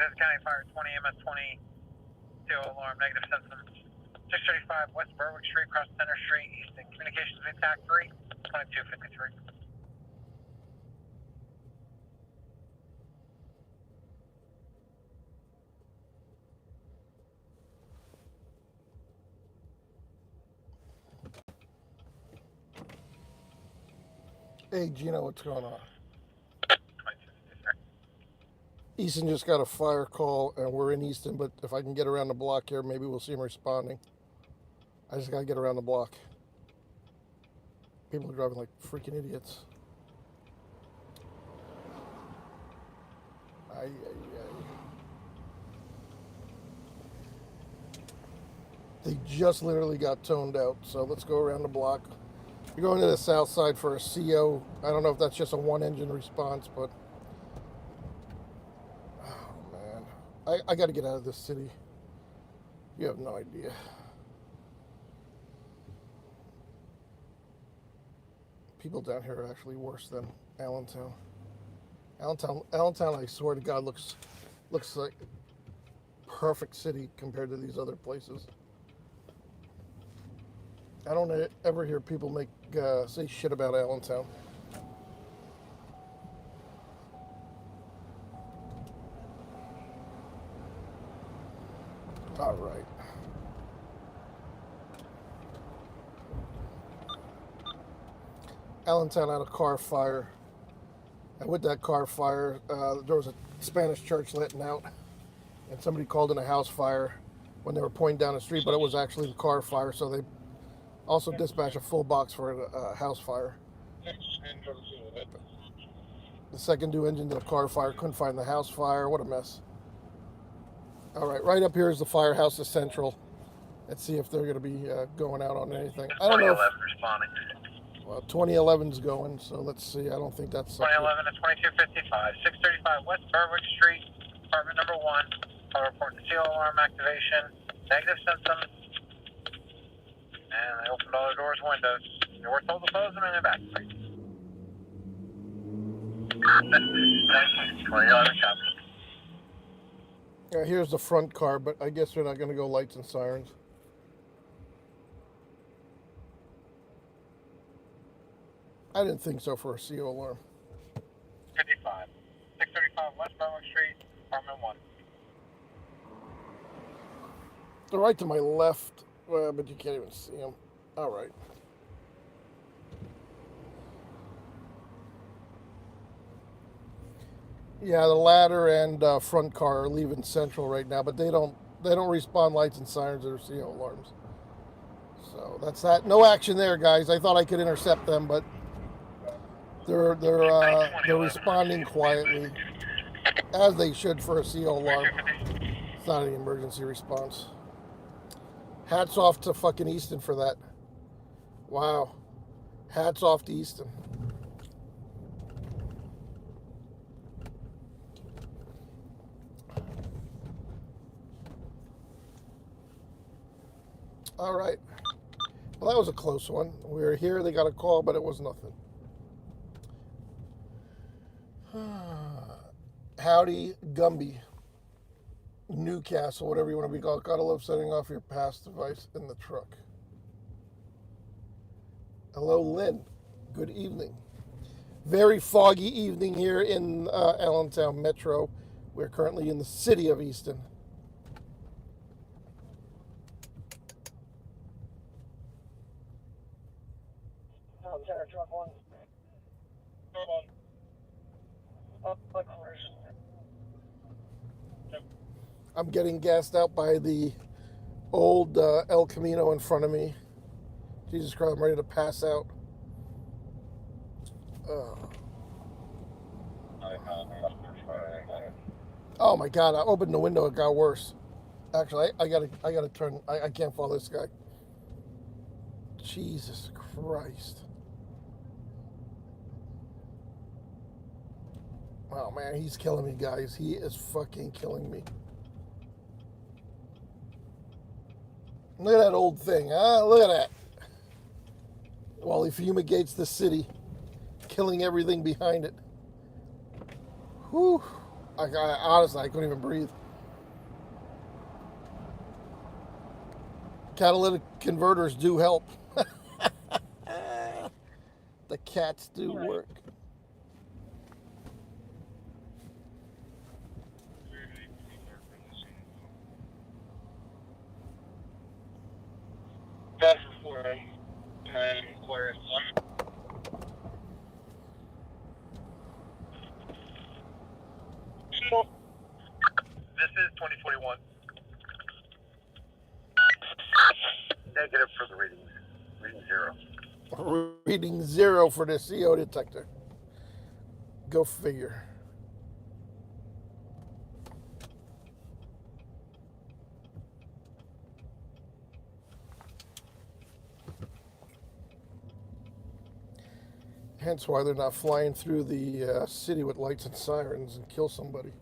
This is County Fire 20 MS 20 CO alarm, negative symptoms. 635 West Berwick Street, cross Center Street, Easton. Communications with TAC 3, 2253. Hey, Gino, what's going on? 2253. Easton just got a fire call, and we're in Easton, but if I can get around the block here, maybe we'll see him responding. I just gotta get around the block. People are driving like freaking idiots. Ay, ay, ay. They just literally got toned out, so let's go around the block. You're going to the south side for a CO. I don't know if that's just a one-engine response, but... Oh, man. I got to get out of this city. You have no idea. People down here are actually worse than Allentown. Allentown, I swear to God, looks like perfect city compared to these other places. I don't ever hear people say shit about Allentown. All right. Allentown had a car fire. And with that car fire, there was a Spanish church letting out. And somebody called in a house fire when they were pointing down the street, but it was actually the car fire, so they also dispatched a full box for a house fire. The second due engine to the car fire, couldn't find the house fire. What a mess. All right up here is the firehouse of Central. Let's see if they're going to be going out on anything. I don't know. 2011 responding. Well, 2011's going, so let's see. I don't think that's... 2011 to 2255. 635 West Berwick Street, apartment number 1. I'll report the CO alarm activation. Negative symptoms. And they opened all the doors and windows. They were told to close them and evacuate. 2011 copy. Yeah, here's the front car, but I guess they're not going to go lights and sirens. I didn't think so for a CO alarm. 55. 635 West Berwick Street, apartment 1. They're right to my left, but you can't even see them. All right. Yeah, the ladder and front car are leaving Central right now, but they don't respond lights and sirens or CO alarms. So that's that. No action there, guys. I thought I could intercept them, but they're responding quietly, as they should for a CO alarm. It's not an emergency response. Hats off to fucking Easton for that. Wow. Hats off to Easton. All right. Well, that was a close one. We were here, they got a call, but it was nothing. Howdy, Gumby. Newcastle, whatever you want to be called. Gotta love setting off your pass device in the truck. Hello, Lynn. Good evening. Very foggy evening here in Allentown Metro. We're currently in the city of Easton. I'm getting gassed out by the old El Camino in front of me. Jesus Christ, I'm ready to pass out. Oh my God, I opened the window, it got worse. Actually, I gotta turn, I can't follow this guy. Jesus Christ. Oh man, he's killing me, guys. He is fucking killing me. Look at that old thing, huh? Look at that. While he fumigates the city, killing everything behind it. Whew. Honestly, I couldn't even breathe. Catalytic converters do help. The cats do work. That's for Aquarius 1. This is 2041. Negative for the reading. Reading 0. Reading 0 for the CO detector. Go figure. Hence why they're not flying through the city with lights and sirens and kill somebody.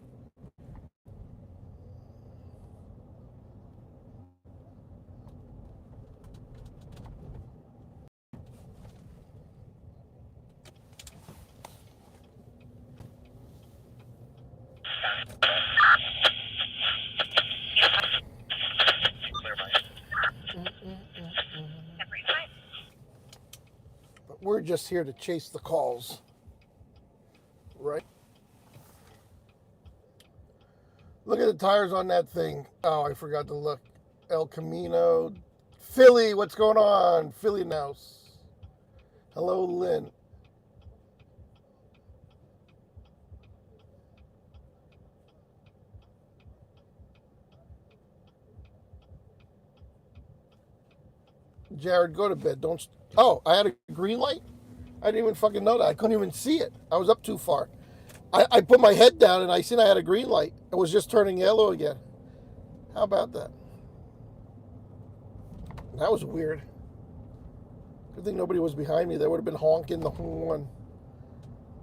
But we're just here to chase the calls, right? Look at the tires on that thing. Oh, I forgot to look. El Camino. Philly, what's going on? Philly Nouse. Hello, Lynn. Jared, go to bed. Don't. Oh, I had a green light? I didn't even fucking know that. I couldn't even see it. I was up too far. I put my head down and I seen I had a green light. It was just turning yellow again. How about that? That was weird. Good thing nobody was behind me. They would have been honking the horn.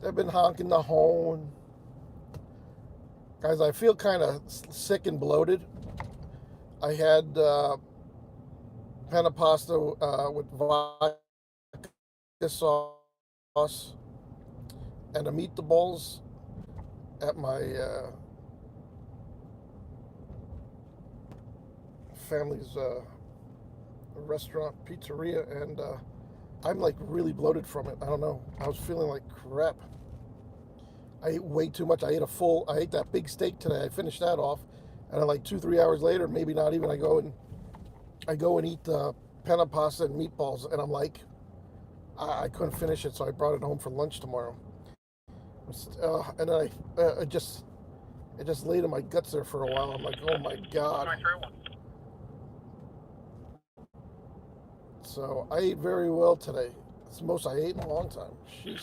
They've been honking the horn. Guys, I feel kind of sick and bloated. I had panna pasta with vodka sauce and a meatballs at my family's restaurant, pizzeria, and I'm like really bloated from it. I don't know. I was feeling like crap. I ate way too much. I ate that big steak today. I finished that off, and then like 2-3 hours later, maybe not even, I go and eat panna pasta and meatballs, and I'm like, I couldn't finish it, so I brought it home for lunch tomorrow. And then it just laid in my guts there for a while. I'm like, oh my god. So I ate very well today. It's the most I ate in a long time. Jeez.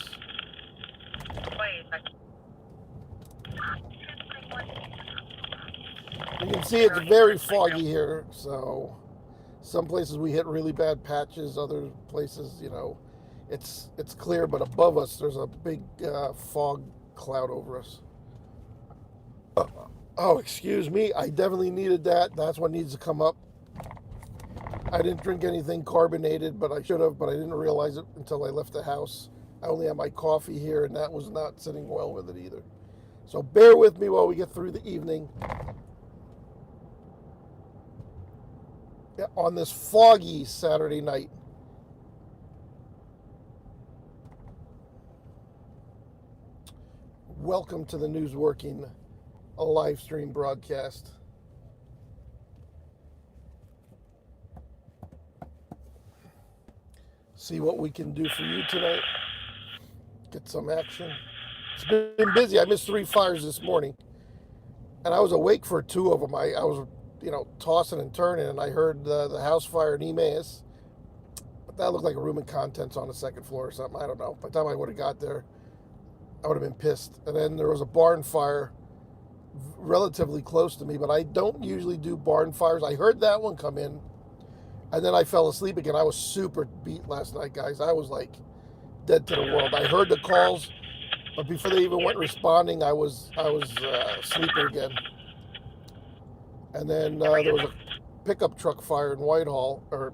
You can see it's very foggy here, so some places we hit really bad patches, other places, it's clear, but above us there's a big fog cloud over us. Oh, excuse me, I definitely needed that. That's what needs to come up. I didn't drink anything carbonated, but I should have, but I didn't realize it until I left the house. I only had my coffee here, and that was not sitting well with it either. So bear with me while we get through the evening. On this foggy Saturday night. Welcome to the News Working, a live stream broadcast. See what we can do for you tonight. Get some action. It's been busy. I missed 3 fires this morning, and I was awake for 2 of them. I was, tossing and turning, and I heard the house fire in Emmaus. But that looked like a room and contents on the 2nd floor or something. I don't know. By the time I would have got there, I would have been pissed. And then there was a barn fire relatively close to me, but I don't usually do barn fires. I heard that one come in, and then I fell asleep again. I was super beat last night, guys. I was like dead to the world. I heard the calls, but before they even went responding, I was sleeping again. And then there was a pickup truck fire in Whitehall, or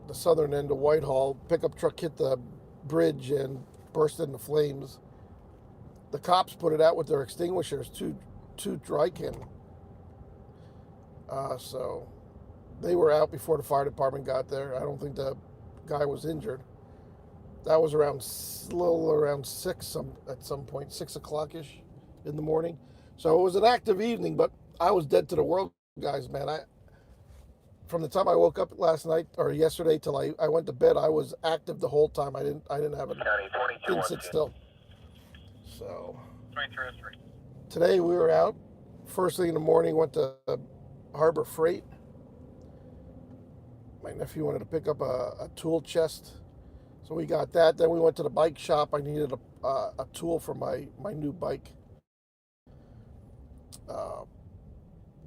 the southern end of Whitehall. Pickup truck hit the bridge and burst into flames. The cops put it out with their extinguishers, two Drykin. So they were out before the fire department got there. I don't think the guy was injured. That was around little around at some point, 6 o'clock ish in the morning. So it was an active evening, but I was dead to the world, guys. Man, from the time I woke up last night or yesterday till I went to bed, I was active the whole time. I didn't sit still. So 2303. today we were out. First thing in the morning, went to Harbor Freight. My nephew wanted to pick up a tool chest, so we got that. Then we went to the bike shop. I needed a tool for my new bike.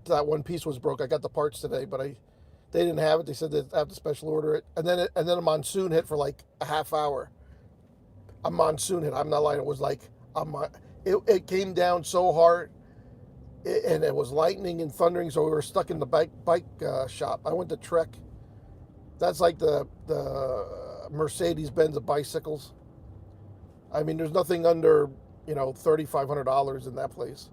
That one piece was broke. I got the parts today, but they didn't have it. They said they'd have to special order it. And then a monsoon hit for like a half hour. A monsoon hit. I'm not lying. It was like it came down so hard, and it was lightning and thundering. So we were stuck in the bike shop. I went to Trek. That's like the Mercedes-Benz of bicycles. I mean, there's nothing under $3,500 in that place.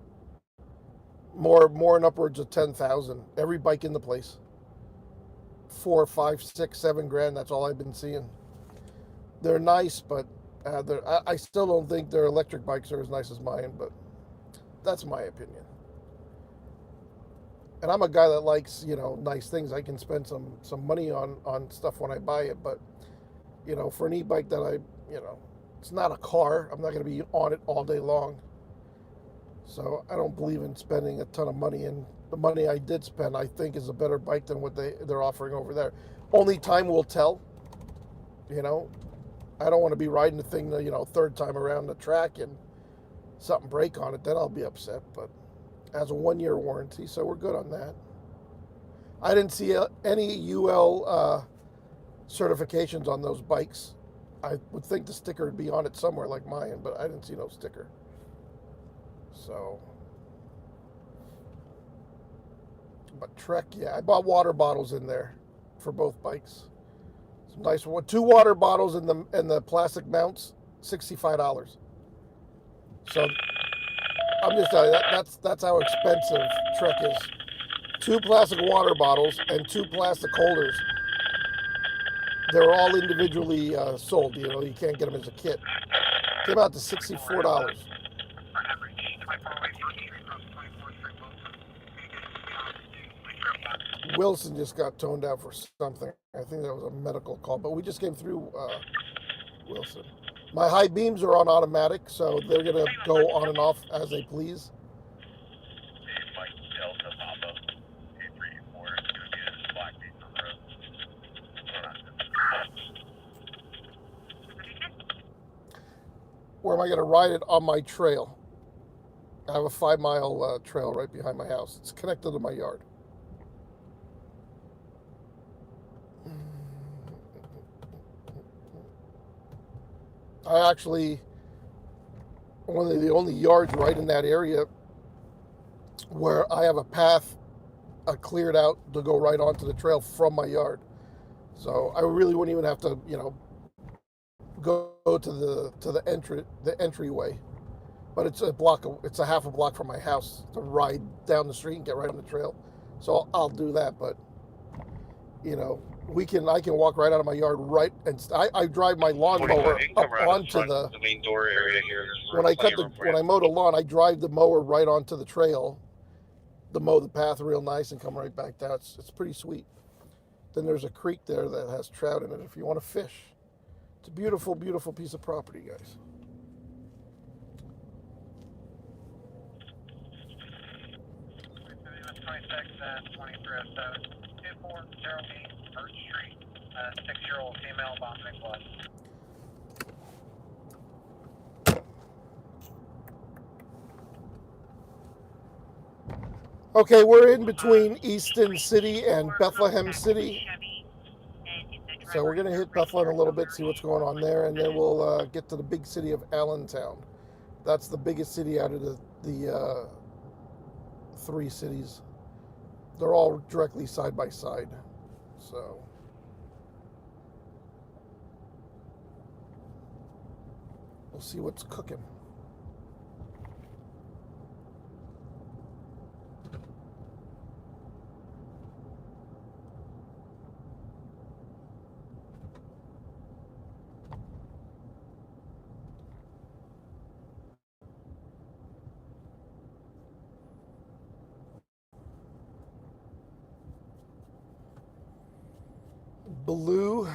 More in upwards of 10,000. Every bike in the place. 4, 5, 6, 7 grand. That's all I've been seeing. They're nice, but I still don't think their electric bikes are as nice as mine. But that's my opinion. And I'm a guy that likes nice things. I can spend some money on stuff when I buy it. But for an e-bike that it's not a car. I'm not going to be on it all day long. So I don't believe in spending a ton of money, and the money I did spend, I think, is a better bike than what they're offering over there. Only time will tell. I don't want to be riding the thing, third time around the track and something break on it. Then I'll be upset. But it has a 1-year warranty, so we're good on that. I didn't see any UL certifications on those bikes. I would think the sticker would be on it somewhere like mine, but I didn't see no sticker. So, but Trek, yeah, I bought water bottles in there for both bikes. Some nice one. 2 water bottles in the plastic mounts, $65. So I'm just telling you that's how expensive Trek is. 2 plastic water bottles and 2 plastic holders. They're all individually sold. You can't get them as a kit. Came out to $64. Wilson just got toned out for something. I think that was a medical call, but we just came through Wilson. My high beams are on automatic, so they're going to go on and off as they please. Where am I going to ride it? On my trail. I have a 5-mile trail right behind my house. It's connected to my yard. I actually, one of the only yards right in that area where I have a path cleared out to go right onto the trail from my yard. So I really wouldn't even have to, go to the entryway. But it's a half a block from my house to ride down the street and get right on the trail. So I'll do that, but I can walk right out of my yard and I drive my lawnmower up onto the main door area here. When I mow the lawn, I drive the mower right onto the trail to mow the path real nice and come right back down. It's pretty sweet. Then there's a creek there that has trout in it if you want to fish. It's a beautiful, beautiful piece of property, guys. Six-year-old female vomiting blood. Okay, we're in between Easton City and Bethlehem City. So we're going to hit Bethlehem a little bit, see what's going on there, and then we'll get to the big city of Allentown. That's the biggest city out of the 3 cities. They're all directly side by side. So we'll see what's cooking. Blue.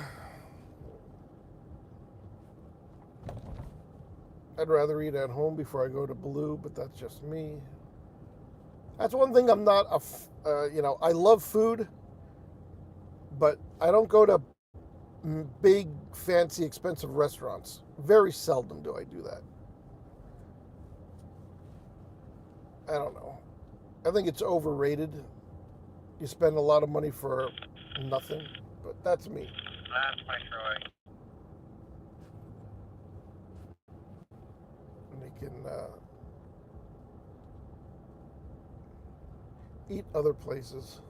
I'd rather eat at home before I go to Blue, but that's just me. That's one thing I'm not I love food, but I don't go to big, fancy, expensive restaurants. Very seldom do I do that. I don't know. I think it's overrated. You spend a lot of money for nothing, but that's me. That's my Troy. And they can eat other places.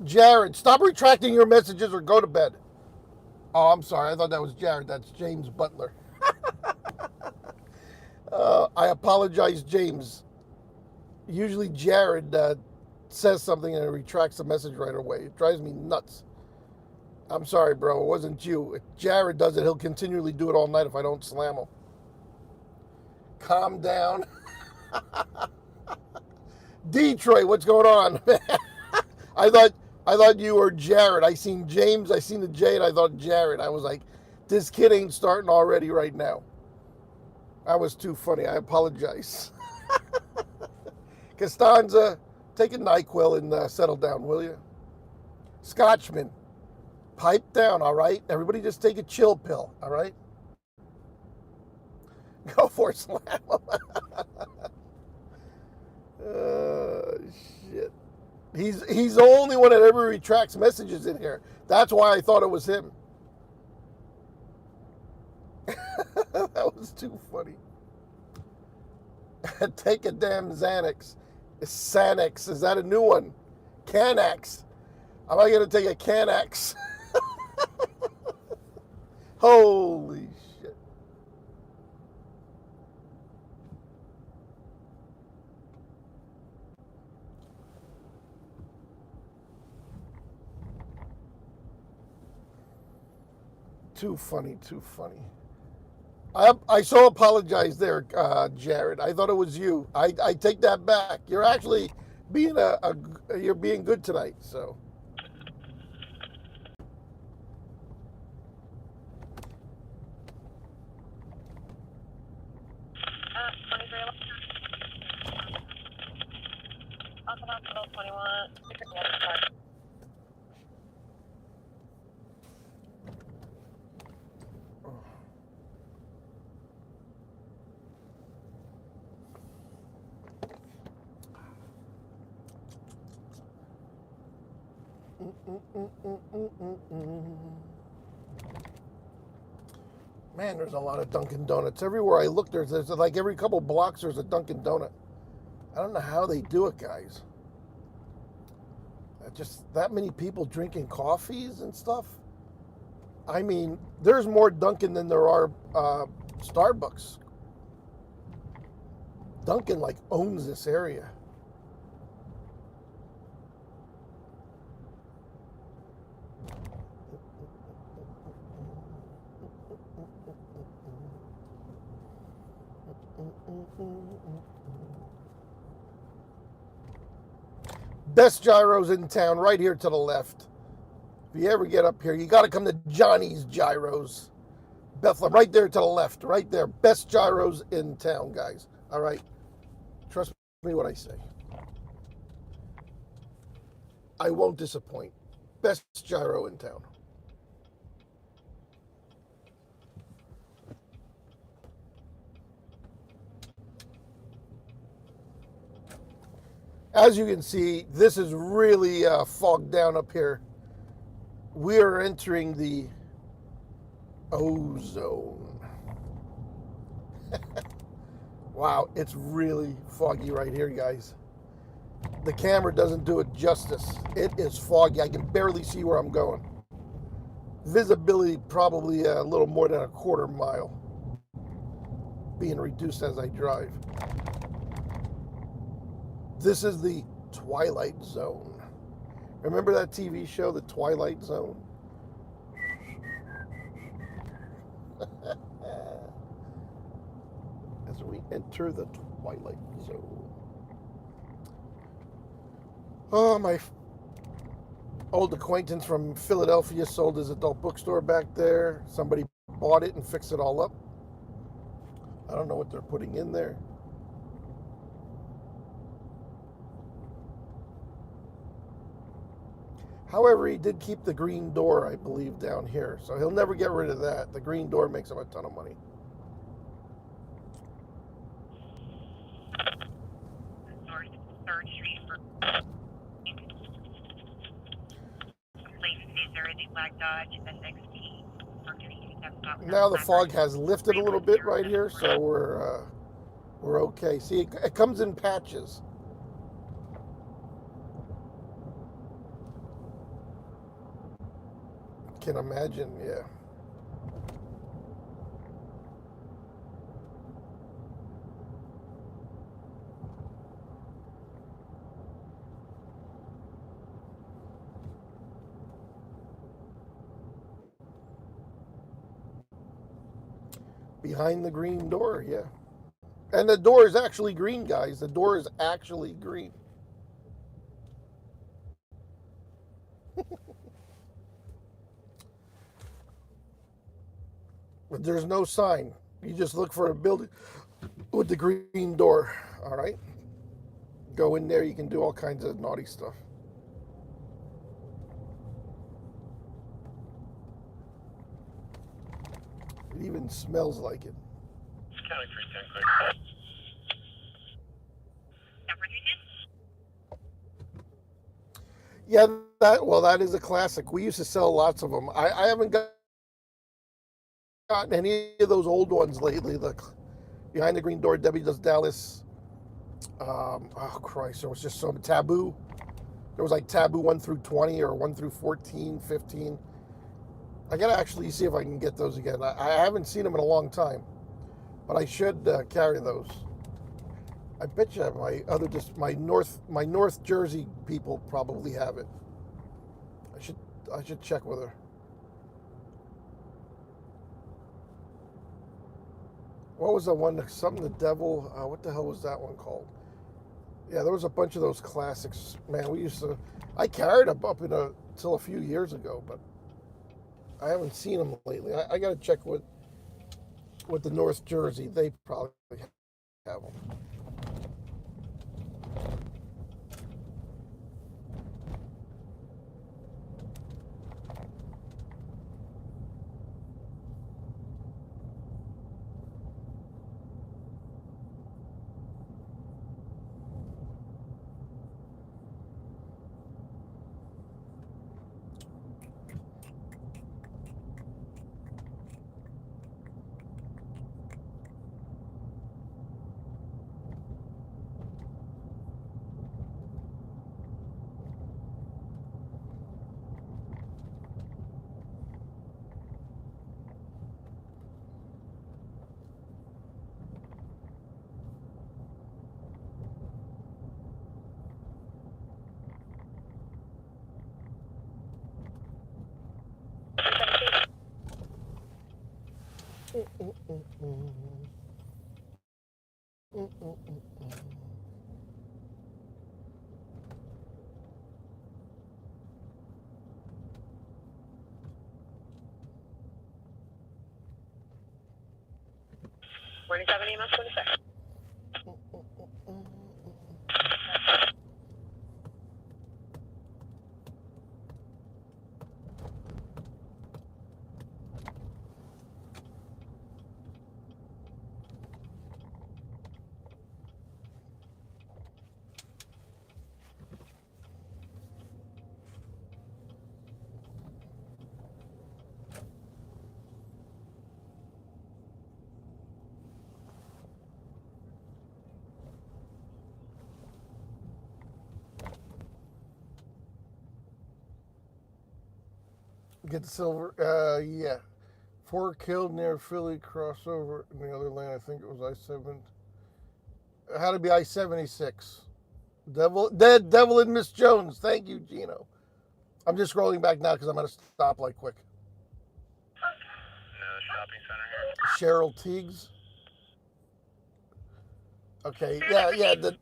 Jared, stop retracting your messages or go to bed. Oh, I'm sorry. I thought that was Jared. That's James Butler. I apologize, James. Usually Jared says something and retracts the message right away. It drives me nuts. I'm sorry, bro. It wasn't you. If Jared does it, he'll continually do it all night if I don't slam him. Calm down. Detroit, what's going on? I thought you were Jared. I seen James, I seen the J, and I thought Jared. I was like, this kid ain't starting already right now. That was too funny. I apologize. Costanza, take a NyQuil and settle down, will you? Scotchman, pipe down, all right? Everybody just take a chill pill, all right? Go for it, slam. Shit. He's the only one that ever retracts messages in here. That's why I thought it was him. That was too funny. Take a damn Xanax. Xanax. Is that a new one? Canax. Am I going to take a Canax? Holy shit. Too funny, too funny. I so apologize there, Jared. I thought it was you. I take that back. You're actually being you're being good tonight. So. Man, there's a lot of Dunkin' Donuts. Everywhere I look, there's like every couple blocks there's a Dunkin' Donut. I don't know how they do it, guys. Just that many people drinking coffees and stuff. I mean, there's more Dunkin' than there are Starbucks. Dunkin' like owns this area. Best gyros in town, right here to the left. If you ever get up here, you got to come to Johnny's Gyros. Bethlehem, right there to the left, right there. Best gyros in town, guys. All right? Trust me what I say. I won't disappoint. Best gyro in town. As you can see, this is really fogged down up here. We are entering the ozone. Wow, it's really foggy right here, guys. The camera doesn't do it justice. It is foggy. I can barely see where I'm going. Visibility probably a little more than a quarter mile. being reduced as I drive. This is the Twilight Zone. Remember that TV show, The Twilight Zone? As we enter the Twilight Zone. Oh, my old acquaintance from Philadelphia sold his adult bookstore back there. Somebody bought it and fixed it all up. I don't know what they're putting in there. However, he did keep the green door, I believe, down here. So he'll never get rid of that. The green door makes him a ton of money. North 3rd Street for places are in the Black Dodge S16 for now the fog has lifted a little bit right here, so we're okay. See, it comes in patches. Can imagine, yeah. Behind the green door, yeah. And the door is actually green, guys. The door is actually green. But there's no sign. You just look for a building with the green door, all right? Go in there, you can do all kinds of naughty stuff. It even smells like it. County 310, quick. Yeah, that is a classic. We used to sell lots of them. I haven't gotten any of those old ones lately. The Behind the Green Door, Debbie Does Dallas. Oh Christ, there was just so Taboo. There was like Taboo 1 through 20 or 1 through 14, 15. I gotta actually see if I can get those again. I haven't seen them in a long time, but I should carry those. I bet you my North Jersey people probably have it. I should check with her. What was the one? Something the Devil. What the hell was that one called? Yeah, there was a bunch of those classics. Man, I carried them up until a few years ago, but I haven't seen them lately. I got to check with the North Jersey. They probably have them. EMS 26. Get the silver. Yeah. 4 killed near Philly crossover in the other lane. I think it was I-7. It had to be I-76. Devil and Miss Jones. Thank you, Gino. I'm just scrolling back now because I'm at a stoplight quick. No shopping center here. Cheryl Teagues. Okay, yeah, The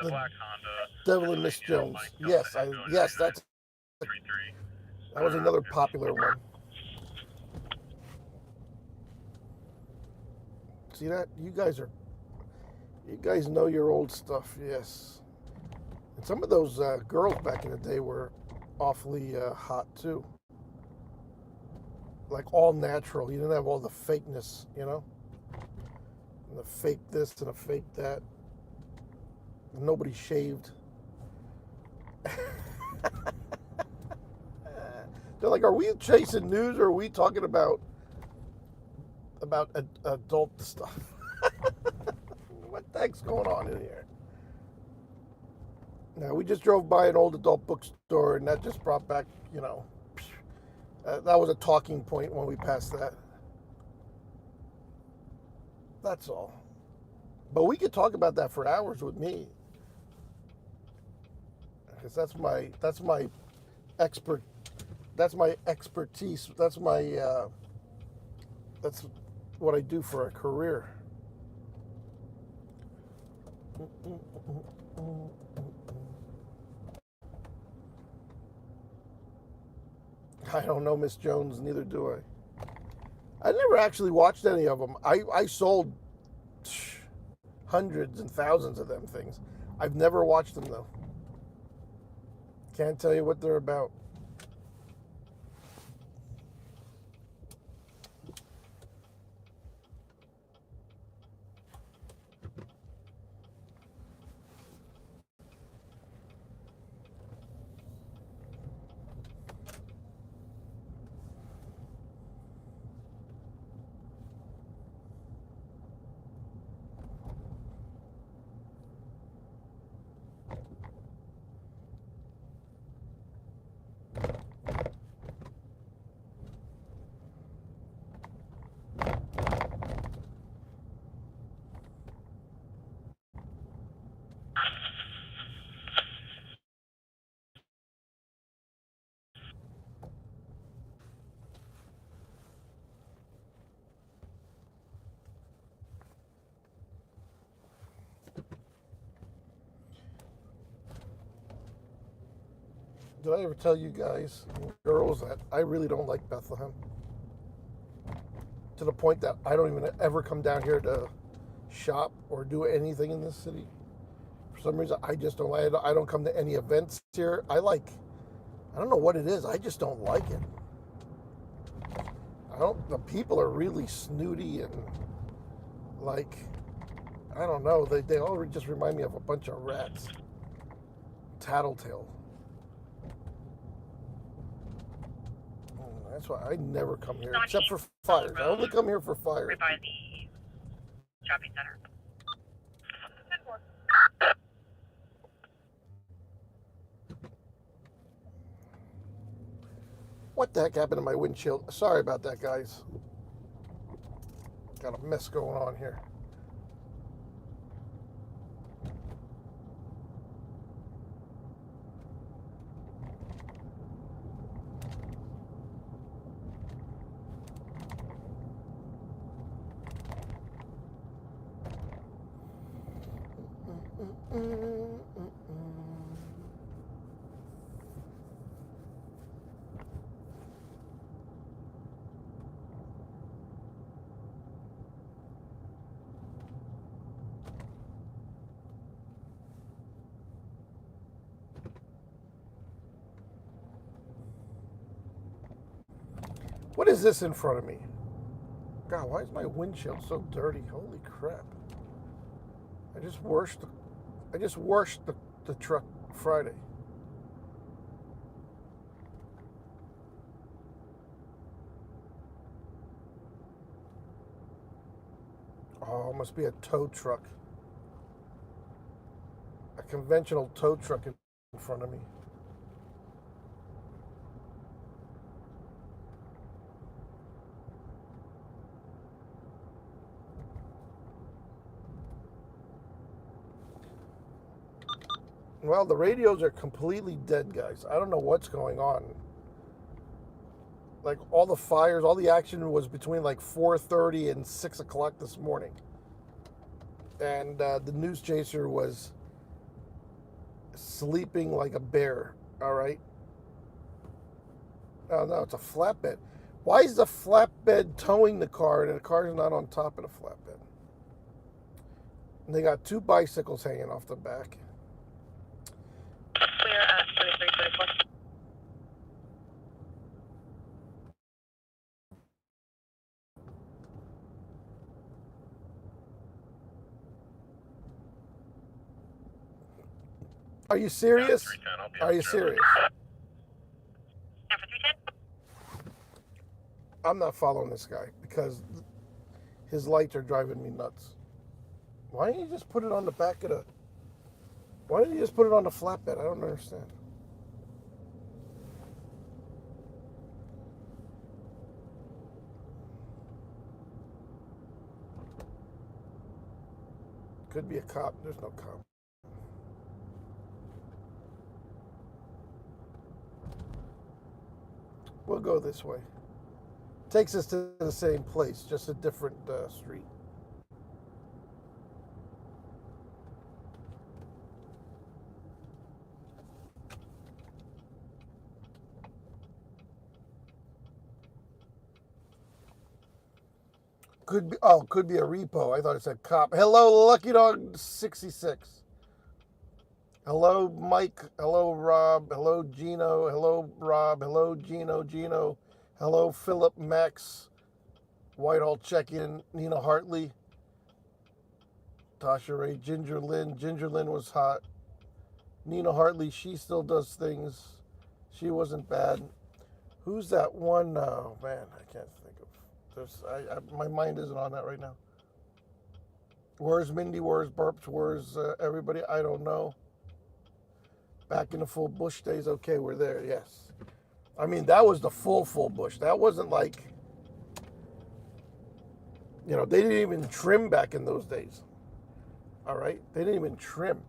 black Honda. Devil and Miss Jones. Yes, that was another popular one. See that? You guys know your old stuff, yes. And some of those girls back in the day were awfully hot too. Like all natural. You didn't have all the fakeness, you know? And the fake this and the fake that. Nobody shaved. They're like, are we chasing news or are we talking about adult stuff? What the heck's going on in here? Now, we just drove by an old adult bookstore and that just brought back, you know, that was a talking point when we passed that. That's all. But we could talk about that for hours with me. Because that's my expertise. That's what I do for a career. I don't know Miss Jones, neither do I. I never actually watched any of them. I sold hundreds and thousands of them things. I've never watched them though. Can't tell you what they're about. Did I ever tell you guys, girls, that I really don't like Bethlehem? To the point that I don't even ever come down here to shop or do anything in this city. For some reason, I just don't. I don't come to any events here. I don't know what it is. I just don't like it. The people are really snooty and like, I don't know. They all just remind me of a bunch of rats. Tattletale. That's why I never come here, except for fires. I only come here for fires. Right by the shopping center. What the heck happened to my windshield? Sorry about that, guys. Got a mess going on here. What is this in front of me? God, why is my windshield so dirty? Holy crap. I just washed the truck Friday. Oh, it must be a tow truck. A conventional tow truck in front of me. Well, the radios are completely dead, guys. I don't know what's going on. Like all the fires, all the action was between like 4:30 and 6 o'clock this morning. And the news chaser was sleeping like a bear. All right. Oh, no, it's a flatbed. Why is the flatbed towing the car and the car's not on top of the flatbed? And they got 2 bicycles hanging off the back. Clear at 2334. Are you serious? Are you serious? Number 310. I'm not following this guy because his lights are driving me nuts. Why didn't you just put it on the back of the... Why didn't you just put it on the flatbed? I don't understand. Could be a cop. There's no cop. We'll go this way. Takes us to the same place, just a different street. Could be a repo. I thought it said cop. Hello, Lucky Dog 66. Hello, Mike. Hello, Rob. Hello, Gino. Hello, Rob. Hello, Gino. Hello, Philip, Max. Whitehall check-in. Nina Hartley. Tasha Ray. Ginger Lynn. Ginger Lynn was hot. Nina Hartley, she still does things. She wasn't bad. Who's that one? Oh, man, I can't think of. My mind isn't on that right now. Where's Mindy? Where's Burps? Where's everybody? I don't know. Back in the full bush days. Okay, we're there. Yes. I mean, that was the full bush. That wasn't like, they didn't even trim back in those days. All right? They didn't even trim.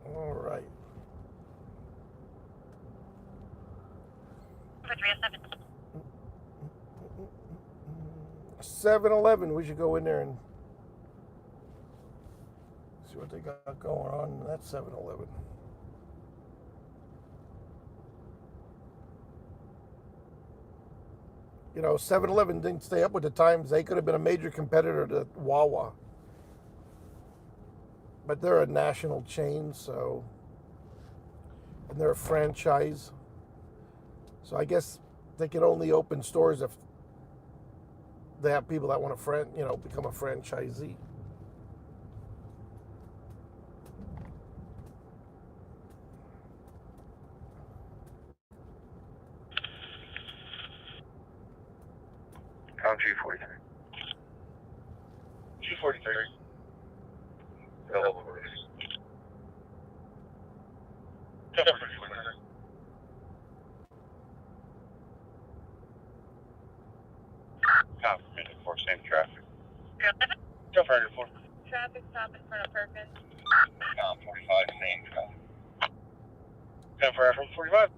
All right. 7-Eleven. We should go in there and see what they got going on in that 7-Eleven. You know, 7-Eleven didn't stay up with the times. They could have been a major competitor to Wawa. But they're a national chain, so... And they're a franchise. So I guess they can only open stores if they have people that want to, become a franchisee. Country 43. 243. Double race. Double race. Confirmation for same traffic. 244. Traffic stop in front of Perkins. 45, same traffic. 10-45.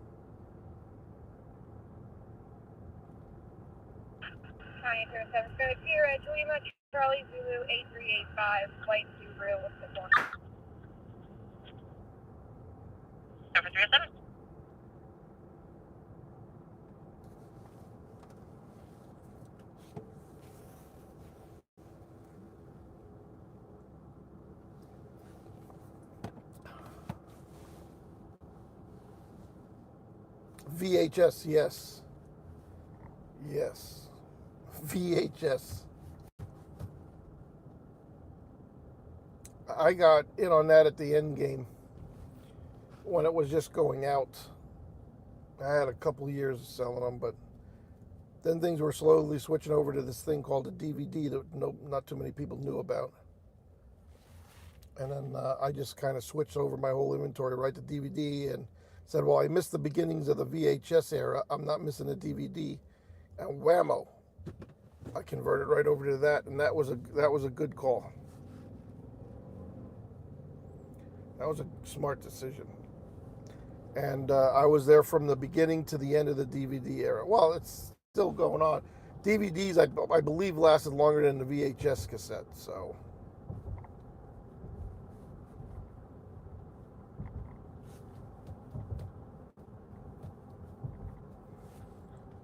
County 07 Sierra, Lima, Charlie Zulu 8385, white Subaru with the one. Number 307. VHS, yes. Yes. VHS. I got in on that at the end game when it was just going out. I had a couple years of selling them, but then things were slowly switching over to this thing called a DVD that not too many people knew about. And then I just kind of switched over my whole inventory right to DVD and said, well, I missed the beginnings of the VHS era. I'm not missing a DVD. And whammo, I converted right over to that, and that was a good call. That was a smart decision. And I was there from the beginning to the end of the DVD era. Well, it's still going on. DVDs, I believe, lasted longer than the VHS cassette. So,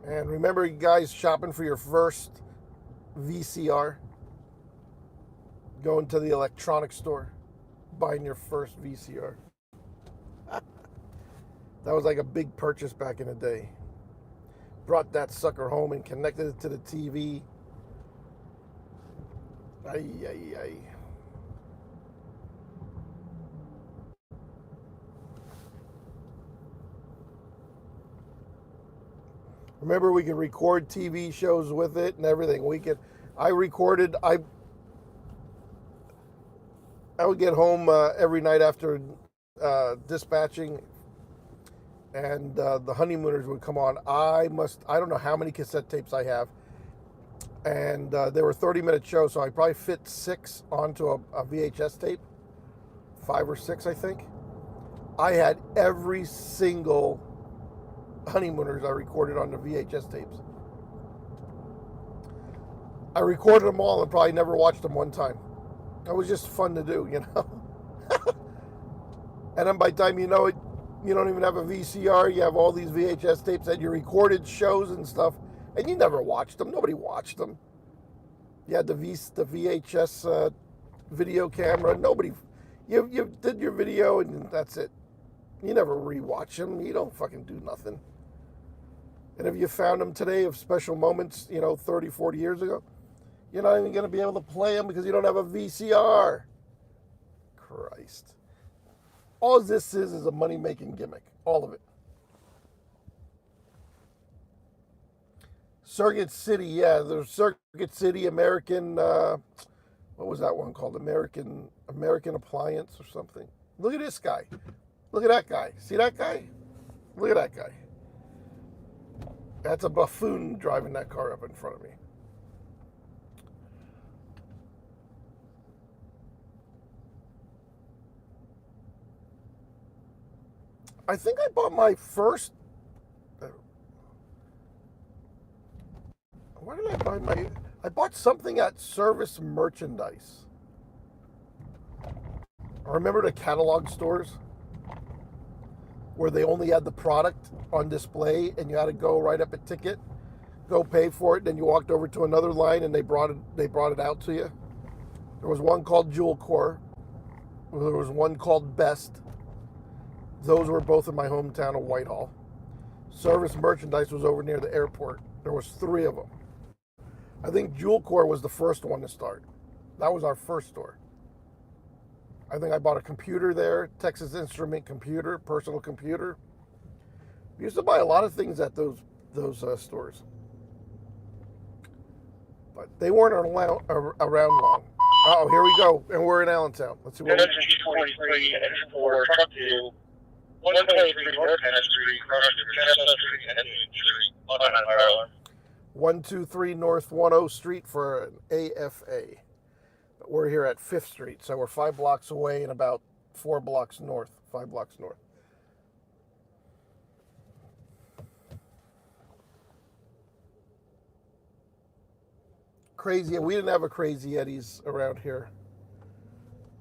and remember, you guys, shopping for your first VCR, going to the electronics store, buying your first VCR. That was like a big purchase back in the day. Brought that sucker home and connected it to the TV. Ay, ay, ay. Remember, we could record TV shows with it and everything. I would get home every night after dispatching, and the Honeymooners would come on. I don't know how many cassette tapes I have, and they were 30-minute shows, so I probably fit 6 onto a VHS tape, 5 or 6, I think. I had every single Honeymooners I recorded on the VHS tapes. I recorded them all and probably never watched them one time. It was just fun to do, you know. And then by the time you know it, you don't even have a VCR. You have all these VHS tapes that you recorded shows and stuff, and you never watched them. Nobody watched them. You had the VHS video camera. You did your video and that's it. You never rewatch them. You don't fucking do nothing. And if you found them today of special moments, 30, 40 years ago, you're not even going to be able to play them because you don't have a VCR. Christ. All this is a money-making gimmick. All of it. Circuit City, yeah. There's Circuit City, American, what was that one called? American Appliance or something. Look at this guy. Look at that guy. See that guy? Look at that guy. That's a buffoon driving that car up in front of me. I think I bought my first... Where did I buy my... I bought something at Service Merchandise. I remember the catalog stores where they only had the product on display and you had to go write up a ticket, go pay for it, then you walked over to another line and they brought it out to you. There was one called Jewel Core. There was one called Best. Those were both in my hometown of Whitehall. Service Merchandise was over near the airport. There was 3 of them. I think Jewel Core was the first one to start. That was our first store. I think I bought a computer there, Texas Instrument computer, personal computer. We used to buy a lot of things at those stores. But they weren't around long. Oh, here we go. And we're in Allentown. Let's see what we... 43 and 4, truck to 123 North Penn Street, crossing Chestnut Street and Union Street, on an fire alarm. 123 North 10 Street for an AFA. But we're here at 5th Street, so we're 5 blocks away and about 4 blocks north, 5 blocks north. Crazy, we didn't have a Crazy Eddie's around here.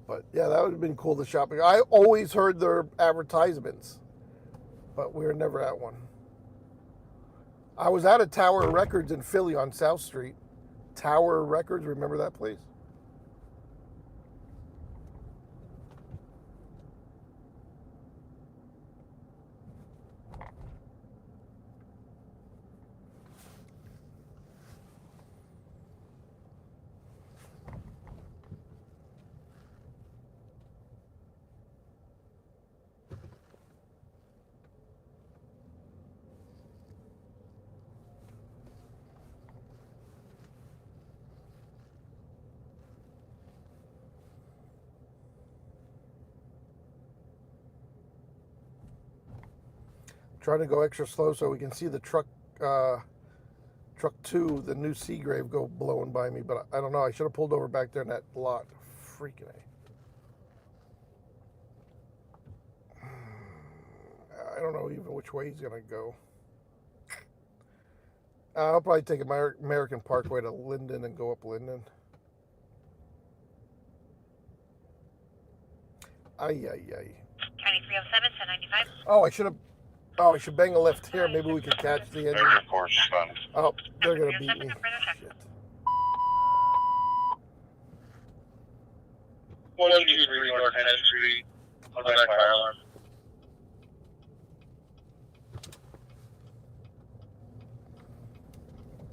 But yeah, that would have been cool to shop. I always heard their advertisements, but we were never at one. I was at a Tower Records in Philly on South Street. Tower Records, remember that place? Trying to go extra slow so we can see the truck 2, the new Seagrave, go blowing by me, but I don't know. I should have pulled over back there in that lot. Freaking A. I don't know even which way he's going to go. I'll probably take American Parkway to Linden and go up Linden. Ay, ay, ay. 2307, 1095. Oh, I should bang a left here. Maybe we could catch the engine. Oh, they're going to beat me. Shit. 123 North 10th Street. On back fire alarm.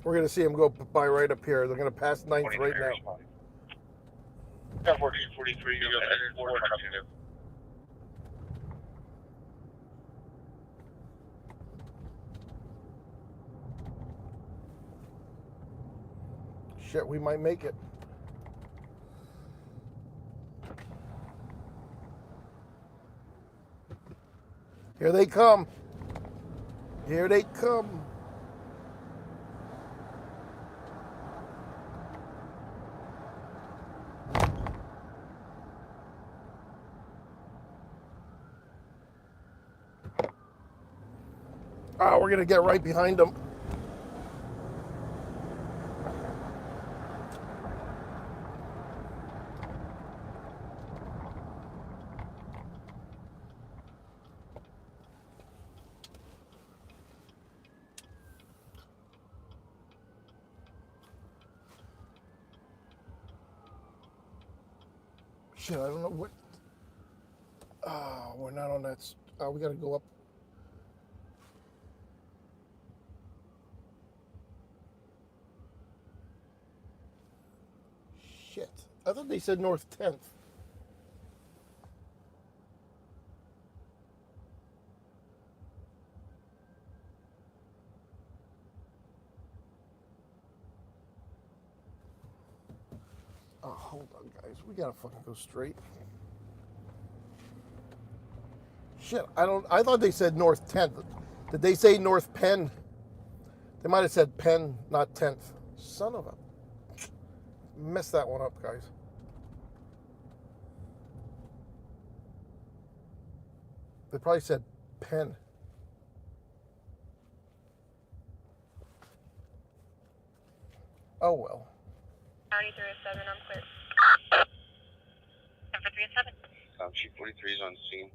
We're going to see him go by right up here. They're going to pass 9th right now. 1443, you go 4 truck 2. Shit, we might make it. Here they come. Here they come. Oh, we're going to get right behind them. Shit, I don't know what. Oh, we're not on that. Oh, we got to go up. Shit. I thought they said North 10th. Oh, hold on, guys. We gotta fucking go straight. Shit, I thought they said North 10th. Did they say North Penn? They might have said Penn, not 10th. Son of a... Messed that one up, guys. They probably said Penn. Oh, well. 9307, I'm clear. 10307. Chief 43 is on scene.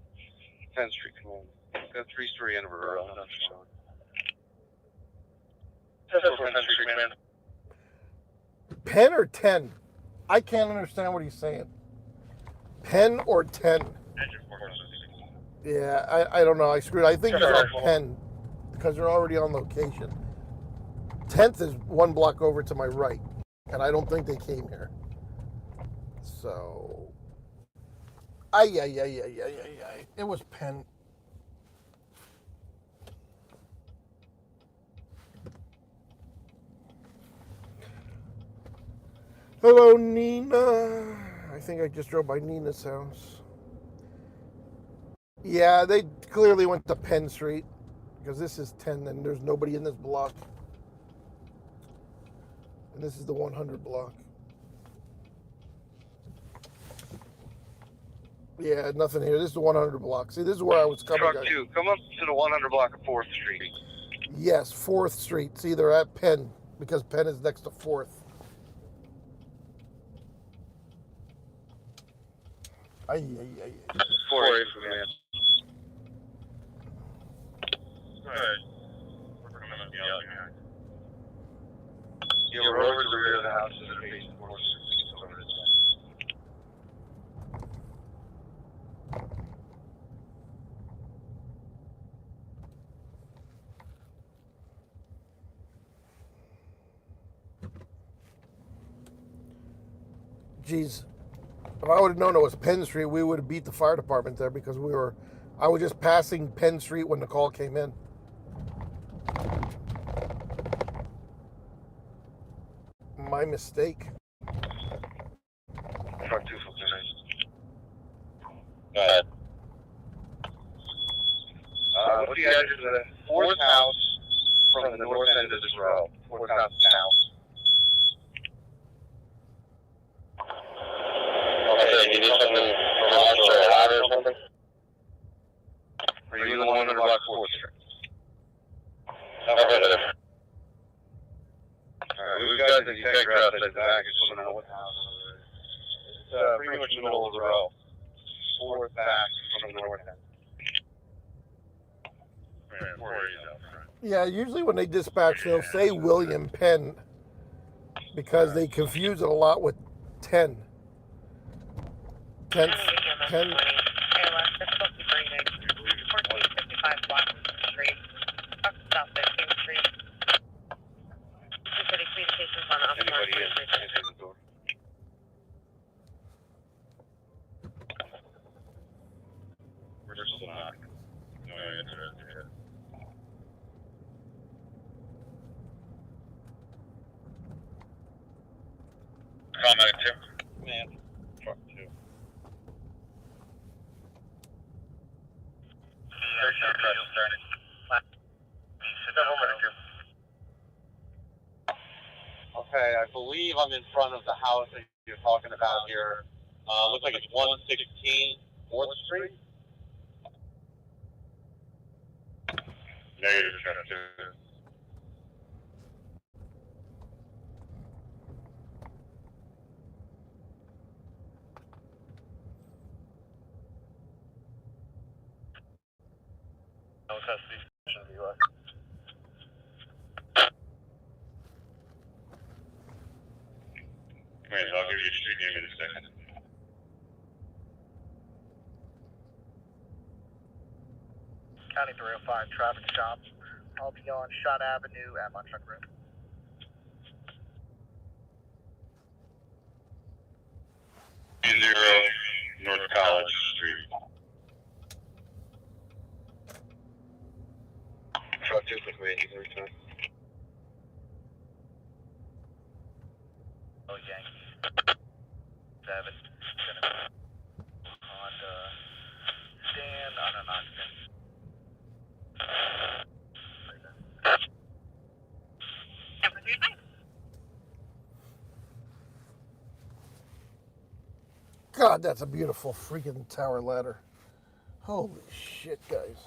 10th Street, command. Got 3-story end of a row. Not sure. 10th Street, command. Penn or 10? I can't understand what he's saying. Penn or 10? Yeah, I don't know. I screwed. I think he's on Penn because they're already on location. 10th is one block over to my right, and I don't think they came here. So, ay. It was Penn. Hello, Nina. I think I just drove by Nina's house. Yeah, they clearly went to Penn Street because this is 10 and there's nobody in this block. And this is the 100 block. Yeah, nothing here. This is the 100 block. See, this is where I was coming. Truck 2, come up to the 100 block of 4th Street. Yes, 4th Street. See, they're at Penn because Penn is next to 4th. Ay. 4-8 for me. We're coming up the alley here. Yeah, we're over to the rear of the house and they're facing 4th Street. Over this way. Jeez. If I would have known it was Penn Street, we would have beat the fire department there because I was just passing Penn Street when the call came in. My mistake. Truck 2 for Go ahead. What's the address of fourth house from the north end of this row. Fourth house south. Okay, you need something from us or a ladder or something? Are you the one that blocked 4th Street? Okay. Alright, we've got the detector outside the back. Just want to know what house it is. It's pretty much in the middle of the row. 4th back from the north end. Yeah, usually when they dispatch, they'll say William Penn because they confuse it a lot with 10. 10. 10. Comment 2. Man, truck 2. Okay, I believe I'm in front of the house that you're talking about here. Looks like it's 116 4th Street. Negative, check 2. I'll give you a street name in a second. County 305 traffic stop. I'll be on Shot Avenue at Montreat Road. 0 North College Street. Truck 2 with me, every time. Oh, Yankee. 7. Honda. Stand on an octane. God, that's a beautiful freaking tower ladder. Holy shit, guys.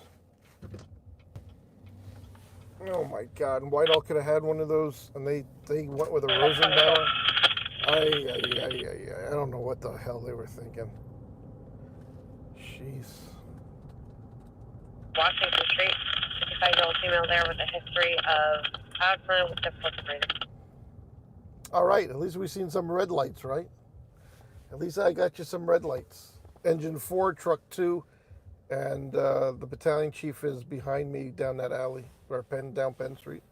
Oh my God, and Whitehall could have had one of those, and they went with a Rosenbauer. I don't know what the hell they were thinking. Jeez. Washington Street, 55-year-old female there with a history of asthma with difficulty breathing. All right, at least we've seen some red lights, right? At least I got you some red lights. Engine 4, truck 2, and the battalion chief is behind me down that alley, or down Penn Street.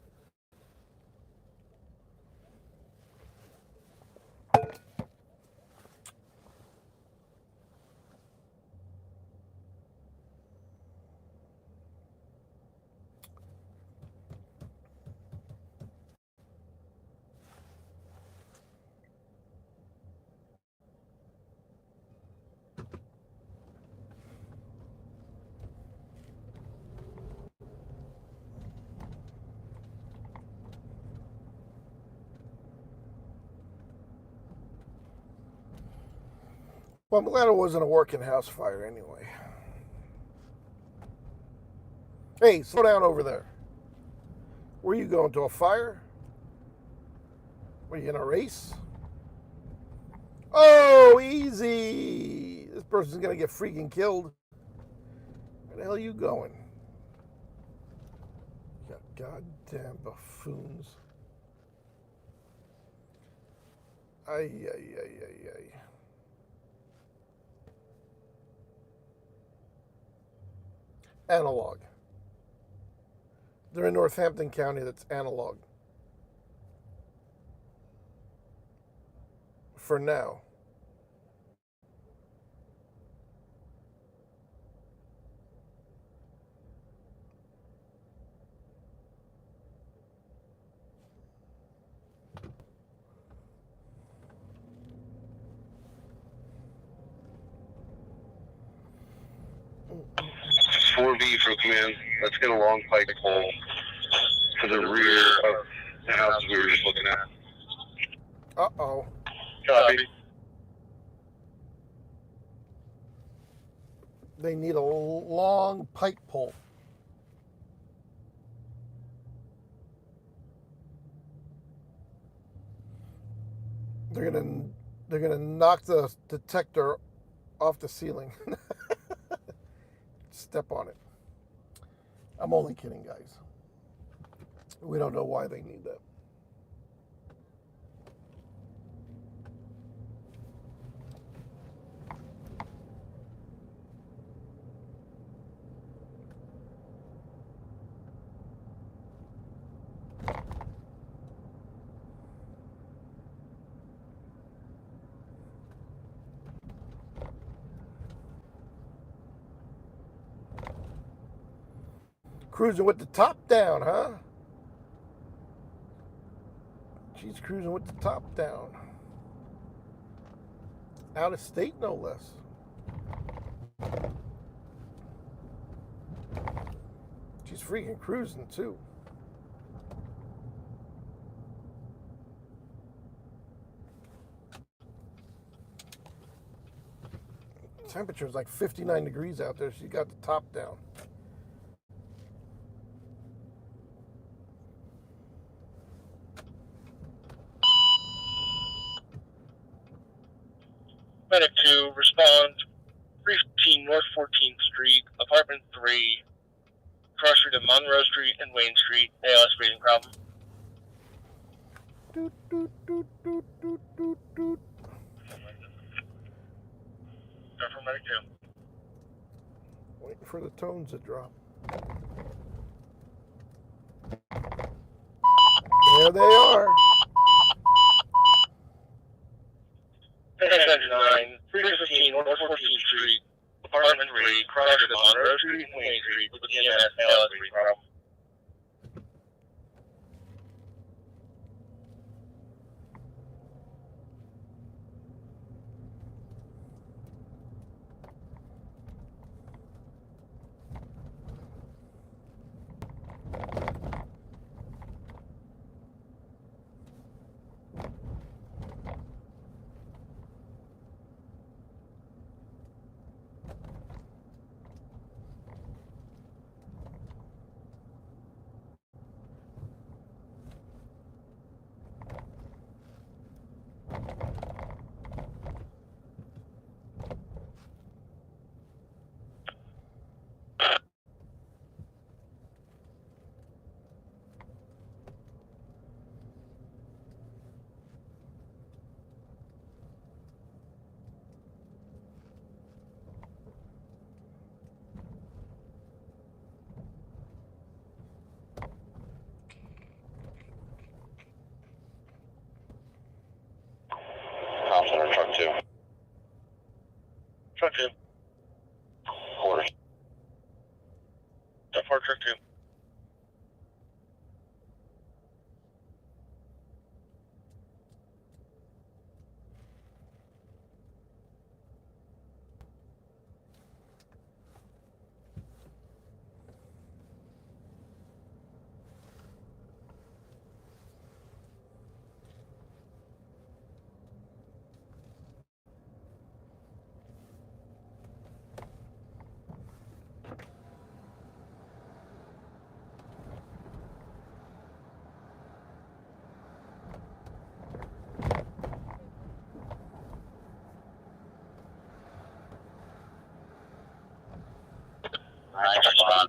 Well, I'm glad it wasn't a working house fire anyway. Hey, slow down over there. Where are you going, to a fire? Were you in a race? Oh, easy. This person's going to get freaking killed. Where the hell are you going? You goddamn buffoons. Ay. Analog. They're in Northampton County. That's analog. For now. Four B for command. Let's get a long pike pole to the rear of the house we were just looking at. Uh-oh. Copy. They need a long pike pole. They're gonna knock the detector off the ceiling. Step on it. I'm only kidding, guys. We don't know why they need that. Cruising with the top down, huh? She's cruising with the top down. Out of state, no less. She's freaking cruising, too. Temperature's like 59 degrees out there. She got the top down. Medic 2, respond. 315 North 14th Street, apartment 3, cross street of Monroe Street and Wayne Street, ALS breathing problem. Doot, doot, doot, doot, doot, doot, doot. Go for Medic 2. Waiting for the tones to drop. There they are. Engine 9, 315 North 14th Street, apartment 3, cross street of Monroe Street and Wayne Street with EMS ALS breathing problem. Cops on truck 2. Truck 2. Quarters. Step 4, truck 2. Alright, respond.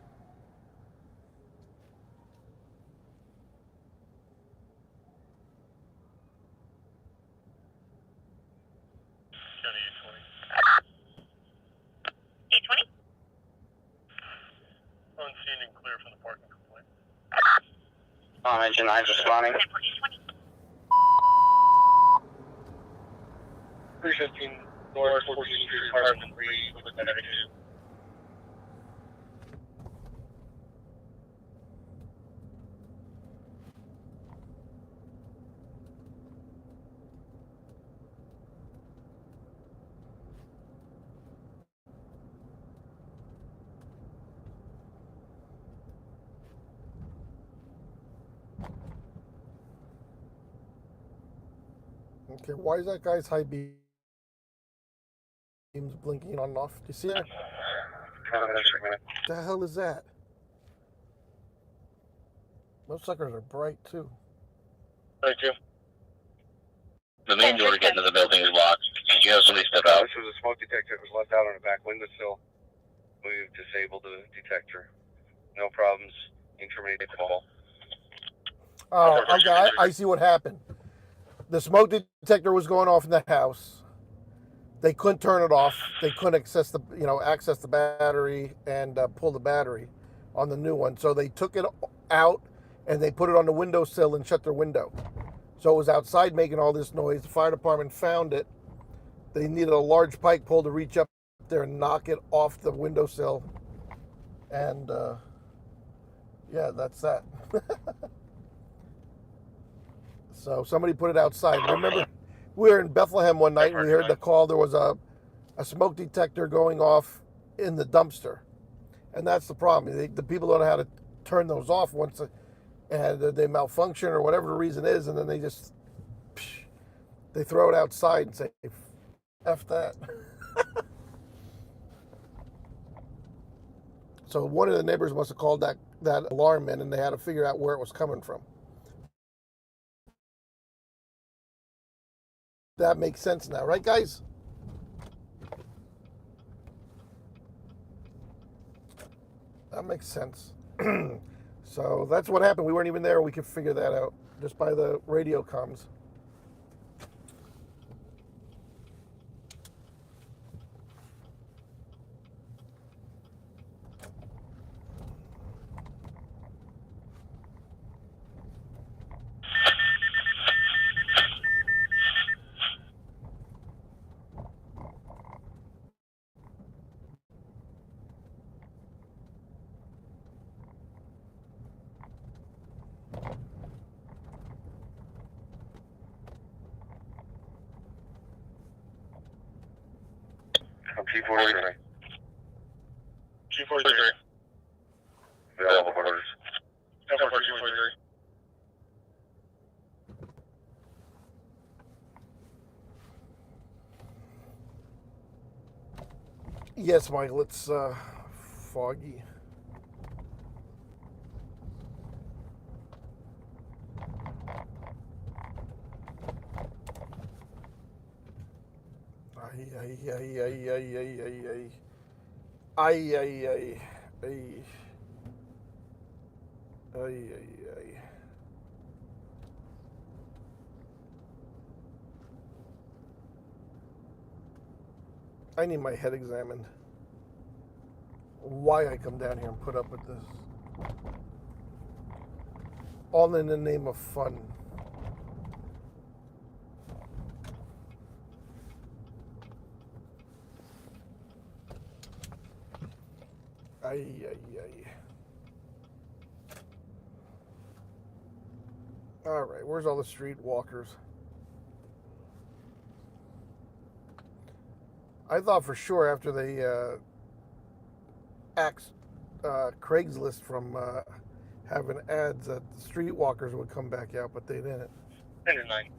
County 820?820. Unseen and clear from the parking complaint. Engine 9 responding. 315 North 14th Street, apartment 3, with Medic 2. Okay, why is that guy's high beams blinking on and off? Do you see it? What the hell is that? Those suckers are bright too. Right, too. The main door to get into the building is locked. You have somebody step out. This was a smoke detector. It was left out on the back windowsill. We've disabled the detector. No problems. You can terminate the call. Oh, okay. I see what happened. The smoke detector was going off in the house. They couldn't turn it off. They couldn't access the battery and pull the battery on the new one. So they took it out and they put it on the windowsill and shut their window. So it was outside making all this noise. The fire department found it. They needed a large pike pole to reach up there and knock it off the windowsill. And yeah, that's that. So somebody put it outside. Remember, we were in Bethlehem one night and we heard the call. There was a smoke detector going off in the dumpster. And that's the problem. The people don't know how to turn those off once they malfunction or whatever the reason is. And then they throw it outside and say, F that. So one of the neighbors must have called that alarm in and they had to figure out where it was coming from. That makes sense now, right, guys? That makes sense. So that's what happened. We weren't even there. We could figure that out just by the radio comms. P43. G43. Available orders. F4 G43. Yes, Michael, it's foggy. I need my head examined. Why I come down here and put up with this. All in the name of fun. All right, where's all the street walkers? I thought for sure after they axed Craigslist from having ads that the streetwalkers would come back out, but they didn't. 10 and 9.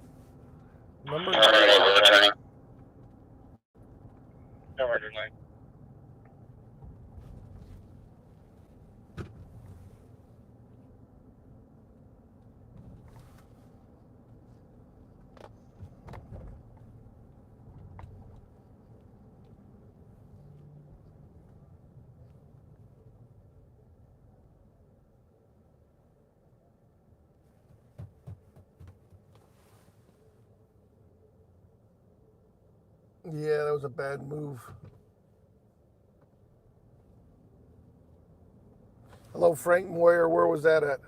Number All right, we're returning. Number 9. Yeah, that was a bad move. Hello, Frank Moyer. Where was that at?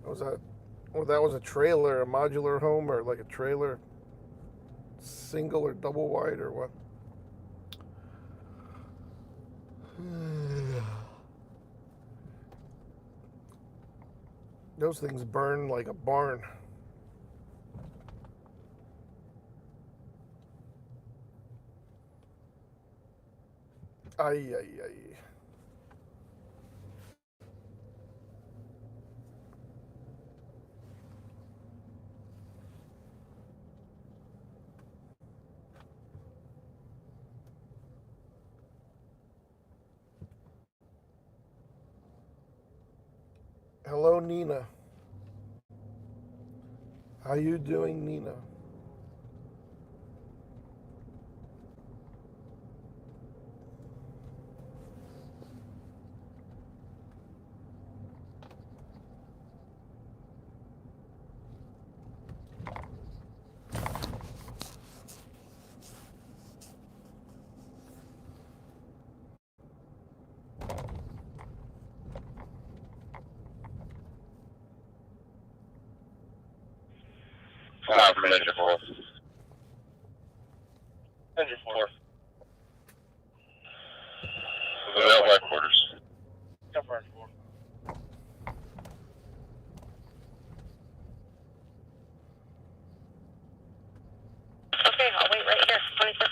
That was a trailer, a modular home, or like a trailer, single or double wide, or what? Those things burn like a barn. Ay. Hello, Nina. How you doing, Nina? Not from Engine 4. Engine 4. Available headquarters. Confirmed 4. Okay, I'll wait right here. 26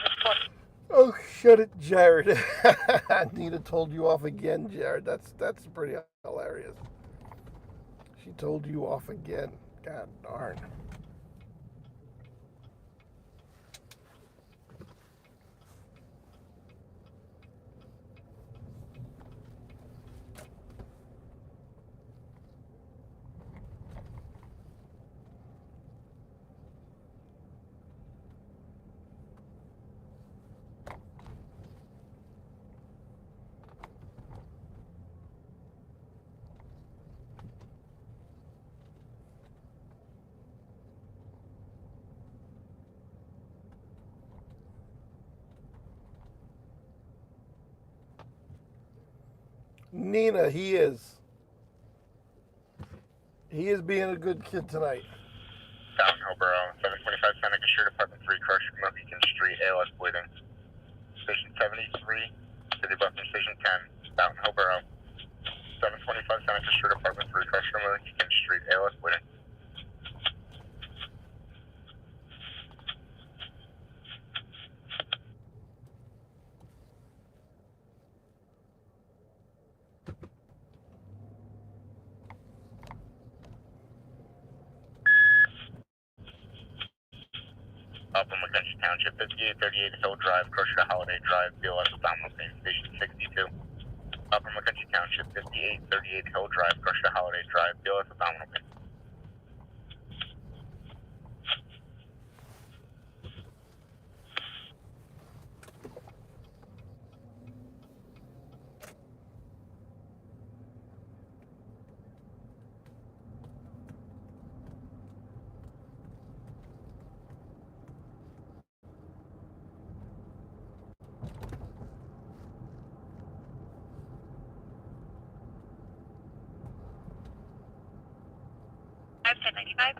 Oh, shut it, Jared. Nina told you off again, Jared. That's pretty hilarious. She told you off again. God darn. Nina, he is. He is being a good kid tonight. Down Hillborough, 725 Seneca Street, Apartment 3, Crush, Mohican Street, ALS bleeding. Station 73, City Bus from Station 10, Down Hillborough. 725 Seneca Street, Apartment 3, Crush, Mohican Street, ALS bleeding. Upper McCountry Township, 5838 Hill Drive, Crusher Holiday Drive, BLS abdominal pain, Station 62. Upper McCountry Township, 5838 Hill Drive, Crusher Holiday Drive, BLS abdominal pain. o'clock. 1095.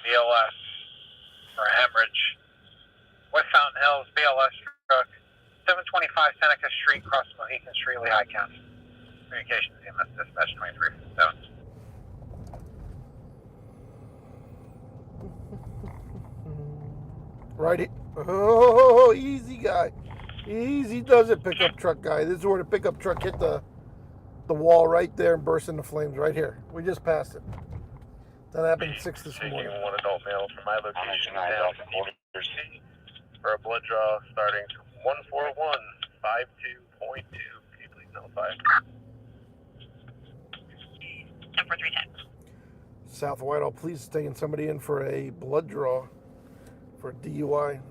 BLS for hemorrhage. West Fountain Hills, BLS truck. 725 Seneca Street, cross Mohican Street, Lehigh County. Communications EMS dispatch 2357. Righty. Oh, easy guy. Easy does it, pickup truck guy. This is where the pickup truck hit the wall right there and burst into flames right here. We just passed it. That happened at 6 this morning. Taking one adult male from my location down for a blood draw starting 14152.2. Can you please notify? 104310. South Whitehall Police taking somebody in for a blood draw for DUI.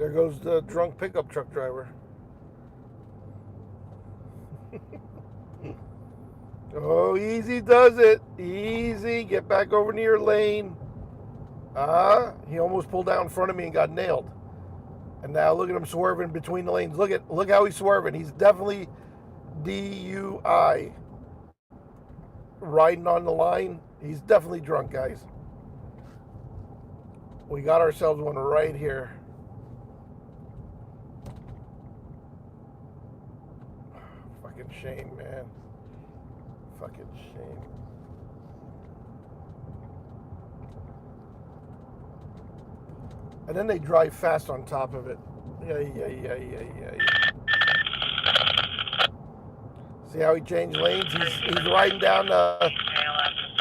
There goes the drunk pickup truck driver. Oh, easy does it. Easy. Get back over to your lane. He almost pulled out in front of me and got nailed. And now look at him swerving between the lanes. Look how he's swerving. He's definitely DUI. Riding on the line. He's definitely drunk, guys. We got ourselves one right here. Fucking shame, man. Fucking shame. And then they drive fast on top of it. Yeah. See how he changed lanes? He's riding down.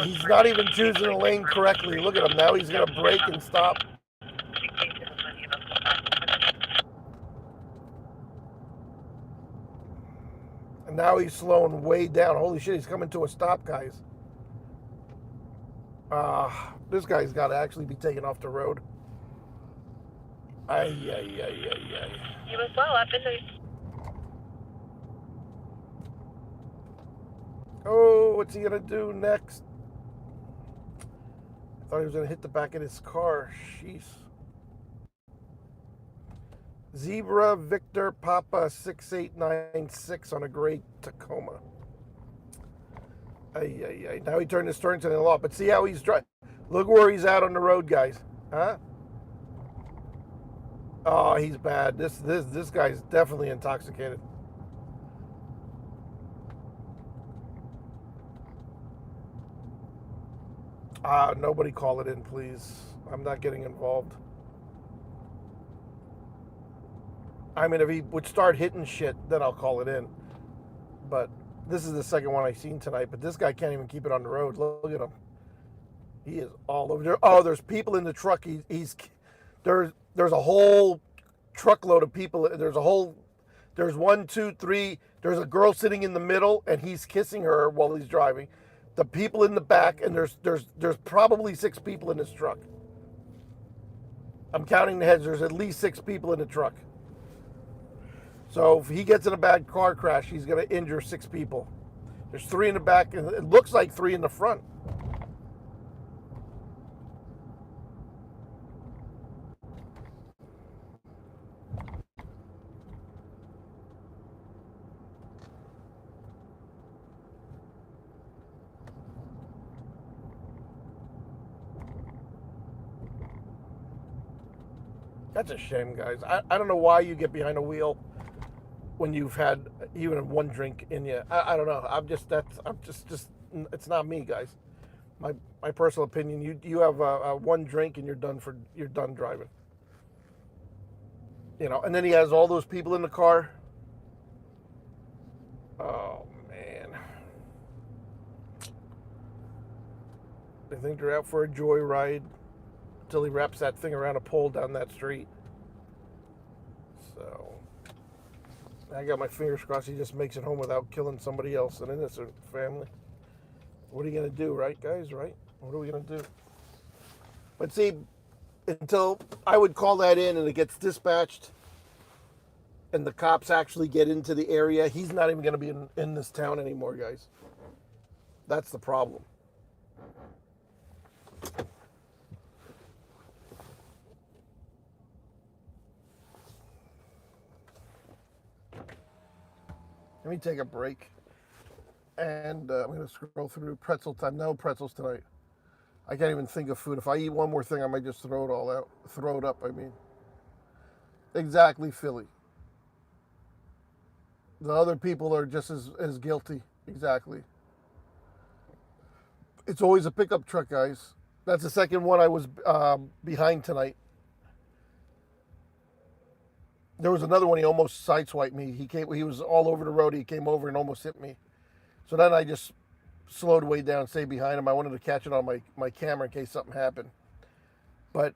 He's not even choosing a lane correctly. Look at him now. He's gonna brake and stop. And now he's slowing way down. Holy shit! He's coming to a stop, guys. This guy's got to actually be taken off the road. Ay. You as well, up in the... Oh, what's he gonna do next? I thought he was gonna hit the back of his car. Jeez. Zebra Victor Papa 6896 on a gray Tacoma. Ay. Now he turned his turn to the law, but see how he's driving. Look where he's at on the road, guys. Huh? Oh, he's bad. This guy's definitely intoxicated. Nobody call it in, please. I'm not getting involved. I mean, if he would start hitting shit, then I'll call it in. But this is the second one I've seen tonight. But this guy can't even keep it on the road. Look at him. He is all over there. Oh, there's people in the truck. There's a whole truckload of people. There's 1, 2, 3. There's a girl sitting in the middle, and he's kissing her while he's driving. The people in the back, and there's probably 6 people in this truck. I'm counting the heads. There's at least 6 people in the truck. So if he gets in a bad car crash, he's going to injure 6 people. There's 3 in the back, and it looks like 3 in the front. That's a shame, guys. I don't know why you get behind a wheel when you've had even one drink in you. I don't know. I'm just it's not me, guys. My personal opinion. You have one drink and you're done driving. You know. And then he has all those people in the car. Oh man. They think they're out for a joyride until he wraps that thing around a pole down that street. So I got my fingers crossed he just makes it home without killing somebody else, an innocent family. What are you going to do, right, guys? Right? What are we going to do? But see, until I would call that in and it gets dispatched and the cops actually get into the area, he's not even going to be in this town anymore, guys. That's the problem. Let me take a break, and I'm going to scroll through pretzel time. No pretzels tonight. I can't even think of food. If I eat one more thing, I might just throw it all out. Throw it up, I mean. Exactly, Philly. The other people are just as guilty. Exactly. It's always a pickup truck, guys. That's the second one I was behind tonight. There was another one, he almost sideswiped me. He was all over the road. He came over and almost hit me. So then I just slowed way down, stayed behind him. I wanted to catch it on my camera in case something happened. But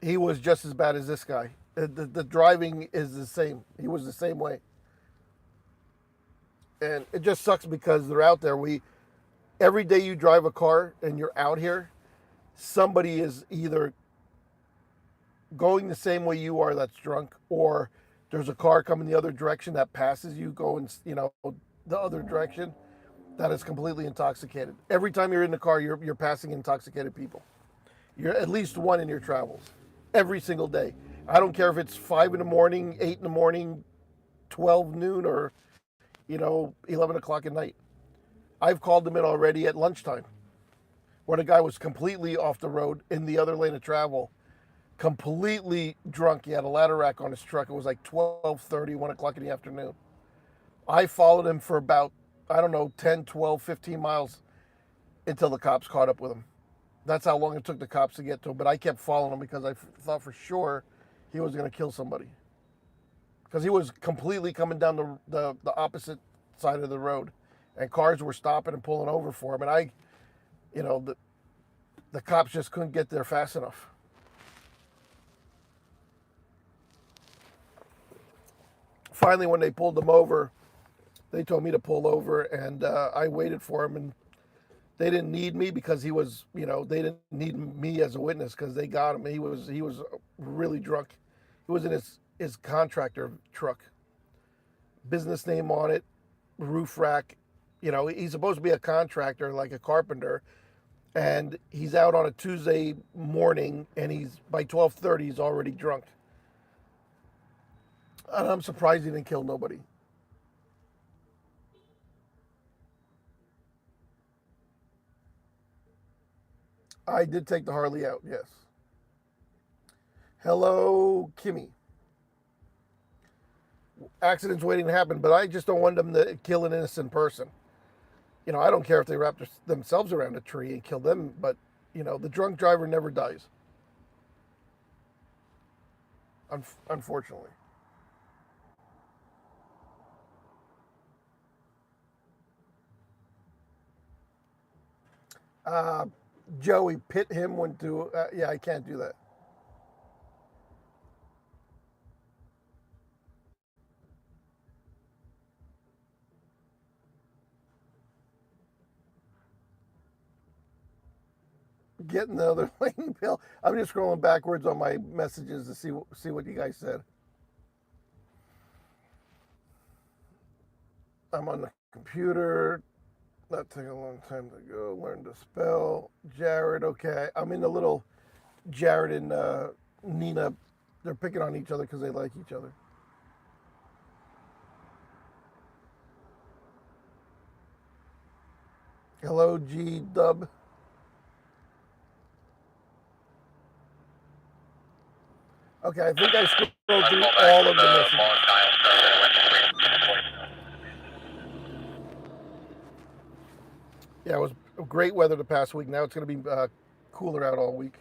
he was just as bad as this guy. The driving is the same. He was the same way. And it just sucks because they're out there. Every day you drive a car and you're out here, somebody is either going the same way you are that's drunk, or there's a car coming the other direction that passes you going, the other direction, that is completely intoxicated. Every time you're in the car, you're passing intoxicated people. You're at least one in your travels every single day. I don't care if it's 5 in the morning, 8 in the morning, 12 noon, or 11 o'clock at night. I've called them in already at lunchtime, where the guy was completely off the road in the other lane of travel, completely drunk. He had a ladder rack on his truck. It was like 12:30, 1 o'clock in the afternoon. I followed him for about, 10, 12, 15 miles until the cops caught up with him. That's how long it took the cops to get to him. But I kept following him because I thought for sure he was going to kill somebody. Because he was completely coming down the opposite side of the road. And cars were stopping and pulling over for him. And the cops just couldn't get there fast enough. Finally, when they pulled him over, they told me to pull over, and I waited for him, and they didn't need me because he was, they didn't need me as a witness because they got him. He was really drunk. He was in his contractor truck, business name on it, roof rack. He's supposed to be a contractor, like a carpenter, and he's out on a Tuesday morning, and by 12:30 he's already drunk. And I'm surprised he didn't kill nobody. I did take the Harley out, yes. Hello, Kimmy. Accidents waiting to happen, but I just don't want them to kill an innocent person. I don't care if they wrap themselves around a tree and kill them, but, the drunk driver never dies. Unfortunately. Joey, pit him went to, yeah, I can't do that. Getting the other lane, Bill. I'm just scrolling backwards on my messages to see what you guys said. I'm on the computer. That took a long time to go. Learn to spell. Jared, okay. I'm in the little Jared and Nina. They're picking on each other because they like each other. Hello, G Dub. Okay, I think I scrolled through all of the messages. Yeah, it was great weather the past week. Now it's going to be cooler out all week.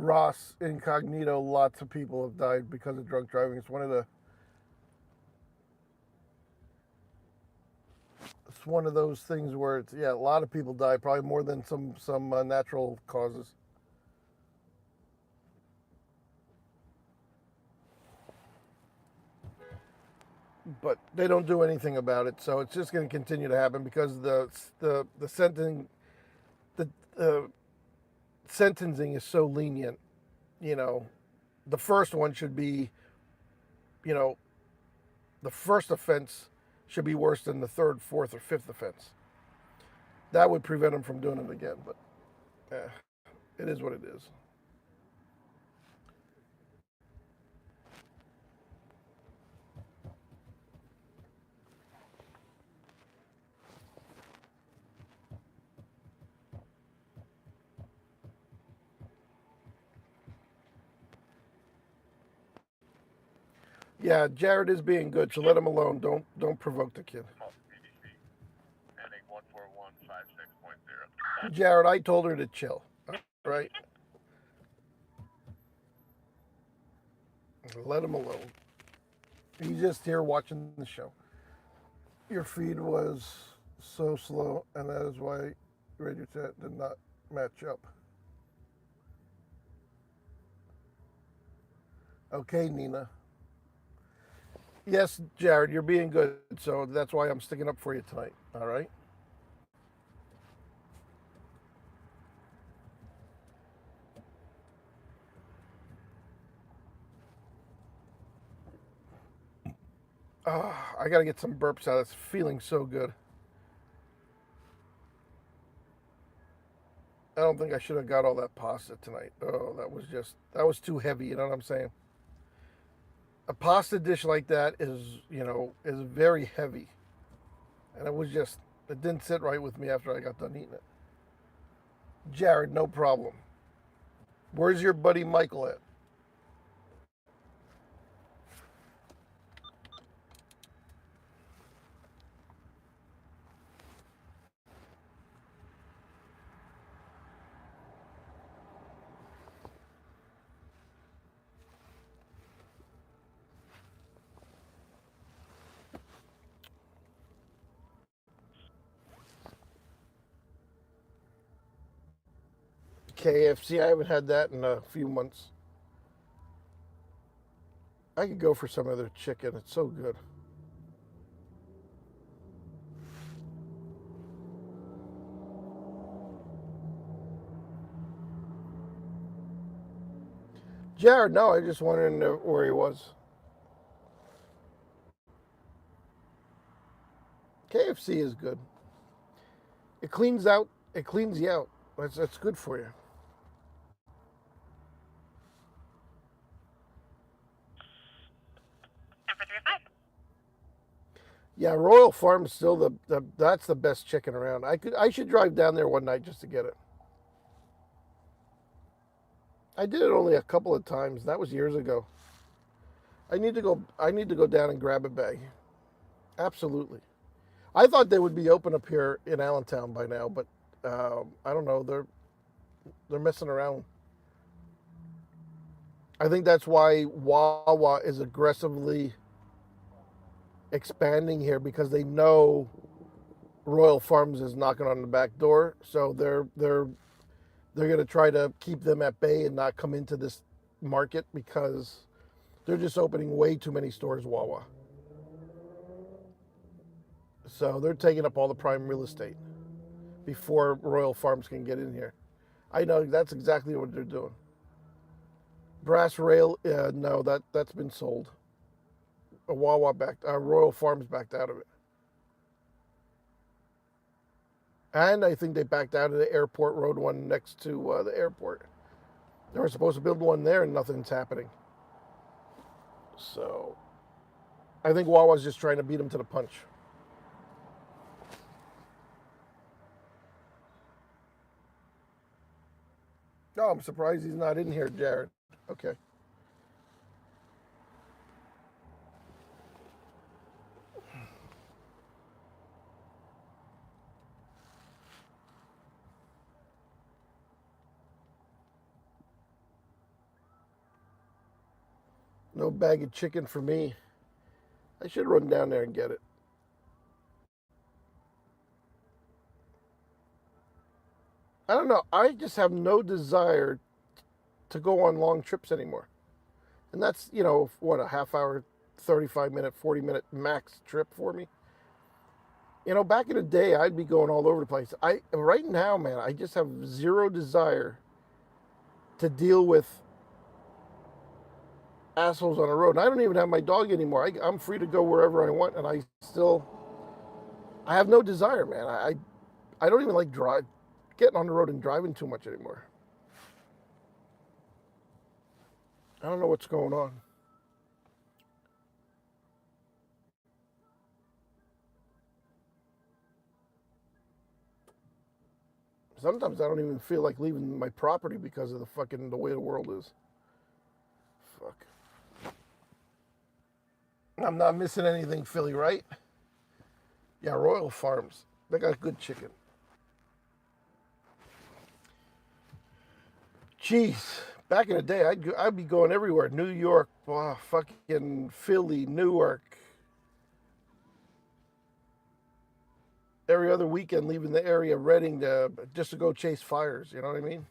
Ross Incognito, lots of people have died because of drunk driving. It's one of those things where a lot of people die, probably more than some natural causes. But they don't do anything about it, so it's just going to continue to happen because the sentencing is so lenient. The first one should be, the first offense should be worse than the third, fourth, or fifth offense. That would prevent them from doing it again, but it is what it is. Yeah, Jared is being good, so let him alone. Don't provoke the kid. Jared, I told her to chill. Right? Let him alone. He's just here watching the show. Your feed was so slow, and that is why radio chat did not match up. Okay, Nina. Yes, Jared, you're being good, so that's why I'm sticking up for you tonight. All right. I gotta get some burps out. It's feeling so good. I don't think I should have got all that pasta tonight. Oh, that was too heavy. You know what I'm saying? A pasta dish like that is very heavy, and it didn't sit right with me after I got done eating it. Jared, no problem. Where's your buddy Michael at? KFC, I haven't had that in a few months. I could go for some of their chicken. It's so good. Jared, no, I just wondering where he was. KFC is good. It cleans you out. That's good for you. 10-4-3-5. Yeah, Royal Farm's still that's the best chicken around. I should drive down there one night just to get it. I did it only a couple of times. That was years ago. I need to go down and grab a bag. Absolutely. I thought they would be open up here in Allentown by now, but I don't know. They're messing around. I think that's why Wawa is aggressively expanding here, because they know Royal Farms is knocking on the back door, so they're going to try to keep them at bay and not come into this market, because they're just opening way too many stores, Wawa. So they're taking up all the prime real estate before Royal Farms can get in here. I know that's exactly what they're doing. Brass Rail, no, that's been sold. Royal Farms backed out of it. And I think they backed out of the Airport Road one next to the airport. They were supposed to build one there and nothing's happening. So I think Wawa's just trying to beat them to the punch. Oh, I'm surprised he's not in here, Jared. Okay. No bag of chicken for me. I should run down there and get it. I don't know. I just have no desire to go on long trips anymore. And that's, a half hour, 35-minute, 40-minute max trip for me. Back in the day, I'd be going all over the place. Right now, man, I just have zero desire to deal with assholes on the road. And I don't even have my dog anymore. I'm free to go wherever I want, and I have no desire, man. I don't even like getting on the road and driving too much anymore. I don't know what's going on. Sometimes I don't even feel like leaving my property because of the way the world is. Fuck. I'm not missing anything, Philly, right? Yeah, Royal Farms. They got good chicken. Jeez. Back in the day, I'd be going everywhere. New York, fucking Philly, Newark. every other weekend leaving the area Reading just to go chase fires. You know what I mean?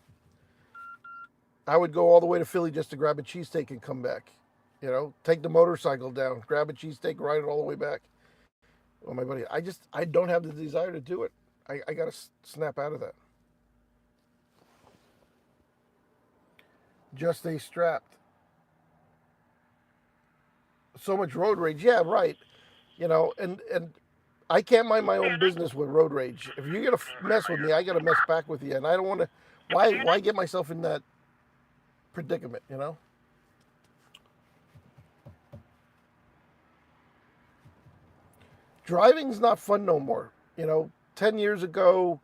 I would go all the way to Philly just to grab a cheesesteak and come back. You know, take the motorcycle down, grab a cheesesteak, ride it all the way back. Well, my buddy, I don't have the desire to do it. I got to snap out of that. Just stay strapped. So much road rage. Yeah, right. You know, and I can't mind my own business with road rage. If you're gonna mess with me, I gotta mess back with you, and I don't want to. Why get myself in that predicament? You know. Driving's not fun no more. You know, 10 years ago,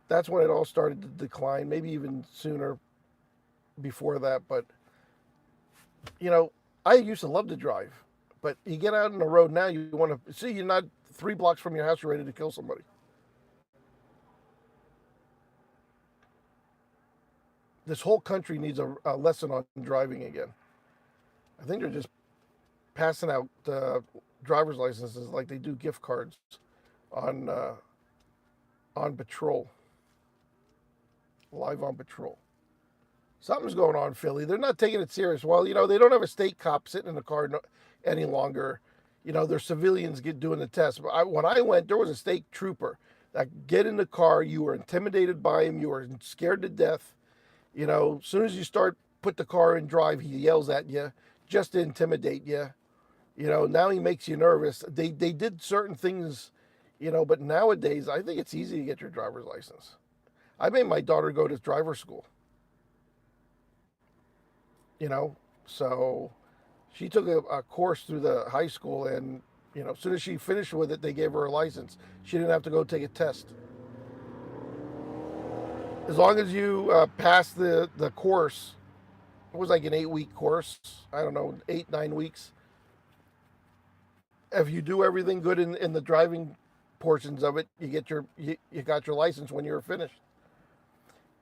that's when it all started to decline. Maybe even sooner before that, but you know, I used to love to drive. But you get out on the road now, you want to see you're not 3 blocks from your house, you're ready to kill somebody. This whole country needs a lesson on driving again. I think they're just passing out driver's licenses like they do gift cards on patrol, live on patrol. Something's going on, Philly. They're not taking it serious. Well, you know, they don't have a state cop sitting in the car any longer. You know, there's civilians doing the test. But when I went, there was a state trooper that get in the car. You were intimidated by him. You were scared to death. You know, as soon as you put the car in drive, he yells at you just to intimidate you. You know, now he makes you nervous. They did certain things, you know, but nowadays I think it's easy to get your driver's license. I made my daughter go to driver's school. You know, so she took a course through the high school, and you know, as soon as she finished with it, they gave her a license. She didn't have to go take a test. As long as you pass the course, it was like an 8-week course. I don't know, 8-9 weeks. If you do everything good in the driving portions of it, you got your license when you're finished.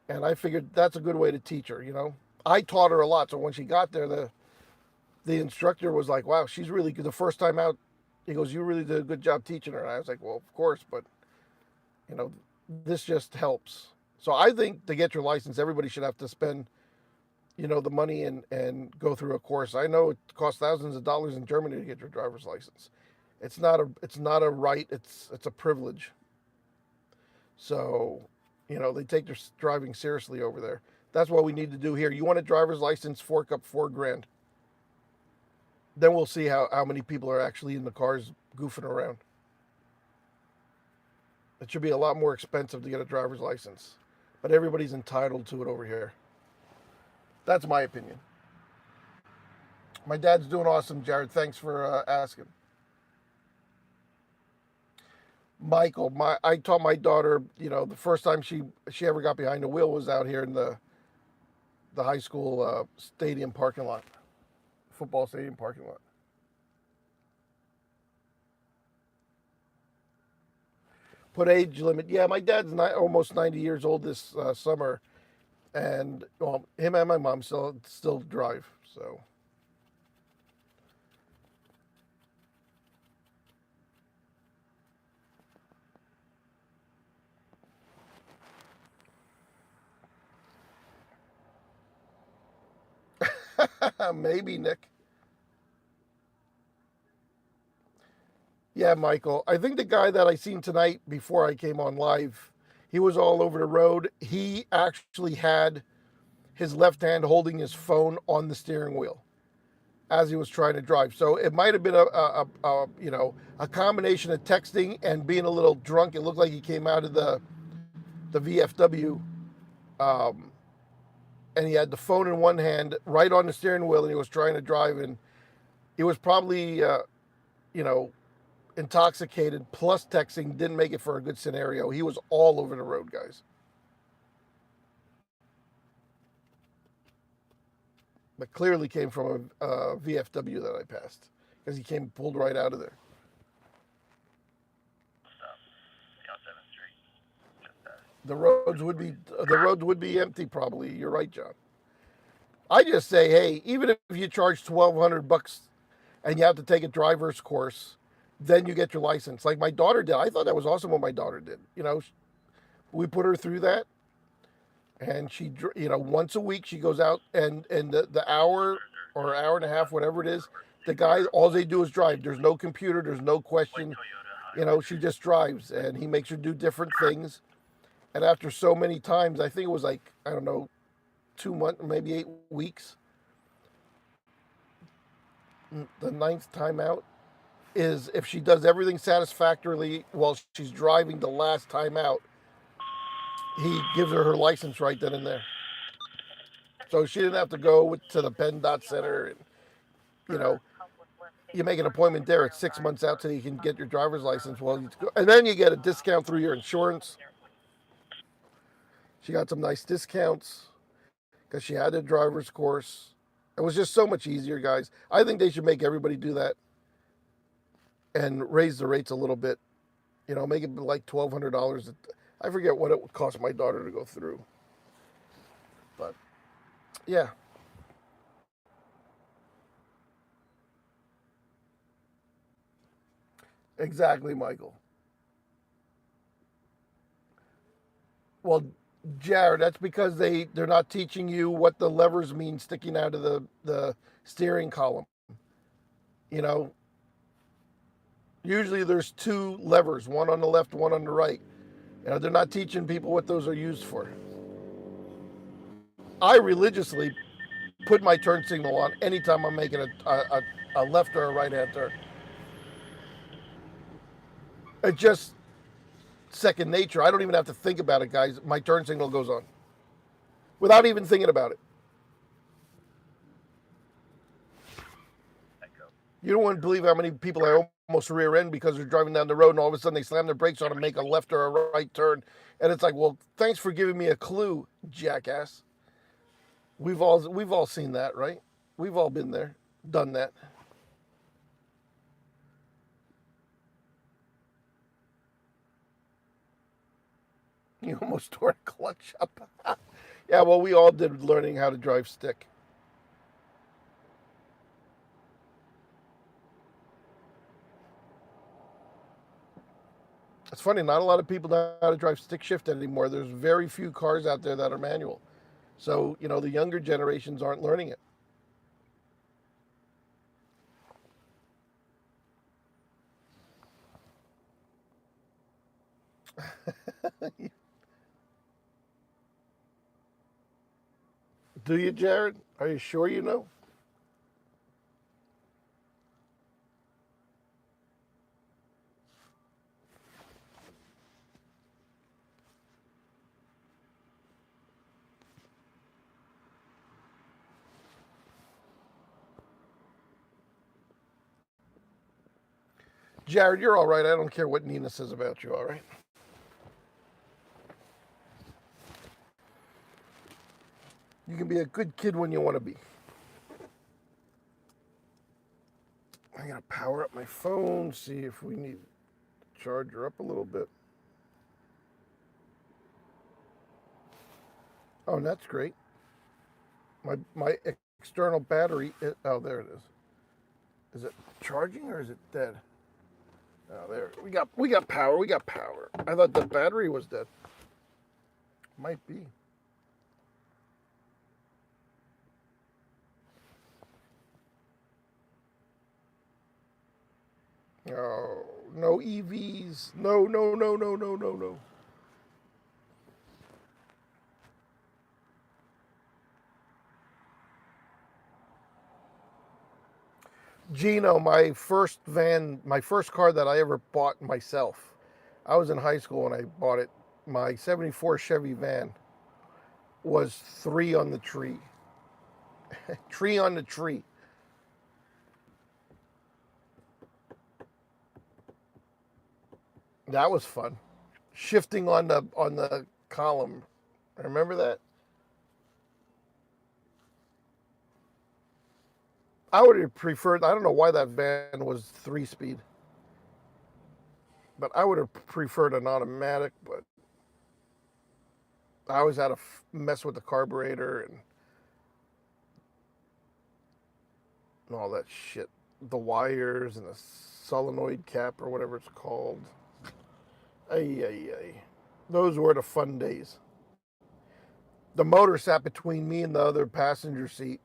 And I figured that's a good way to teach her. You know, I taught her a lot, so when she got there, the instructor was like, "Wow, she's really good." The first time out, he goes, "You really did a good job teaching her." And I was like, "Well, of course, but you know, this just helps." So I think to get your license, everybody should have to spend, you know, the money and go through a course. I know it costs thousands of dollars in Germany to get your driver's license. It's not a right. It's a privilege. So, you know, they take their driving seriously over there. That's what we need to do here. You want a driver's license? Fork up $4,000. Then we'll see how many people are actually in the cars goofing around. It should be a lot more expensive to get a driver's license, but everybody's entitled to it over here. That's my opinion. My dad's doing awesome, Jared. Thanks for asking. Michael, I taught my daughter, you know, the first time she ever got behind the wheel was out here in the high school stadium parking lot, football stadium parking lot. Put age limit. Yeah, my dad's almost 90 years old this summer, and well, him and my mom still drive. So. Maybe, Nick. Yeah, Michael. I think the guy that I seen tonight before I came on live, he was all over the road. He actually had his left hand holding his phone on the steering wheel as he was trying to drive. So it might have been a combination of texting and being a little drunk. It looked like he came out of the VFW, and he had the phone in one hand, right on the steering wheel, and he was trying to drive. And he was probably, intoxicated. Plus texting didn't make it for a good scenario. He was all over the road, guys. But clearly came from a VFW that I passed, because he pulled right out of there. The roads would be empty probably. You're right, John. I just say, hey, even if you charge $1,200 and you have to take a driver's course, then you get your license. Like my daughter did. I thought that was awesome what my daughter did. You know, we put her through that, and she, you know, once a week she goes out and the hour or hour and a half, whatever it is, the guy, all they do is drive. There's no computer. There's no question. You know, she just drives, and he makes her do different things. And after so many times, I think it was like, I don't know, 2 months, maybe 8 weeks, the ninth time out is if she does everything satisfactorily while she's driving the last time out, he gives her license right then and there. So she didn't have to go to the PennDOT Center and, you know, you make an appointment there. It's 6 months out till you can get your driver's license. Well, and then you get a discount through your insurance. She got some nice discounts because she had a driver's course. It was just so much easier, guys. I think they should make everybody do that and raise the rates a little bit. You know, make it like $1,200. I forget what it would cost my daughter to go through. But, yeah. Exactly, Michael. Well, Jared, that's because they're not teaching you what the levers mean sticking out of the steering column. You know, usually there's two levers, one on the left, one on the right. You know, they're not teaching people what those are used for. I religiously put my turn signal on anytime I'm making a left or a right hand turn. It's just second nature. I don't even have to think about it, guys. My turn signal goes on without even thinking about it. You don't want to believe how many people I almost rear end because they're driving down the road and all of a sudden they slam their brakes on and make a left or a right turn. And it's like, well, thanks for giving me a clue, jackass. We've all seen that, right? We've all been there, done that. You almost tore a clutch up. Yeah, well, we all did learning how to drive stick. It's funny, not a lot of people know how to drive stick shift anymore. There's very few cars out there that are manual. So, you know, the younger generations aren't learning it. Do you, Jared? Are you sure you know? Jared, you're all right. I don't care what Nina says about you, all right? You can be a good kid when you want to be. I'm going to power up my phone, see if we need to charge her up a little bit. Oh, and that's great. My external battery, oh, there it is. Is it charging or is it dead? Oh, there. We got power. We got power. I thought the battery was dead. Might be. Oh, no EVs. No, no, no, no, no, no, no. Gino, my first car that I ever bought myself. I was in high school when I bought it. My 74 Chevy van was 3 on the tree. Tree on the tree. That was fun. Shifting on the column. Remember that? I would have preferred, I don't know why that van was 3-speed. But I would have preferred an automatic, but I always had to mess with the carburetor and all that shit. The wires and the solenoid cap or whatever it's called. Ay. Those were the fun days. The motor sat between me and the other passenger seat.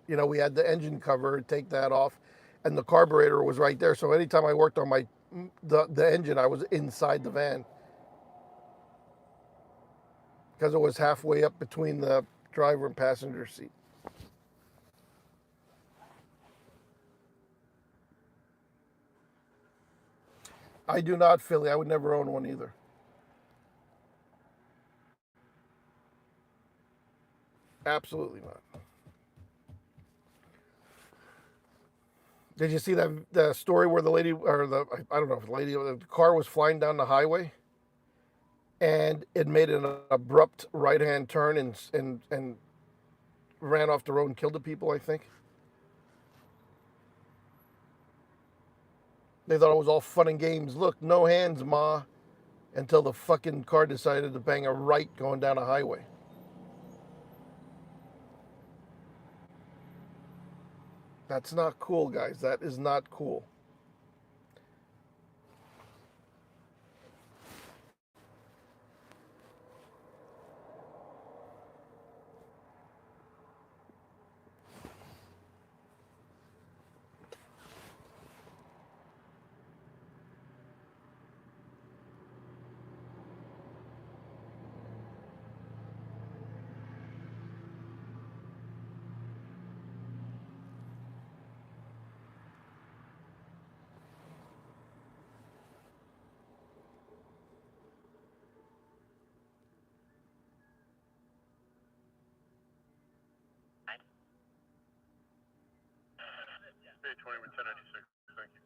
You know, we had the engine cover, take that off, and the carburetor was right there. So anytime I worked on the engine, I was inside the van because it was halfway up between the driver and passenger seat. I do not, Philly. I would never own one either. Absolutely not. Did you see the story where the lady, or I don't know if the lady, the car was flying down the highway and it made an abrupt right-hand turn and ran off the road and killed the people, I think? They thought it was all fun and games. Look, no hands, ma. Until the fucking car decided to bang a right going down a highway. That's not cool, guys. That is not cool. Bay 20 with 1096. Thank you.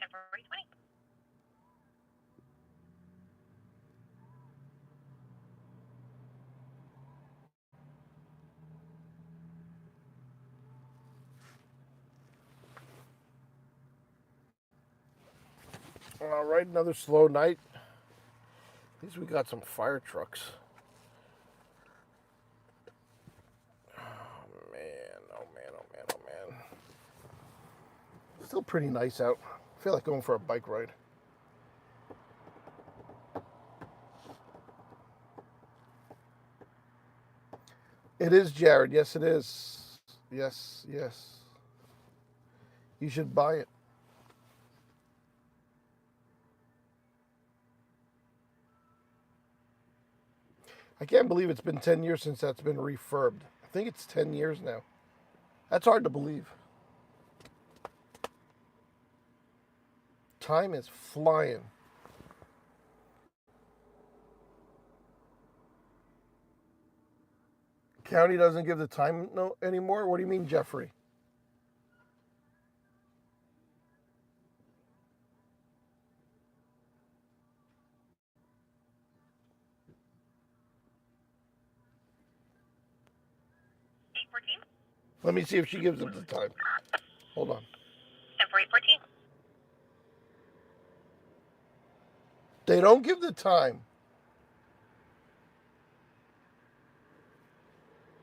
Temporary 20. All right, another slow night. At least we got some fire trucks. Oh man. Still pretty nice out. I feel like going for a bike ride. It is, Jared. Yes, it is. Yes. You should buy it. I can't believe it's been 10 years since that's been refurbed. I think it's 10 years now. That's hard to believe. Time is flying. County doesn't give the time no anymore? What do you mean, Jeffrey? Let me see if she gives them the time. Hold on. Temporary 14. They don't give the time.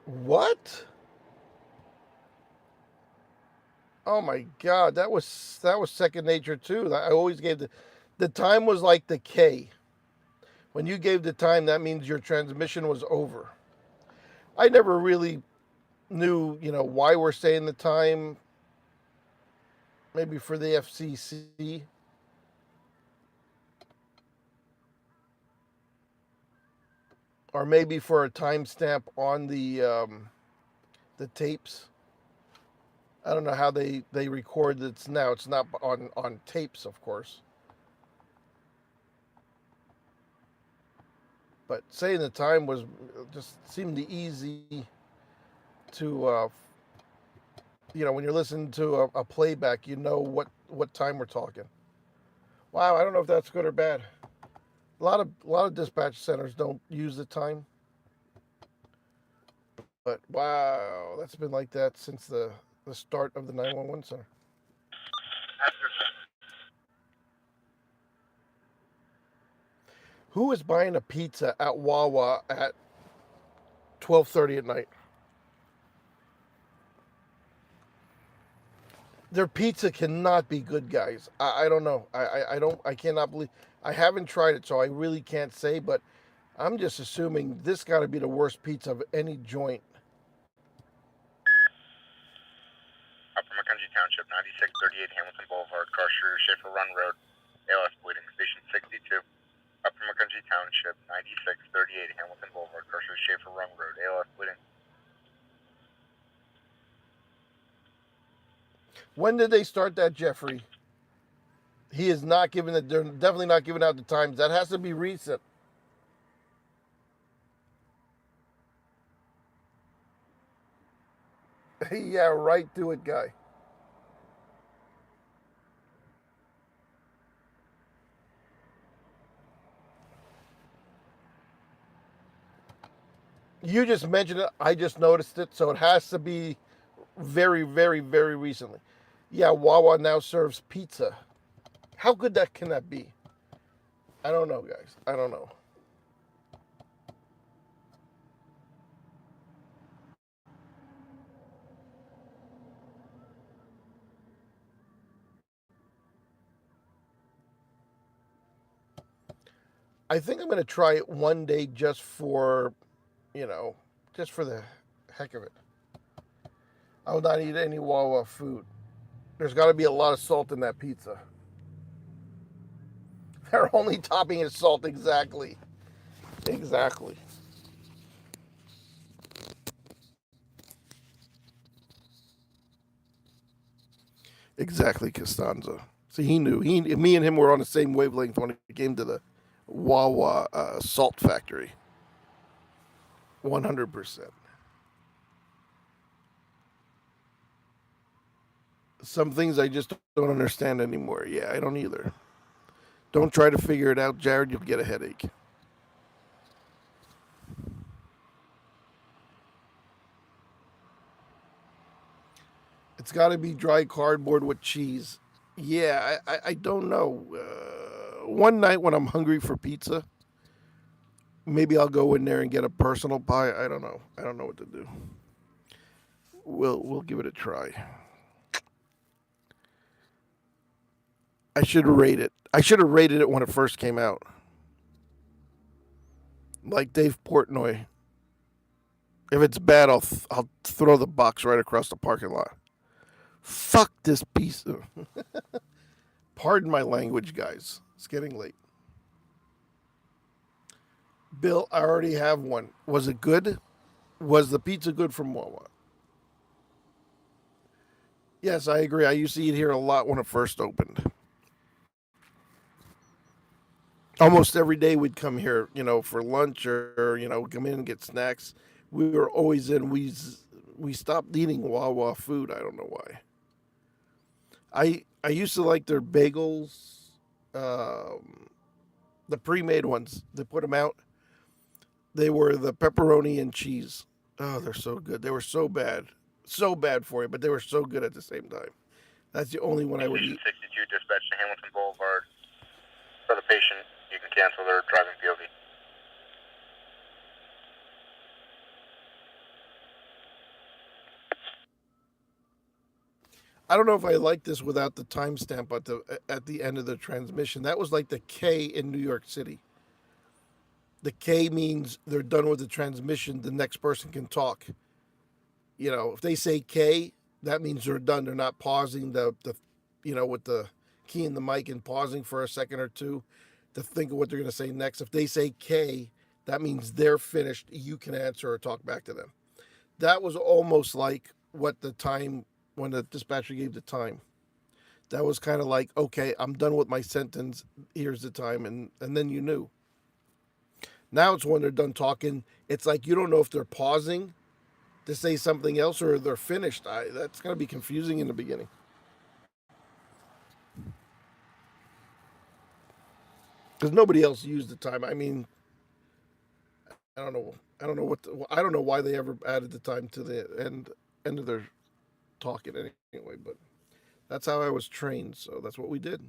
What? Oh my God, that was second nature too. I always gave the time was like the K. When you gave the time, that means your transmission was over. I never really knew, why we're saying the time. Maybe for the FCC. Or maybe for a timestamp on the tapes. I don't know how they record this now. It's not on tapes, of course. But saying the time was just seemed easy to, when you're listening to a playback, you know what time we're talking. Wow, I don't know if that's good or bad. A lot of dispatch centers don't use the time. But wow, that's been like that since the start of the 911 center. Who is buying a pizza at Wawa at 12:30 at night? Their pizza cannot be good, guys. I don't know. I cannot believe. I haven't tried it, so I really can't say. But I'm just assuming this got to be the worst pizza of any joint. Upper McKenzie Township, 9638 Hamilton Boulevard, Carshire, Schaefer Run Road, ALS bleeding, station 62. Upper McKenzie Township, 9638 Hamilton Boulevard, Carshire, Schaefer Run Road, ALS bleeding. When did they start that, Jeffrey? He is not giving it. They're definitely not giving out the times. That has to be recent. Yeah, right. Do it, guy. You just mentioned it. I just noticed it, so it has to be very, very, very recently. Yeah, Wawa now serves pizza. How good that can that be? I don't know, guys. I don't know. I think I'm going to try it one day just for, just for the heck of it. I will not eat any Wawa food. There's got to be a lot of salt in that pizza. Their only topping is salt, exactly. Exactly. Exactly, Costanza. See, he knew. Me and him were on the same wavelength when it came to the Wawa salt factory. 100%. Some things I just don't understand anymore. Yeah, I don't either. Don't try to figure it out, Jared. You'll get a headache. It's got to be dry cardboard with cheese. Yeah, I don't know. One night when I'm hungry for pizza, maybe I'll go in there and get a personal pie. I don't know. I don't know what to do. We'll give it a try. I should rate it. I should have rated it when it first came out. Like Dave Portnoy. If it's bad, I'll throw the box right across the parking lot. Fuck this piece of. Pardon my language, guys. It's getting late. Bill, I already have one. Was it good? Was the pizza good from Wawa? Yes, I agree. I used to eat here a lot when it first opened. Almost every day we'd come here, for lunch or come in and get snacks. We were always in. We stopped eating Wawa food. I don't know why. I used to like their bagels, the pre-made ones. They put them out. They were the pepperoni and cheese. Oh, they're so good. They were so bad for you, but they were so good at the same time. That's the only one I would eat. 62 dispatch to Hamilton Boulevard. For the patient, you can cancel their driving POV. I don't know if I like this without the timestamp at the end of the transmission. That was like the K in New York City. The K means they're done with the transmission. The next person can talk. If they say K, that means they're done. They're not pausing with the key in the mic and pausing for a second or two to think of what they're going to say next. If they say K, that means they're finished. You can answer or talk back to them. That was almost like what the time when the dispatcher gave the time. That was kind of like, okay, I'm done with my sentence. Here's the time. And then you knew. Now it's when they're done talking. It's like you don't know if they're pausing to say something else or they're finished. That's going to be confusing in the beginning. Because nobody else used the time. I mean, I don't know. I don't know why they ever added the time to the end of their talking anyway. But that's how I was trained. So that's what we did.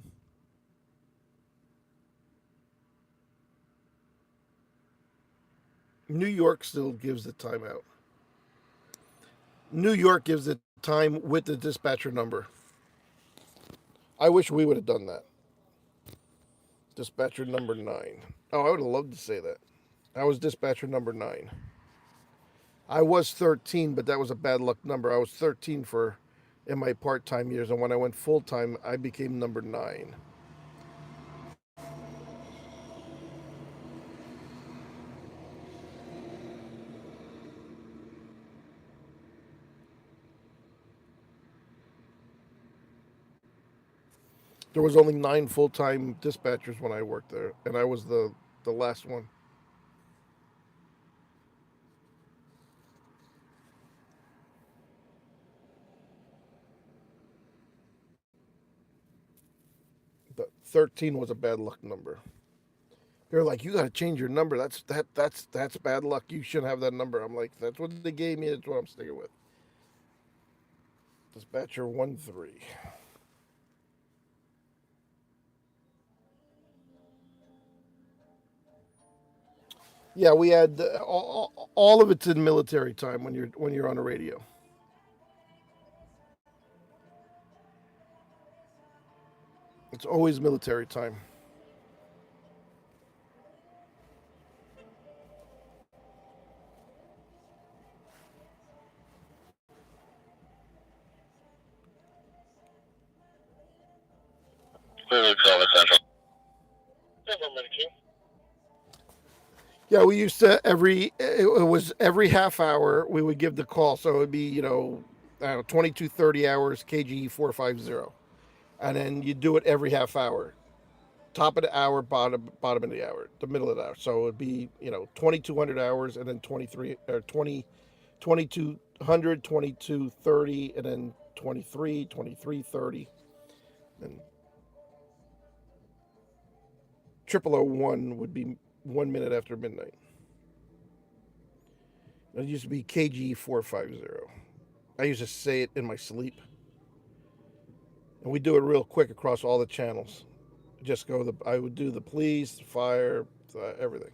New York still gives the time out. New York gives the time with the dispatcher number. I wish we would have done that. Dispatcher number 9. Oh, I would have loved to say that. I was dispatcher number 9. I was 13, but that was a bad luck number. I was 13 in my part-time years, and when I went full-time, I became number 9. There was only 9 full-time dispatchers when I worked there, and I was the last one. But 13 was a bad luck number. They're like, you got to change your number. That's bad luck. You shouldn't have that number. I'm like, that's what they gave me. That's what I'm sticking with. Dispatcher 1-3. Yeah, we had all of it's in military time when you're on the radio. It's always military time. Yeah, we used to it was every half hour we would give the call, so it would be I don't know, 22-30 hours KGE 450, and then you do it every half hour, top of the hour, bottom of the hour, the middle of the hour. So it would be 2200 hours, and then 2200, 2230, and then 2330, and 0001 would be 1 minute after midnight. It used to be KG 450. I used to say it in my sleep. And we do it real quick across all the channels. I would do the police, the fire, everything.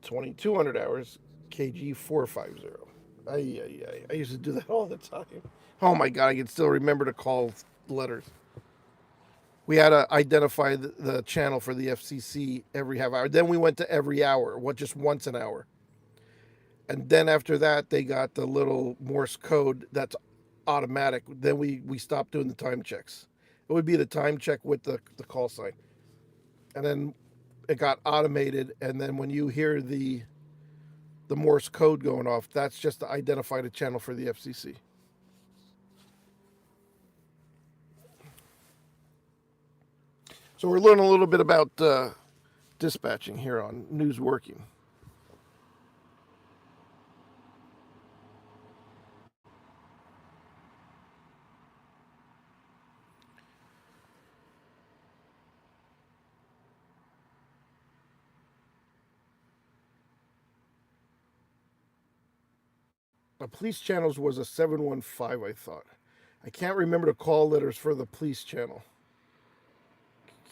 2200 hours, KG 450. I used to do that all the time. Oh my God, I can still remember to call letters. We had to identify the channel for the FCC every half hour. Then we went to every hour, just once an hour. And then after that, they got the little Morse code that's automatic. Then we stopped doing the time checks. It would be the time check with the call sign. And then it got automated. And then when you hear the Morse code going off, that's just to identify the channel for the FCC. So we're learning a little bit about dispatching here on News Working. The police channels was a 715, I thought. I can't remember the call letters for the police channel.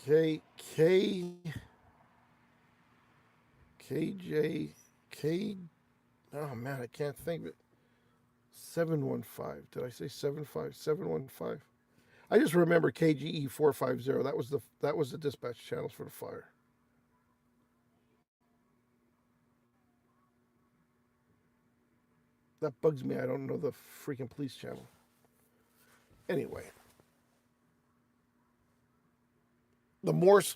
KJ, oh man, I can't think of it. 715. Did I say 75? 715. I just remember KGE 450. That was the dispatch channels for the fire. That bugs me. I don't know the freaking police channel. Anyway, the Morse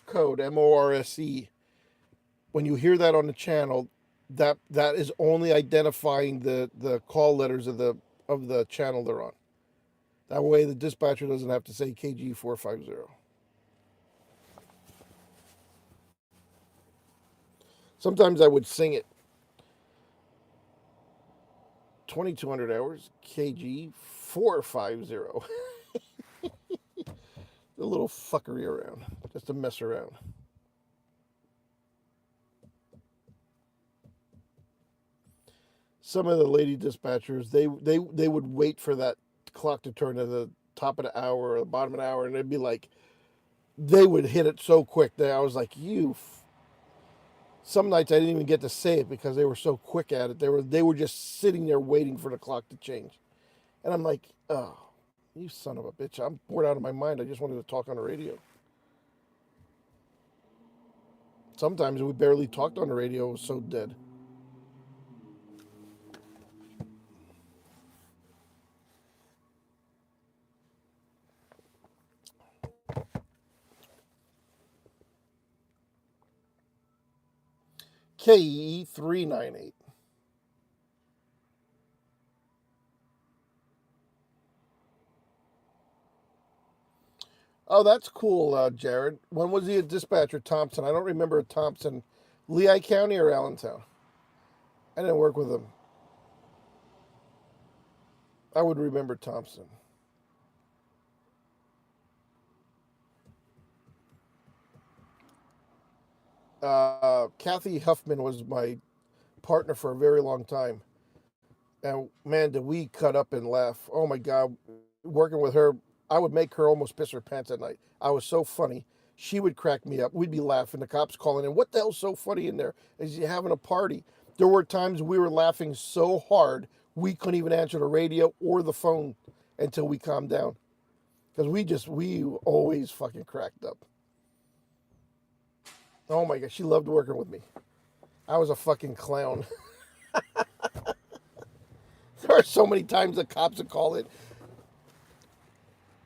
code, MORSE. When you hear that on the channel, that is only identifying the call letters of the channel they're on. That way, the dispatcher doesn't have to say KG 450. Sometimes I would sing it. 2200 hours, KG 450. A little fuckery around, just to mess around. Some of the lady dispatchers, they would wait for that clock to turn to the top of the hour or the bottom of the hour, and they'd be like, they would hit it so quick that I was like, some nights I didn't even get to say it because they were so quick at it. They were just sitting there waiting for the clock to change. And I'm like, oh, You son of a bitch. I'm bored out of my mind. I just wanted to talk on the radio. Sometimes we barely talked on the radio. It was so dead. KE398. Oh, that's cool, Jared. When was he a dispatcher, Thompson? I don't remember Thompson. Lehigh County or Allentown? I didn't work with him. I would remember Thompson. Kathy Huffman was my partner for a very long time. And man, did we cut up and laugh. Oh my God. Working with her, I would make her almost piss her pants at night. I was so funny. She would crack me up. We'd be laughing. The cops calling in. What the hell's so funny in there? Is you having a party? There were times we were laughing so hard we couldn't even answer the radio or the phone until we calmed down. Because we always fucking cracked up. Oh my God, she loved working with me. I was a fucking clown. There are so many times the cops would call it.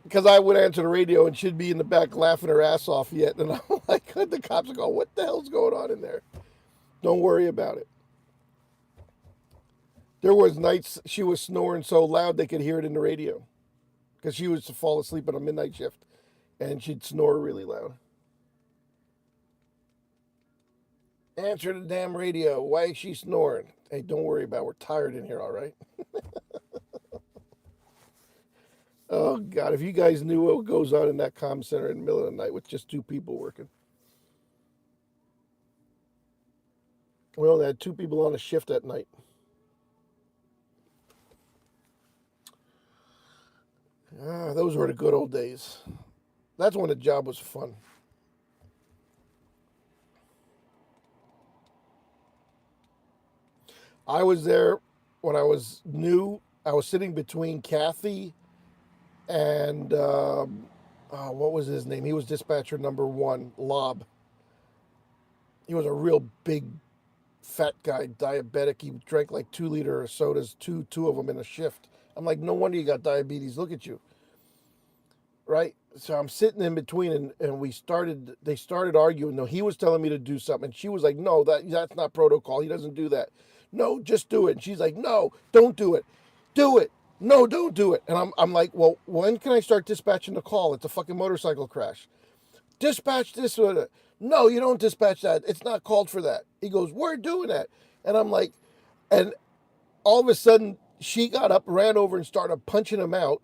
Because I would answer the radio and she'd be in the back laughing her ass off yet. And I'm like, the cops would go, what the hell's going on in there? Don't worry about it. There was nights she was snoring so loud they could hear it in the radio. Because she was to fall asleep on a midnight shift. And she'd snore really loud. Answer the damn radio. Why is she snoring? Hey, don't worry about it. We're tired in here, all right? Oh, God, if you guys knew what goes on in that comm center in the middle of the night with just two people working. We only had two people on a shift at night. Those were the good old days. That's when the job was fun. I was there when I was new. I was sitting between Kathy and what was his name? He was dispatcher number 1, Lob. He was a real big, fat guy, diabetic. He drank like 2-liter sodas, two of them in a shift. I'm like, no wonder you got diabetes. Look at you. Right? So I'm sitting in between, and they started arguing. No, he was telling me to do something, and she was like, no, that's not protocol. He doesn't do that. No, just do it. And she's like, no, don't do it. Do it. No, don't do it. And I'm like, well, when can I start dispatching the call? It's a fucking motorcycle crash. Dispatch this or that. No, you don't dispatch that. It's not called for that. He goes, we're doing that. And I'm like, and all of a sudden, she got up, ran over, and started punching him out,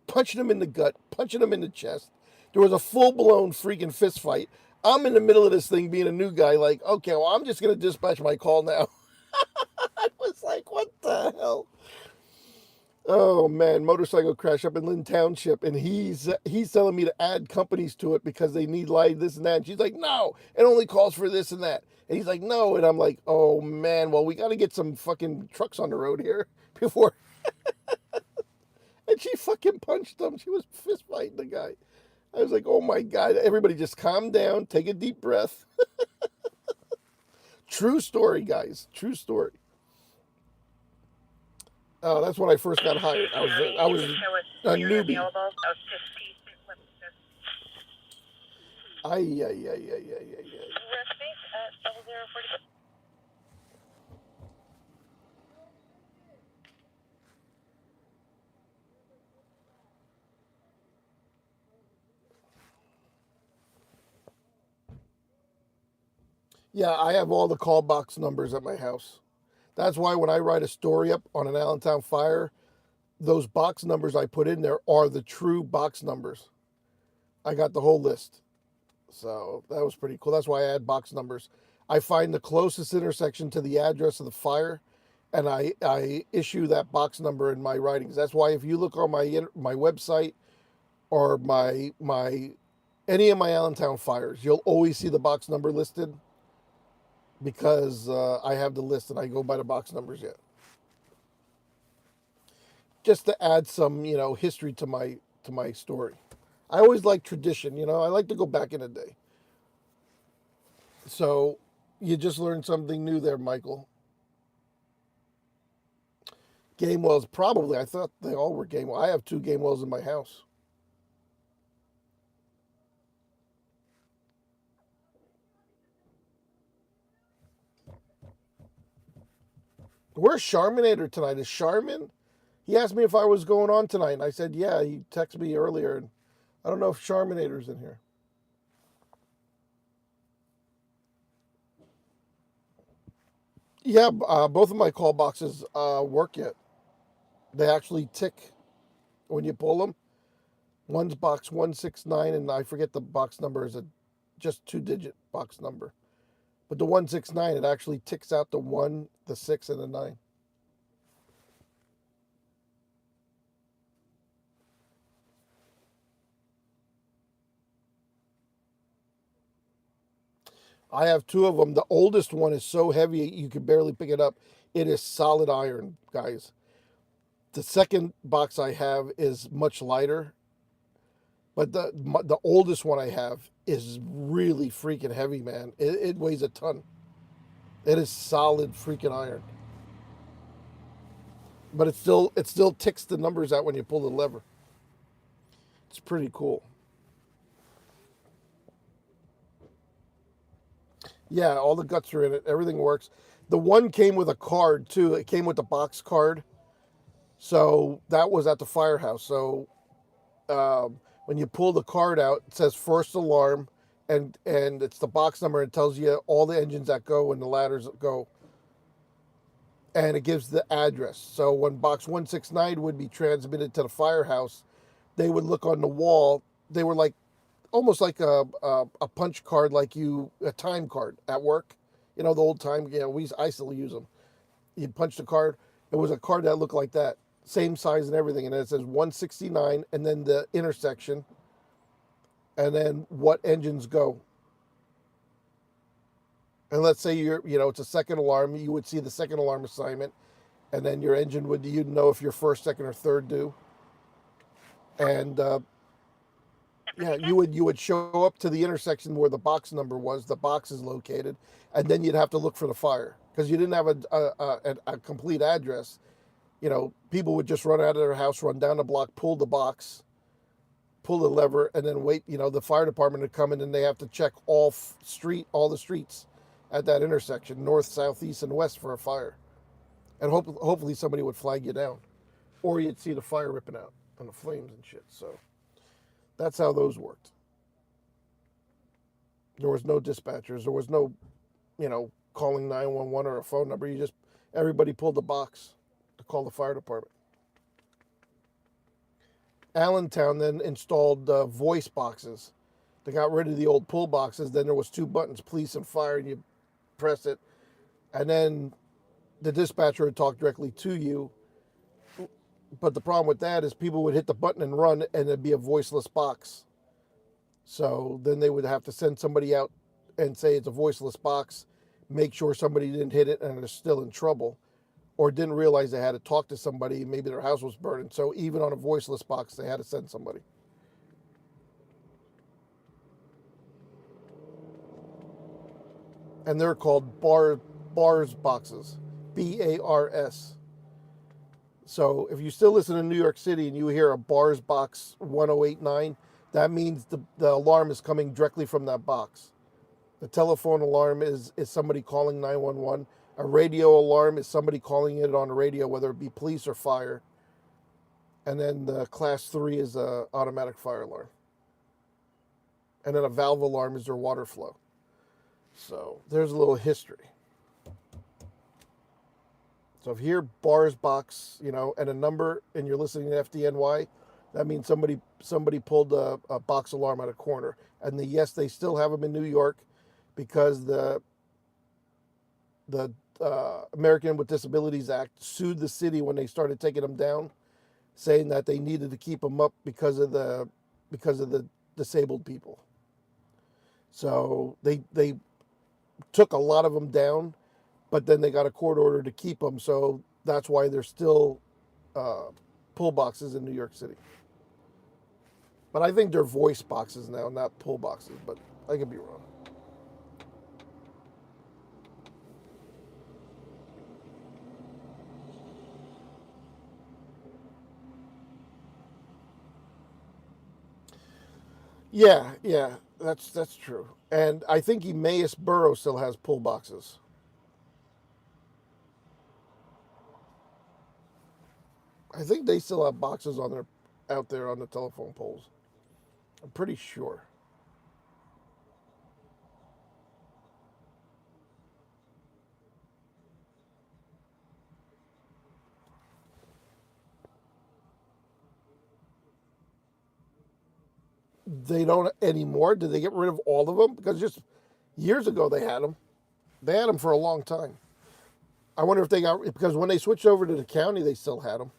punching him in the gut, punching him in the chest. There was a full-blown freaking fist fight. I'm in the middle of this thing being a new guy, like, okay, well, I'm just going to dispatch my call now. I was like, what the hell? Oh man, motorcycle crash up in Lynn Township, and he's telling me to add companies to it because they need light, this and that. And she's like, no, it only calls for this and that. And he's like, no, and I'm like, oh man, well we got to get some fucking trucks on the road here before. And she fucking punched him. She was fist fighting the guy. I was like, oh my God, everybody just calm down, take a deep breath. True story, guys. True story. That's when I first got hired. I was a newbie. Ay. Yeah, I have all the call box numbers at my house. That's why when I write a story up on an Allentown fire, those box numbers I put in there are the true box numbers. I got the whole list. So that was pretty cool. That's why I add box numbers. I find the closest intersection to the address of the fire, and I issue that box number in my writings. That's why if you look on my website or my any of my Allentown fires, you'll always see the box number listed because I have the list and I go by the box numbers yet. just to add some, you know, history to my story. I always like tradition, you know. I like to go back in the day. So you just learned something new there, Michael. Game wells, probably. I thought they all were game wells. I have 2 game wells in my house. Where's Charminator tonight? Is Charmin? He asked me if I was going on tonight, and I said, yeah. He texted me earlier, and I don't know if Charminator's in here. Yeah, both of my call boxes work yet. They actually tick when you pull them. One's box 169, and I forget the box number is a just 2-digit box number. But the 169, it actually ticks out the 1, the 6, and the 9. I have 2 of them. The oldest one is so heavy you can barely pick it up. It is solid iron, guys. The second box I have is much lighter, but the oldest one I have is really freaking heavy, man. It weighs a ton. It is solid freaking iron, but it still ticks the numbers out when you pull the lever. It's pretty cool. Yeah, all the guts are in it. Everything works. The one came with a card too. It came with the box card, so that was at the firehouse. So when you pull the card out, it says first alarm, and it's the box number. It tells you all the engines that go and the ladders that go, and it gives the address. So when box 169 would be transmitted to the firehouse, they would look on the wall. They were like almost like a punch card, like a time card at work. You know, the old time. You know, I still use them. You punch the card. It was a card that looked like that, same size and everything, and it says 169, and then the intersection, and then what engines go. And let's say it's a second alarm, you would see the second alarm assignment, and then your engine you'd know if you're first, second, or third due. And yeah, you would show up to the intersection where the box number was. The box is located, and then you'd have to look for the fire because you didn't have a complete address. You know, people would just run out of their house, run down the block, pull the box, pull the lever, and then wait. You know, the fire department would come in, and they have to check all the streets at that intersection, north, south, east, and west for a fire, and hopefully somebody would flag you down, or you'd see the fire ripping out and the flames and shit. So that's how those worked. There was no dispatchers. There was no, calling 911 or a phone number. Everybody pulled the box to call the fire department. Allentown then installed voice boxes. They got rid of the old pull boxes. Then there was 2 buttons, police and fire, and you press it. And then the dispatcher would talk directly to you. But the problem with that is people would hit the button and run, and it'd be a voiceless box. So then they would have to send somebody out and say it's a voiceless box, make sure somebody didn't hit it and they're still in trouble, or didn't realize they had to talk to somebody, maybe their house was burning. So even on a voiceless box, they had to send somebody. And they're called bars boxes, BARS. So if you still listen to New York City and you hear a bars box 1089, that means the alarm is coming directly from that box. The telephone alarm is somebody calling 911. A radio alarm is somebody calling it on the radio, whether it be police or fire. And then the class 3 is a automatic fire alarm. And then a valve alarm is their water flow. So there's a little history. So if you hear bars box, and a number, and you're listening to FDNY, that means somebody pulled a box alarm at a corner. And yes, they still have them in New York because the American with Disabilities Act sued the city when they started taking them down, saying that they needed to keep them up because of the disabled people. So they took a lot of them down, but then they got a court order to keep them. So that's why they're still pull boxes in New York City. But I think they're voice boxes now, not pull boxes. But I could be wrong. Yeah, that's true. And I think Emmaus Borough still has pull boxes. I think they still have boxes on their out there on the telephone poles. I'm pretty sure. They don't anymore. Did they get rid of all of them? Because just years ago they had them. They had them for a long time. I wonder if they got because when they switched over to the county, they still had them.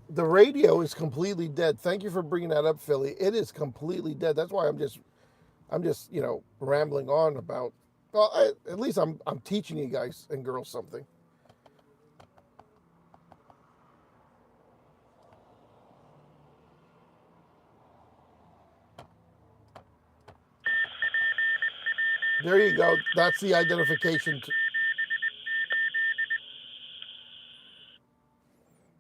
The radio is completely dead. Thank you for bringing that up, Philly. It is completely dead. That's why I'm just rambling on about. Well, at least I'm teaching you guys and girls something. There you go. That's the identification.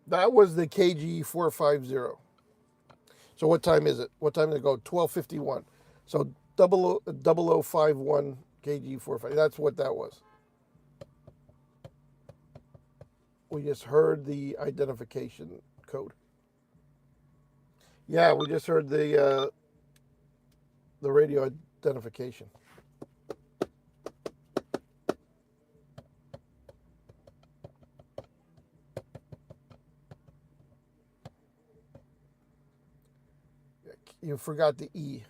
That was the KG 450. So what time is it? What time did it go? 12:51. So 0051 KG 45. That's what that was. We just heard the identification code. Yeah, we just heard the radio identification. You forgot the E.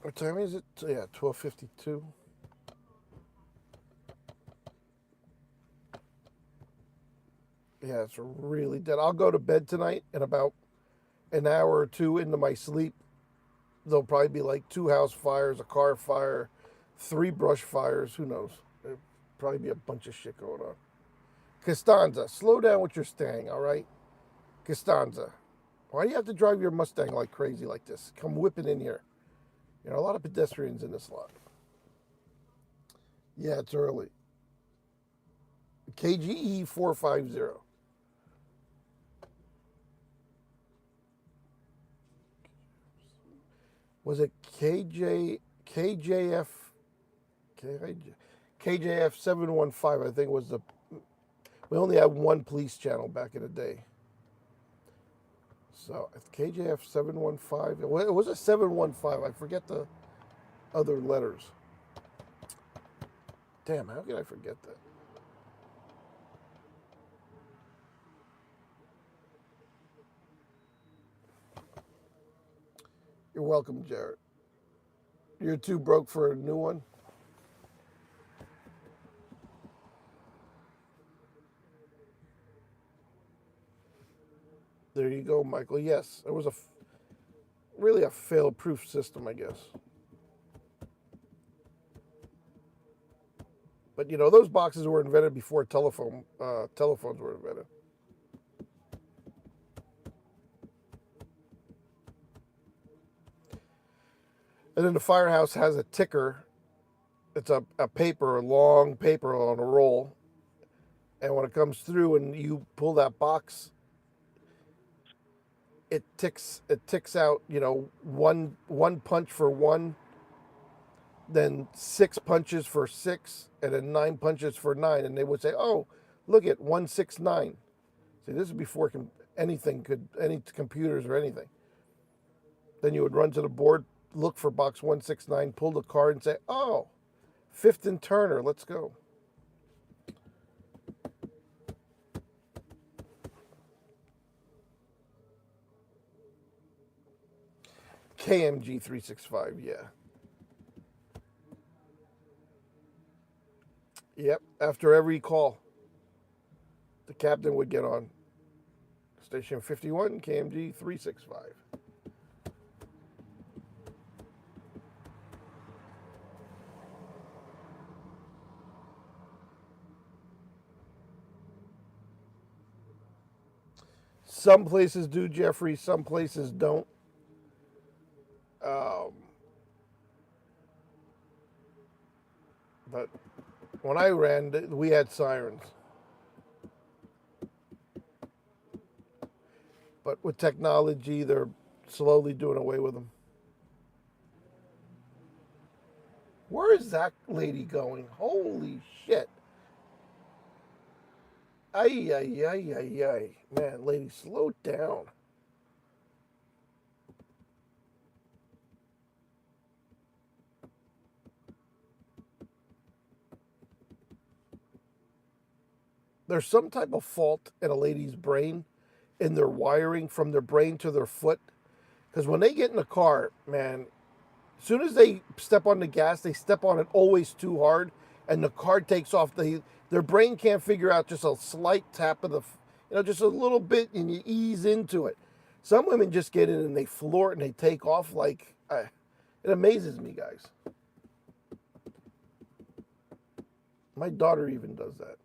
What time is it? Yeah, 12:52. Yeah, it's really dead. I'll go to bed tonight in about an hour or two into my sleep. There'll probably be like 2 house fires, a car fire, 3 brush fires. Who knows? There'll probably be a bunch of shit going on. Costanza, slow down with your Stang, all right? Costanza, why do you have to drive your Mustang like crazy like this? Come whipping in here. You know, a lot of pedestrians in this lot. Yeah, it's early. KGE 450. Was it KJF 715? I think was the. We only had one police channel back in the day. So KJF 715. It was a 715. I forget the other letters. Damn, how could I forget that? You're welcome, Jared. You're too broke for a new one? There you go, Michael. Yes, it was really a fail-proof system, I guess. But you know, those boxes were invented before telephones were invented. And then the firehouse has a ticker. It's a long paper on a roll. And when it comes through and you pull that box, it ticks out, one punch for one, then 6 punches for 6, and then 9 punches for 9, and they would say, "Oh, look at 169." See, this is before any computers or anything. Then you would run to the board, look for box 169, pull the card, and say, "Oh, Fifth and Turner, let's go." KMG 365, yeah. Yep, after every call, the captain would get on. Station 51, KMG 365. Some places do, Jeffrey, some places don't. But when I ran, we had sirens. But with technology, they're slowly doing away with them. Where is that lady going? Holy shit. Ay, ay, ay, ay, ay. Man, lady, slow down. There's some type of fault in a lady's brain, in their wiring from their brain to their foot. Because when they get in the car, man, as soon as they step on the gas, they step on it always too hard, and the car takes off. Their brain can't figure out just a slight tap of just a little bit, and you ease into it. Some women just get in and they floor it and they take off like, it amazes me, guys. My daughter even does that.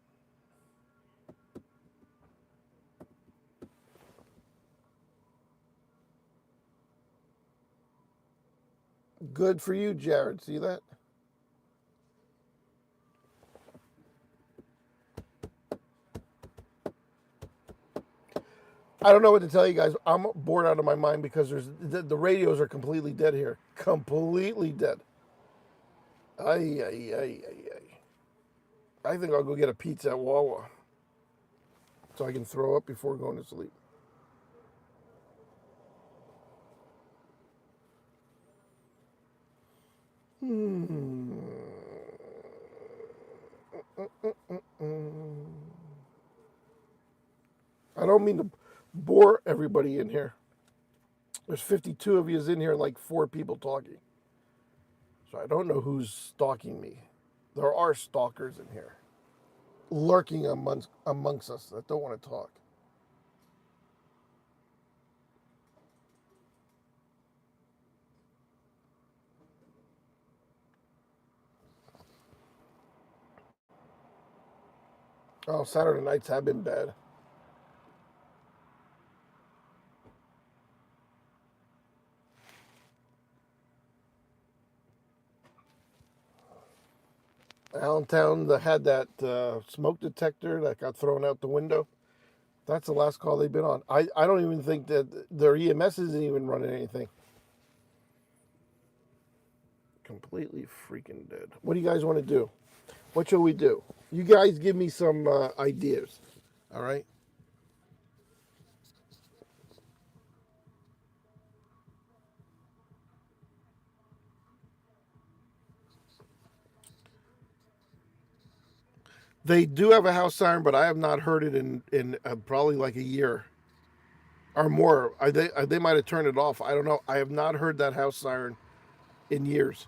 Good for you, Jared. See that? I don't know what to tell you guys. I'm bored out of my mind because the radios are completely dead here. Completely dead. Ay, ay, ay, ay, ay. I think I'll go get a pizza at Wawa so I can throw up before going to sleep. I don't mean to bore everybody in here. There's 52 of you in here, like 4 people talking. So I don't know who's stalking me. There are stalkers in here, lurking amongst us that don't want to talk. Oh, Saturday nights have been bad. Allentown had that smoke detector that got thrown out the window. That's the last call they've been on. I don't even think that their EMS isn't even running anything. Completely freaking dead. What do you guys want to do? What shall we do? You guys give me some ideas. All right? They do have a house siren, but I have not heard it in probably like a year or more. They might have turned it off. I don't know. I have not heard that house siren in years.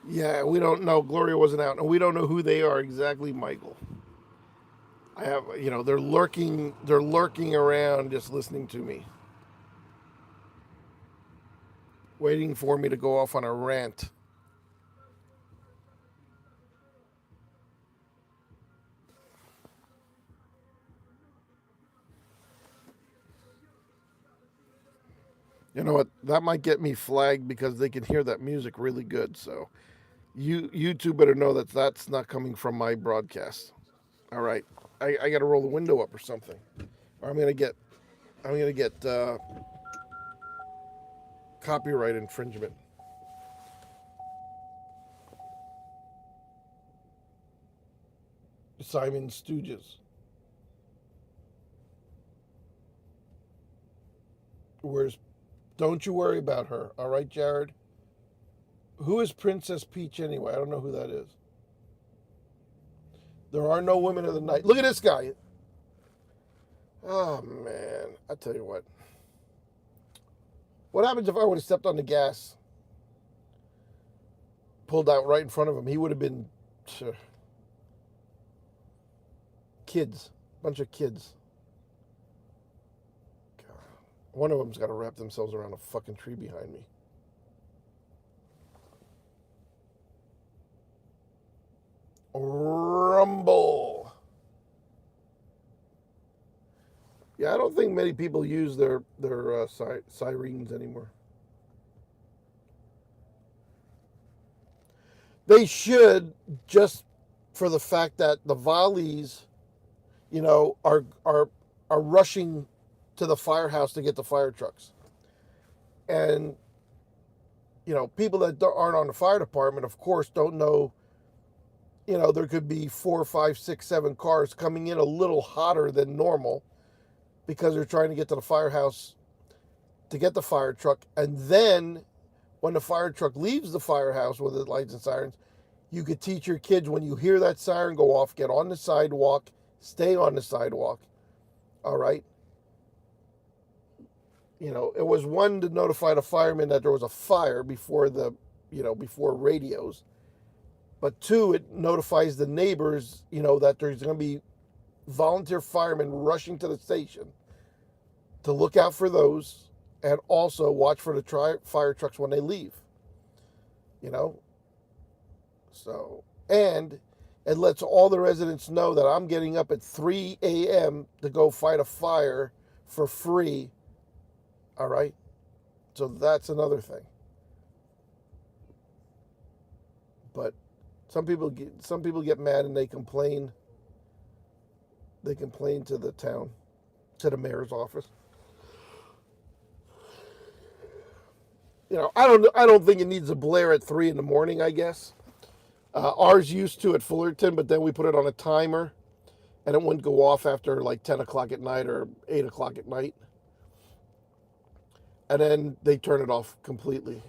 Yeah, we don't know. Gloria wasn't out, and we don't know who they are exactly, Michael. I have, they're lurking around, just listening to me, waiting for me to go off on a rant. You know what? That might get me flagged because they can hear that music really good. So You two better know that that's not coming from my broadcast. All right, I got to roll the window up or something, or I'm gonna get copyright infringement. Simon Stooges. Where's? Don't you worry about her. All right, Jared. Who is Princess Peach anyway? I don't know who that is. There are no women of the night. Look at this guy. Oh man, I tell you what. What happens if I would have stepped on the gas, pulled out right in front of him? He would have been kids, bunch of kids. God. One of them's got to wrap themselves around a fucking tree behind me. Rumble. Yeah, I don't think many people use their sirens anymore. They should, just for the fact that the volleys, you know, are rushing to the firehouse to get the fire trucks, and you know, people that aren't on the fire department, of course, don't know. You know, there could be 4, 5, 6, 7 cars coming in a little hotter than normal because they're trying to get to the firehouse to get the fire truck. And then when the fire truck leaves the firehouse with the lights and sirens, you could teach your kids, when you hear that siren go off, get on the sidewalk, stay on the sidewalk. All right. You know, it was one to notify the firemen that there was a fire before before radios. But 2, it notifies the neighbors, you know, that there's going to be volunteer firemen rushing to the station to look out for those and also watch for the fire trucks when they leave. You know? So, and it lets all the residents know that I'm getting up at 3 a.m. to go fight a fire for free. All right? So that's another thing. But some people get mad and they complain. They complain to the town, to the mayor's office. You know, I don't think it needs a blare at 3 in the morning. I guess ours used to at Fullerton, but then we put it on a timer, and it wouldn't go off after like 10 o'clock at night or 8 o'clock at night, and then they turn it off completely.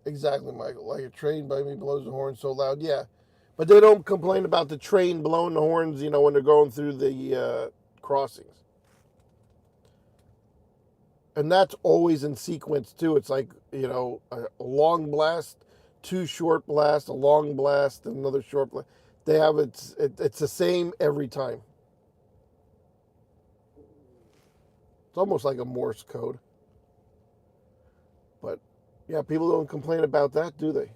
Exactly, Michael. Like a train by me blows the horn so loud. Yeah, but they don't complain about the train blowing the horns, you know, when they're going through the crossings. And that's always in sequence too. It's like, you know, a long blast, 2 short blasts, a long blast, and another short blast. They have it's the same every time. It's almost like a Morse code. But yeah, people don't complain about that, do they?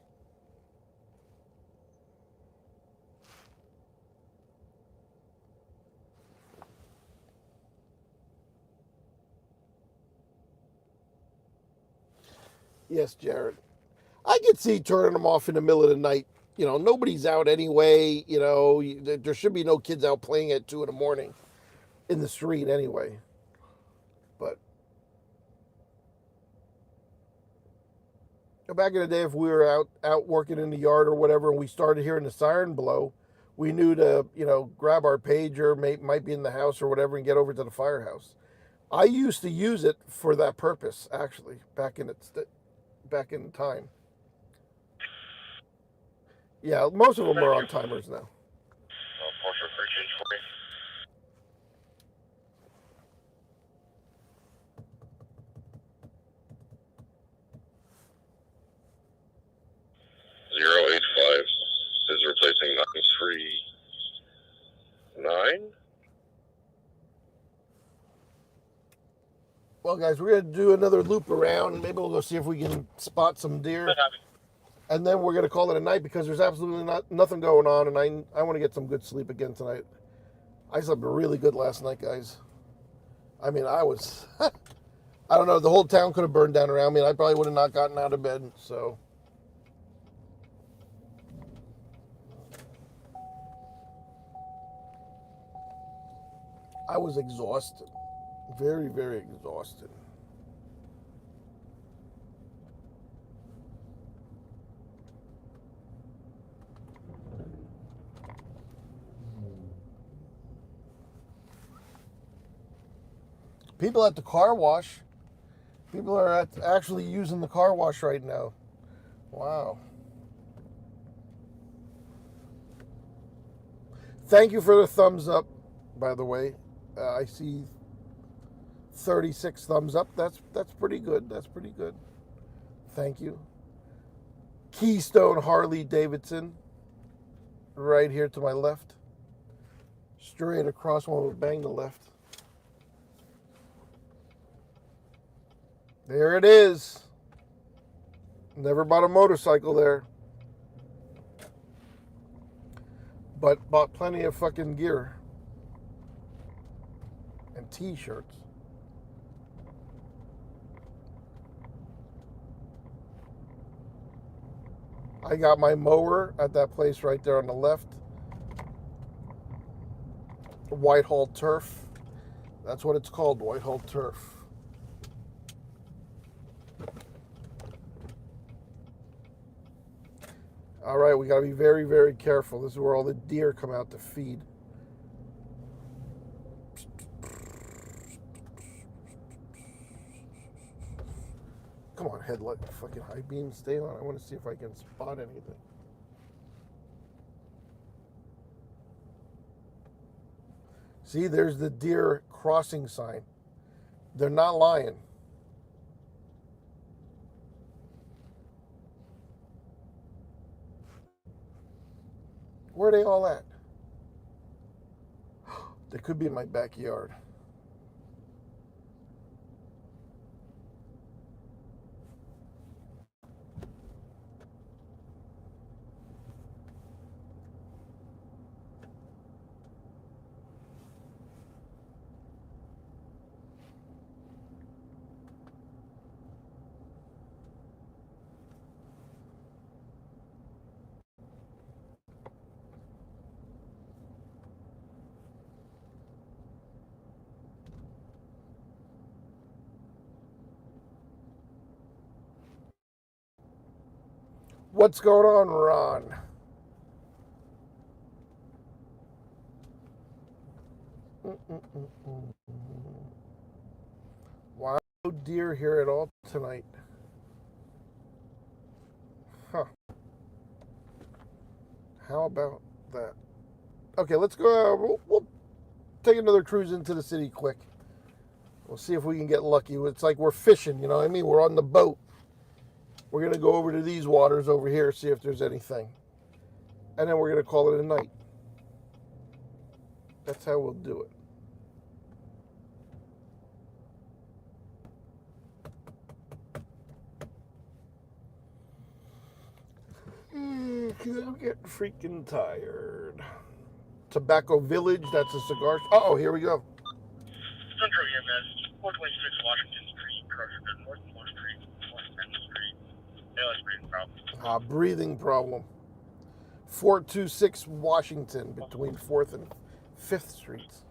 Yes, Jared. I could see turning them off in the middle of the night. You know, nobody's out anyway. You know, there should be no kids out playing at 2 in the morning in the street anyway. But back in the day, if we were out working in the yard or whatever, and we started hearing the siren blow, we knew to, you know, grab our pager, might be in the house or whatever, and get over to the firehouse. I used to use it for that purpose, actually, back in time. Yeah, most of them are on timers now. Partial free change for me. 085 is replacing 939. Well, guys, we're going to do another loop around. Maybe we'll go see if we can spot some deer. And then we're going to call it a night because there's absolutely nothing going on. And I want to get some good sleep again tonight. I slept really good last night, guys. I mean, I was... I don't know. The whole town could have burned down around me. And I probably would have not gotten out of bed. So... I was exhausted. Very, very exhausted. People at the car wash. People are actually using the car wash right now. Wow. Thank you for the thumbs up, by the way. I see 36 thumbs up. That's pretty good. That's pretty good. Thank you. Keystone Harley Davidson. Right here to my left. Straight across, one with bang to left. There it is. Never bought a motorcycle there. But bought plenty of fucking gear. And t-shirts. I got my mower at that place right there on the left. Whitehall Turf. That's what it's called, Whitehall Turf. All right, we got to be very, very careful. This is where all the deer come out to feed. Come on, headlight, fucking high beam, stay on. I want to see if I can spot anything. See, there's the deer crossing sign. They're not lying. Where are they all at? They could be in my backyard. What's going on, Ron? Wow, no deer here at all tonight. Huh. How about that? Okay, let's go. We'll take another cruise into the city quick. We'll see if we can get lucky. It's like we're fishing, you know what I mean? We're on the boat. We're going to go over to these waters over here, see if there's anything. And then we're going to call it a night. That's how we'll do it. I'm getting freaking tired. Tobacco Village, that's a cigar. Uh-oh, here we go. Central EMS, 426 Washington Street, Crusher, North 4th Street, North 10th Street. ALS breathing problem. Breathing problem. 426 Washington, between 4th and 5th Streets.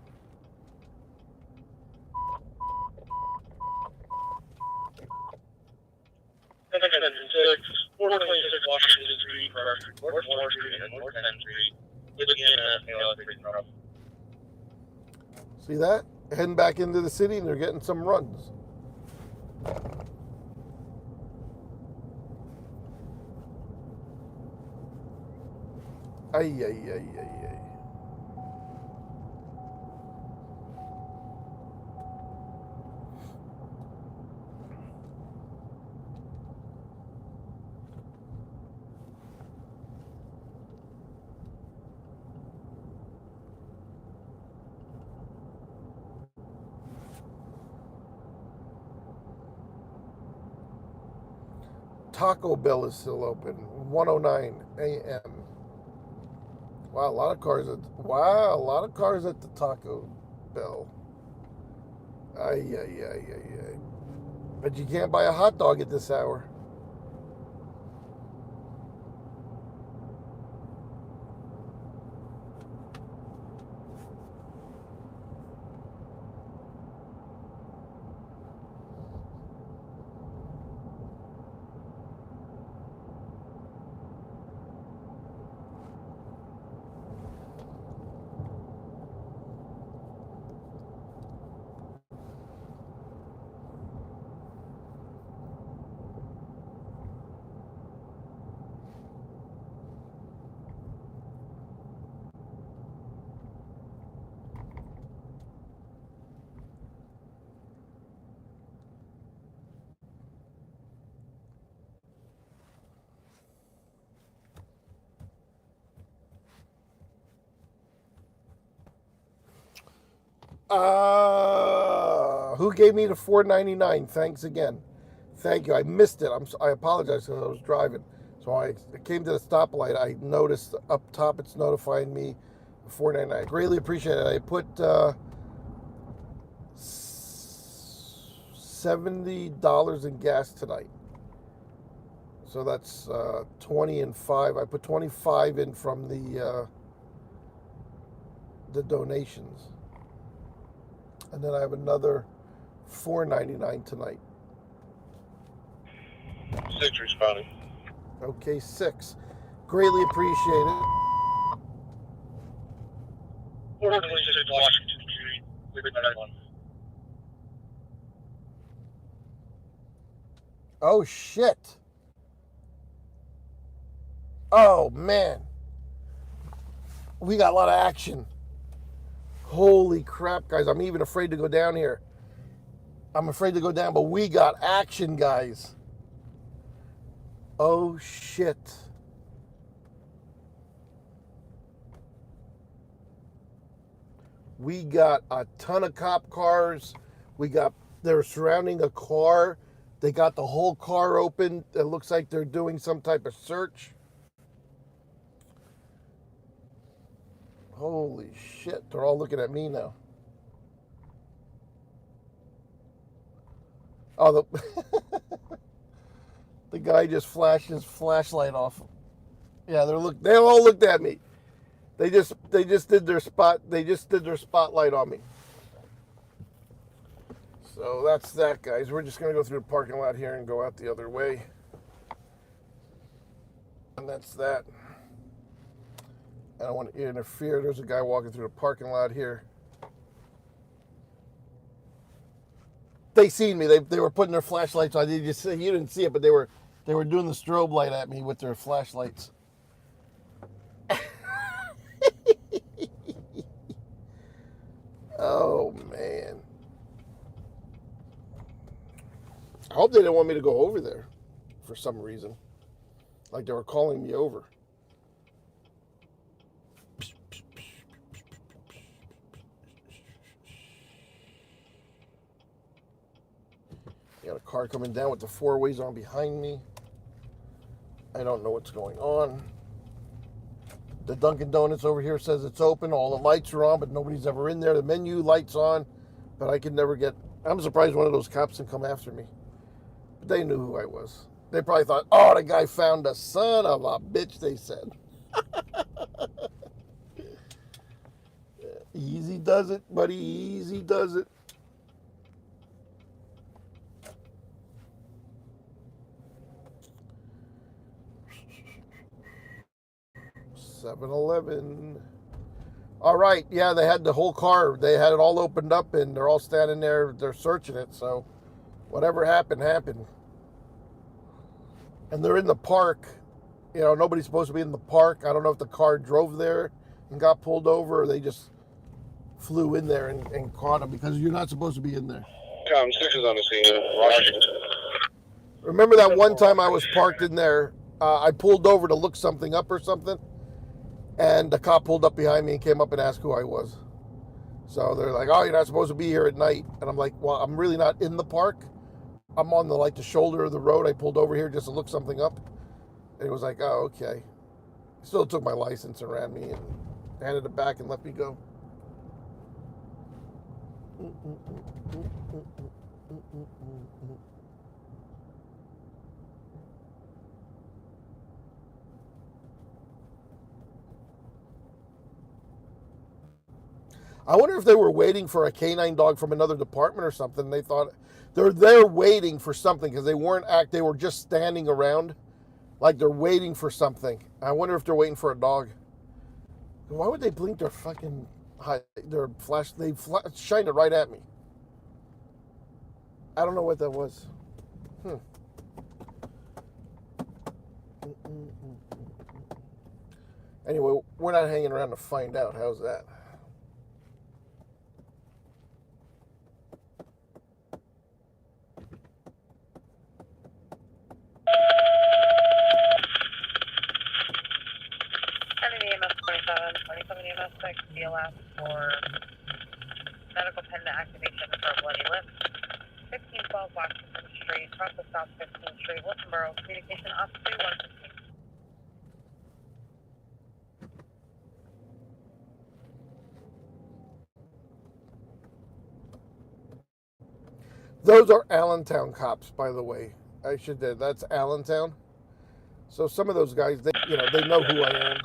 Attention 426 Washington Street, Crusher, North 4th Street, and North 10th Street. With EMS, ALS breathing problem. See that? Heading back into the city and they're getting some runs. Ay, ay, ay, ay, ay. Taco Bell is still open. 1:09 a.m. Wow, a lot of cars at the Taco Bell. Ay. But you can't buy a hot dog at this hour. Who gave me the $4.99? Thanks again. Thank you. I missed it. I apologize because I was driving. So I came to the stoplight. I noticed up top it's notifying me $4.99. I greatly appreciate it. I put $70 in gas tonight. So that's 20 and 5. I put 25 in from the donations. And then I have another $4.99 tonight. 6 responding. Okay, 6. Greatly appreciate it. 426 Washington Street. Oh, shit. Oh, man. We got a lot of action. Holy crap, guys. I'm even afraid to go down here. I'm afraid to go down, but we got action, guys. Oh, shit. We got a ton of cop cars. They're surrounding a car. They got the whole car open. It looks like they're doing some type of search. Holy shit, they're all looking at me now. Oh, the guy just flashed his flashlight off. Yeah, they all looked at me. They just did their spotlight on me. So that's that, guys. We're just gonna go through the parking lot here and go out the other way. And that's that. I don't want to interfere. There's a guy walking through the parking lot here. They seen me. They were putting their flashlights on. You didn't see it, but they were doing the strobe light at me with their flashlights. Oh man. I hope they didn't want me to go over there for some reason. Like they were calling me over. Got a car coming down with the 4-ways on behind me. I don't know what's going on. The Dunkin' Donuts over here says it's open. All the lights are on, but nobody's ever in there. The menu light's on, but I can never get... I'm surprised one of those cops didn't come after me. But they knew who I was. They probably thought, oh, the guy found a son of a bitch, they said. Easy does it, buddy. Easy does it. $7-Eleven. All right, yeah, they had the whole car. They had it all opened up, and they're all standing there. They're searching it, so whatever happened, happened. And they're in the park. You know, nobody's supposed to be in the park. I don't know if the car drove there and got pulled over, or they just flew in there and caught them, because you're not supposed to be in there. Com 6 is on the scene. Washington. Remember that one time I was parked in there? I pulled over to look something up or something, and the cop pulled up behind me and came up and asked who I was. So they're like, oh, you're not supposed to be here at night. And I'm like, well, I'm really not in the park, I'm on the shoulder of the road. I pulled over here just to look something up, and it was like, oh, okay. He still took my license and ran me and handed it back and let me go. I wonder if they were waiting for a canine dog from another department or something. They thought they're there waiting for something because they weren't they were just standing around like they're waiting for something. I wonder if they're waiting for a dog. Why would they blink their fucking their flash? They shined it right at me. I don't know what that was. Anyway, we're not hanging around to find out. How's that? EMS 27 EMS 6, BLS for medical pen activation for a bloody lip. 1512 Washington Street, across the South 15th Street, Wilsonboro, communication up to 115. Those are Allentown cops, by the way. I should. That's Allentown. So some of those guys, they know who I am.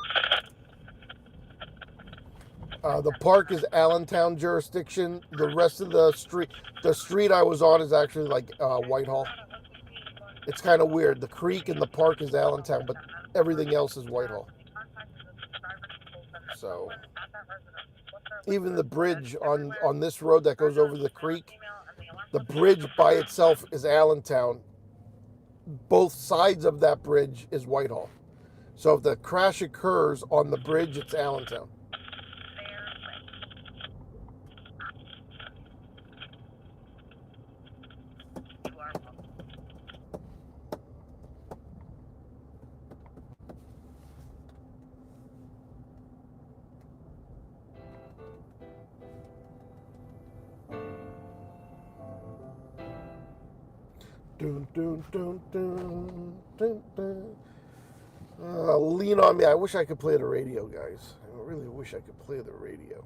The park is Allentown jurisdiction. The rest of the street I was on is actually like Whitehall. It's kind of weird. The creek and the park is Allentown, but everything else is Whitehall. So even the bridge on this road that goes over the creek, the bridge by itself is Allentown. Both sides of that bridge is Whitehall. So if the crash occurs on the bridge, it's Allentown. Dun, dun, dun, dun, dun, dun. Lean on me. I wish I could play the radio, guys. I really wish I could play the radio.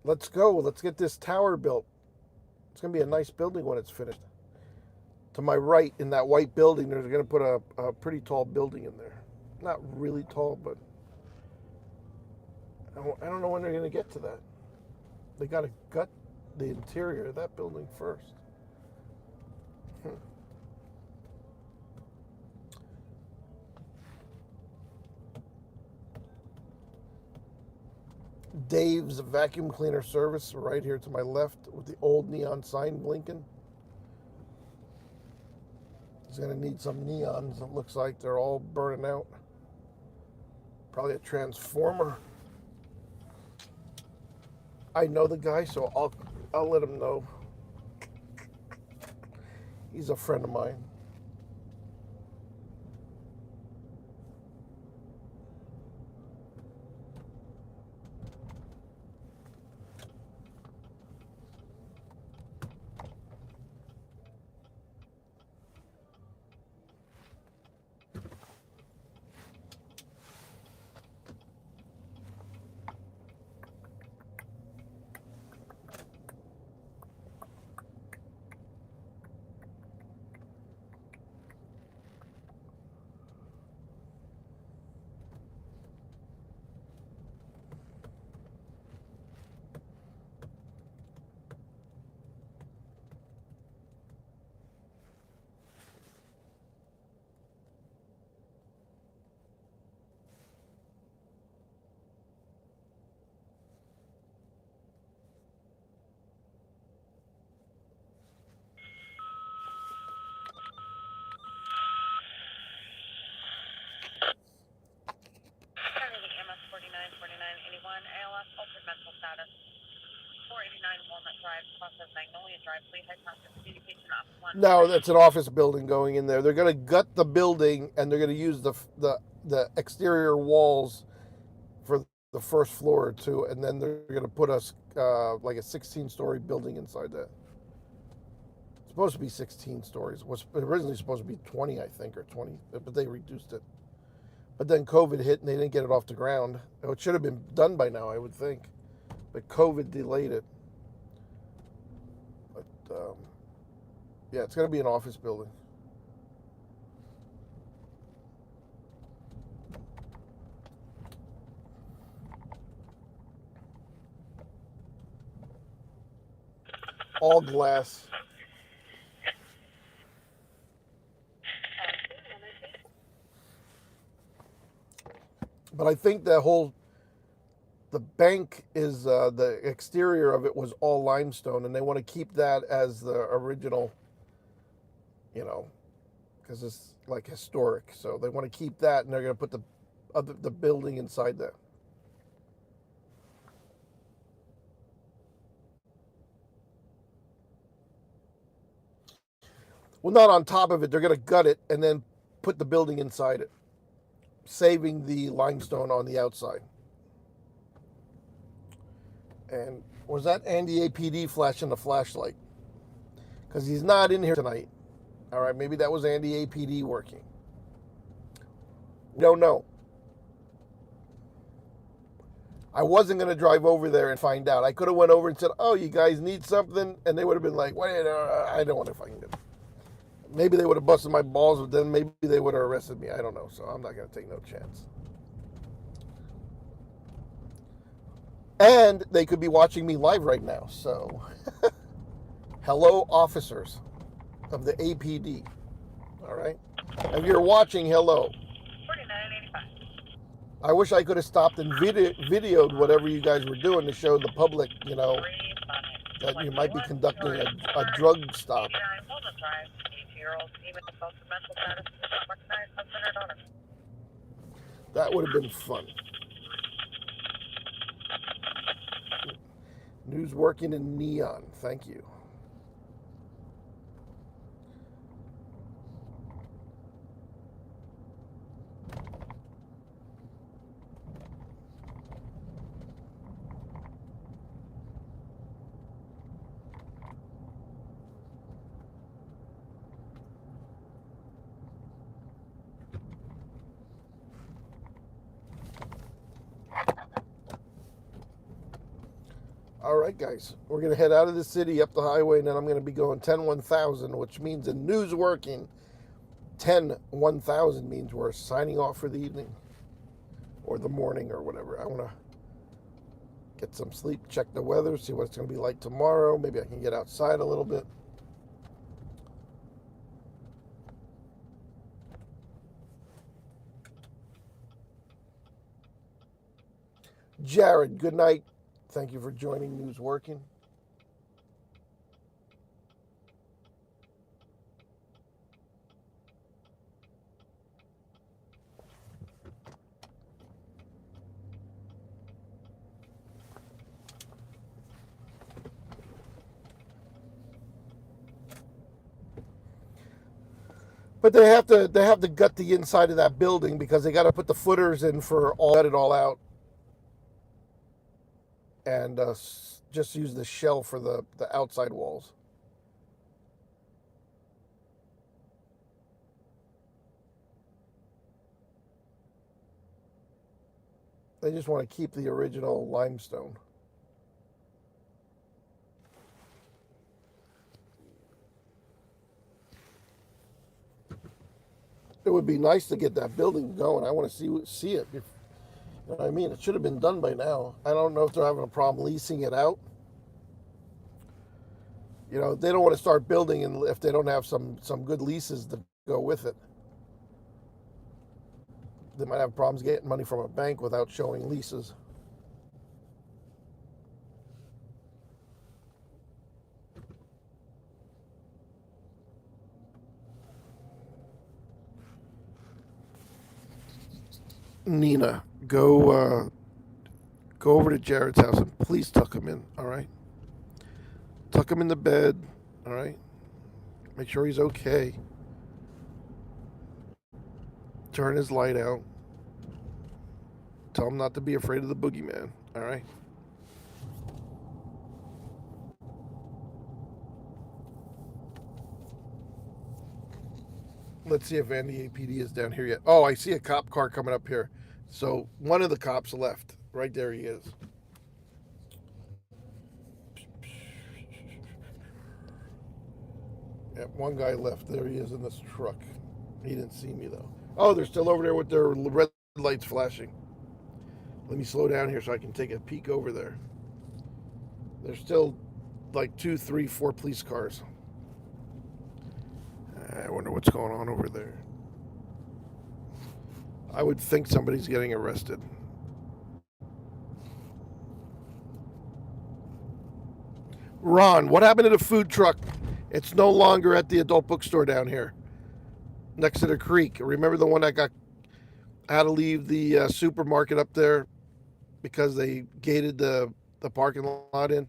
Let's go. Let's get this tower built. It's going to be a nice building when it's finished. To my right, in that white building, they're going to put a pretty tall building in there. Not really tall, but I don't know when they're going to get to that. They got to gut the interior of that building first. Dave's vacuum cleaner service right here to my left with the old neon sign blinking. He's going to need some neons. It looks like they're all burning out. Probably a transformer. I know the guy, so I'll let him know. He's a friend of mine. altered mental status. 489 Walnut Drive, cross of Magnolia Drive, please high contact communication up 1. No, that's an office building going in there. They're going to gut the building and they're going to use the exterior walls for the first floor or two, and then they're going to put us like a 16-story building inside that. It's supposed to be 16 stories. It was originally supposed to be 20, I think, or 20, but they reduced it. But then COVID hit and they didn't get it off the ground. It should have been done by now, I would think, but COVID delayed it. But yeah, it's going to be an office building. All glass. But I think the bank is, the exterior of it was all limestone, and they want to keep that as the original, because it's like historic. So they want to keep that, and they're going to put the building inside that. Well, not on top of it. They're going to gut it and then put the building inside it, saving the limestone on the outside. And was that Andy APD flashing the flashlight? Because he's not in here tonight. All right, maybe that was Andy APD working. We don't know. I wasn't going to drive over there and find out. I could have went over and said, "Oh, you guys need something?" And they would have been like, "Wait, I don't want to find it." Maybe they would have busted my balls, but then maybe they would have arrested me. I don't know, so I'm not going to take no chance. And they could be watching me live right now, so hello, officers of the APD. All right? If you're watching, hello. 4985. I wish I could have stopped and videoed whatever you guys were doing to show the public, that you might be conducting a drug stop. 89 Walnut Drive, 82-year-old female with altered mental status is not recognized as her daughter. That would have been fun. News working in neon. Thank you. All right, guys, we're going to head out of the city up the highway, and then I'm going to be going 10-1000, which means in news working, 10-1000 means we're signing off for the evening or the morning or whatever. I want to get some sleep, check the weather, see what it's going to be like tomorrow. Maybe I can get outside a little bit. Jared, good night. Thank you for joining News Working. But they have to gut the inside of that building because they got to put the footers in for gut it all out. And just use the shell for the outside walls. They just want to keep the original limestone. It would be nice to get that building going. I want to see it. You know what I mean? It should have been done by now. I don't know if they're having a problem leasing it out. They don't want to start building if they don't have some good leases to go with it. They might have problems getting money from a bank without showing leases. Nina, go Go over to Jared's house and please tuck him in, all right? Tuck him in the bed, all right? Make sure he's okay. Turn his light out. Tell him not to be afraid of the boogeyman, all right? Let's see if Andy APD is down here yet. Oh, I see a cop car coming up here. So one of the cops left. Right there he is. Yeah, one guy left. There he is in this truck. He didn't see me though. Oh, they're still over there with their red lights flashing. Let me slow down here so I can take a peek over there. There's still like 2, 3, 4 police cars. I wonder what's going on over there. I would think somebody's getting arrested. Ron, what happened to the food truck? It's no longer at the adult bookstore down here, next to the creek. Remember the one that had to leave the supermarket up there because they gated the parking lot in?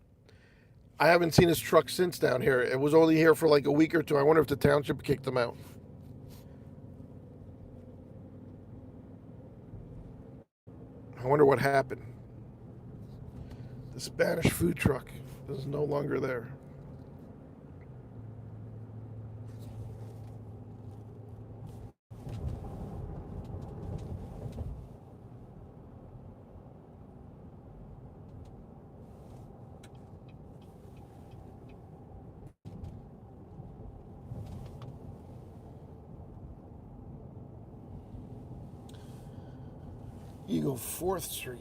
I haven't seen his truck since down here. It was only here for like a week or two. I wonder if the township kicked him out. I wonder what happened. The Spanish food truck is no longer there. You go 4th Street.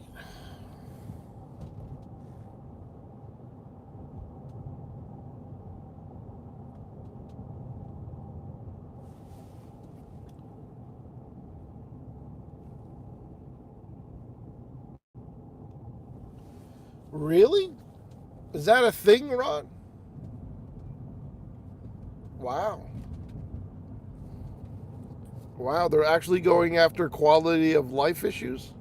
Really? Is that a thing, Ron? Wow. Wow, they're actually going after quality of life issues?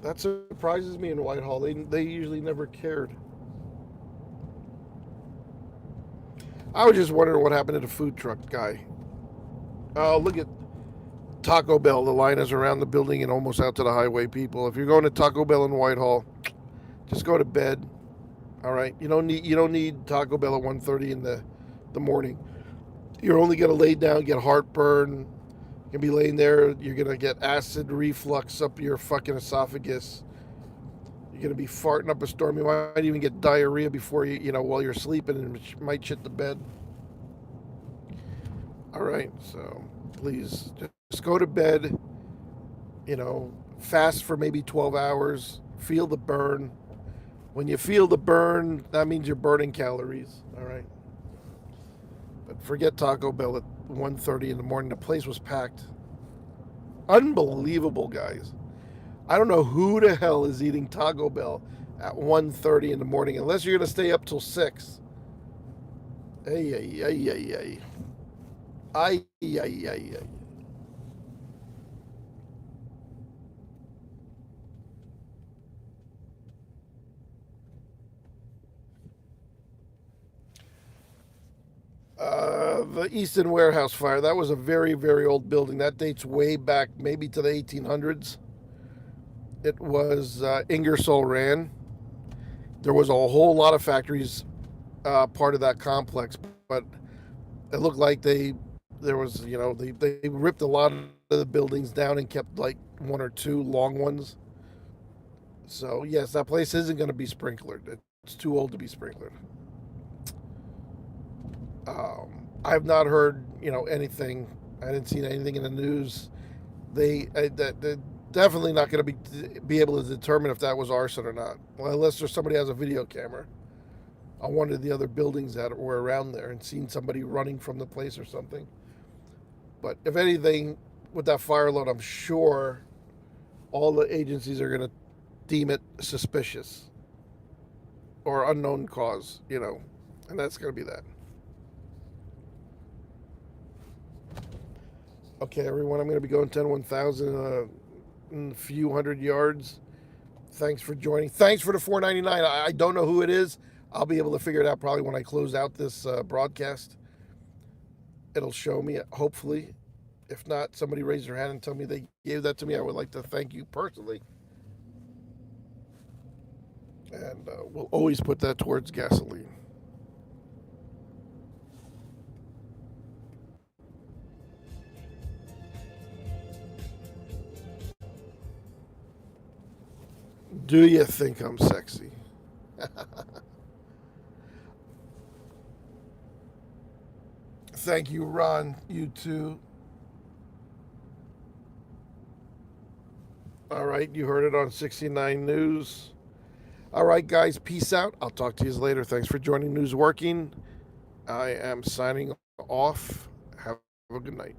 That surprises me in Whitehall. They usually never cared. I was just wondering what happened to the food truck guy. Oh, look at Taco Bell. The line is around the building and almost out to the highway, people. If you're going to Taco Bell in Whitehall, just go to bed. All right? You don't need Taco Bell at 1:30 in the morning. You're only going to lay down, get heartburn. You'll be laying there. You're going to get acid reflux up your fucking esophagus. You're going to be farting up a storm. You might even get diarrhea before while you're sleeping, and might shit the bed. All right, so please just go to bed. Fast for maybe 12 hours. Feel the burn. When you feel the burn, that means you're burning calories. All right. But forget Taco Bell at 1:30 in the morning. The place was packed. Unbelievable, guys. I don't know who the hell is eating Taco Bell at 1:30 in the morning, unless you're going to stay up till 6. Ay, ay, ay, ay, ay. Ay, ay, ay, ay. The Easton Warehouse fire, that was a very, very old building. That dates way back, maybe to the 1800s. It was Ingersoll Rand. There was a whole lot of factories part of that complex, but it looked like they ripped a lot of the buildings down and kept like 1 or 2 long ones. So yes, that place isn't going to be sprinklered. It's too old to be sprinklered. I've not heard anything. I didn't see anything in the news. They're definitely not going to be able to determine if that was arson or not, well, unless somebody has a video camera on one of the other buildings that were around there and seen somebody running from the place or something. But if anything, with that fire load, I'm sure all the agencies are going to deem it suspicious or unknown cause, and that's going to be that. Okay, everyone, I'm going to be going 10-1000 in a few hundred yards. Thanks for joining. Thanks for the $4.99. I don't know who it is. I'll be able to figure it out probably when I close out this broadcast. It'll show me, hopefully. If not, somebody raise their hand and tell me they gave that to me. I would like to thank you personally. And we'll always put that towards gasoline. Do you think I'm sexy? Thank you, Ron. You too. All right, you heard it on 69 News. All right, guys, peace out. I'll talk to you later. Thanks for joining News Working. I am signing off. Have a good night.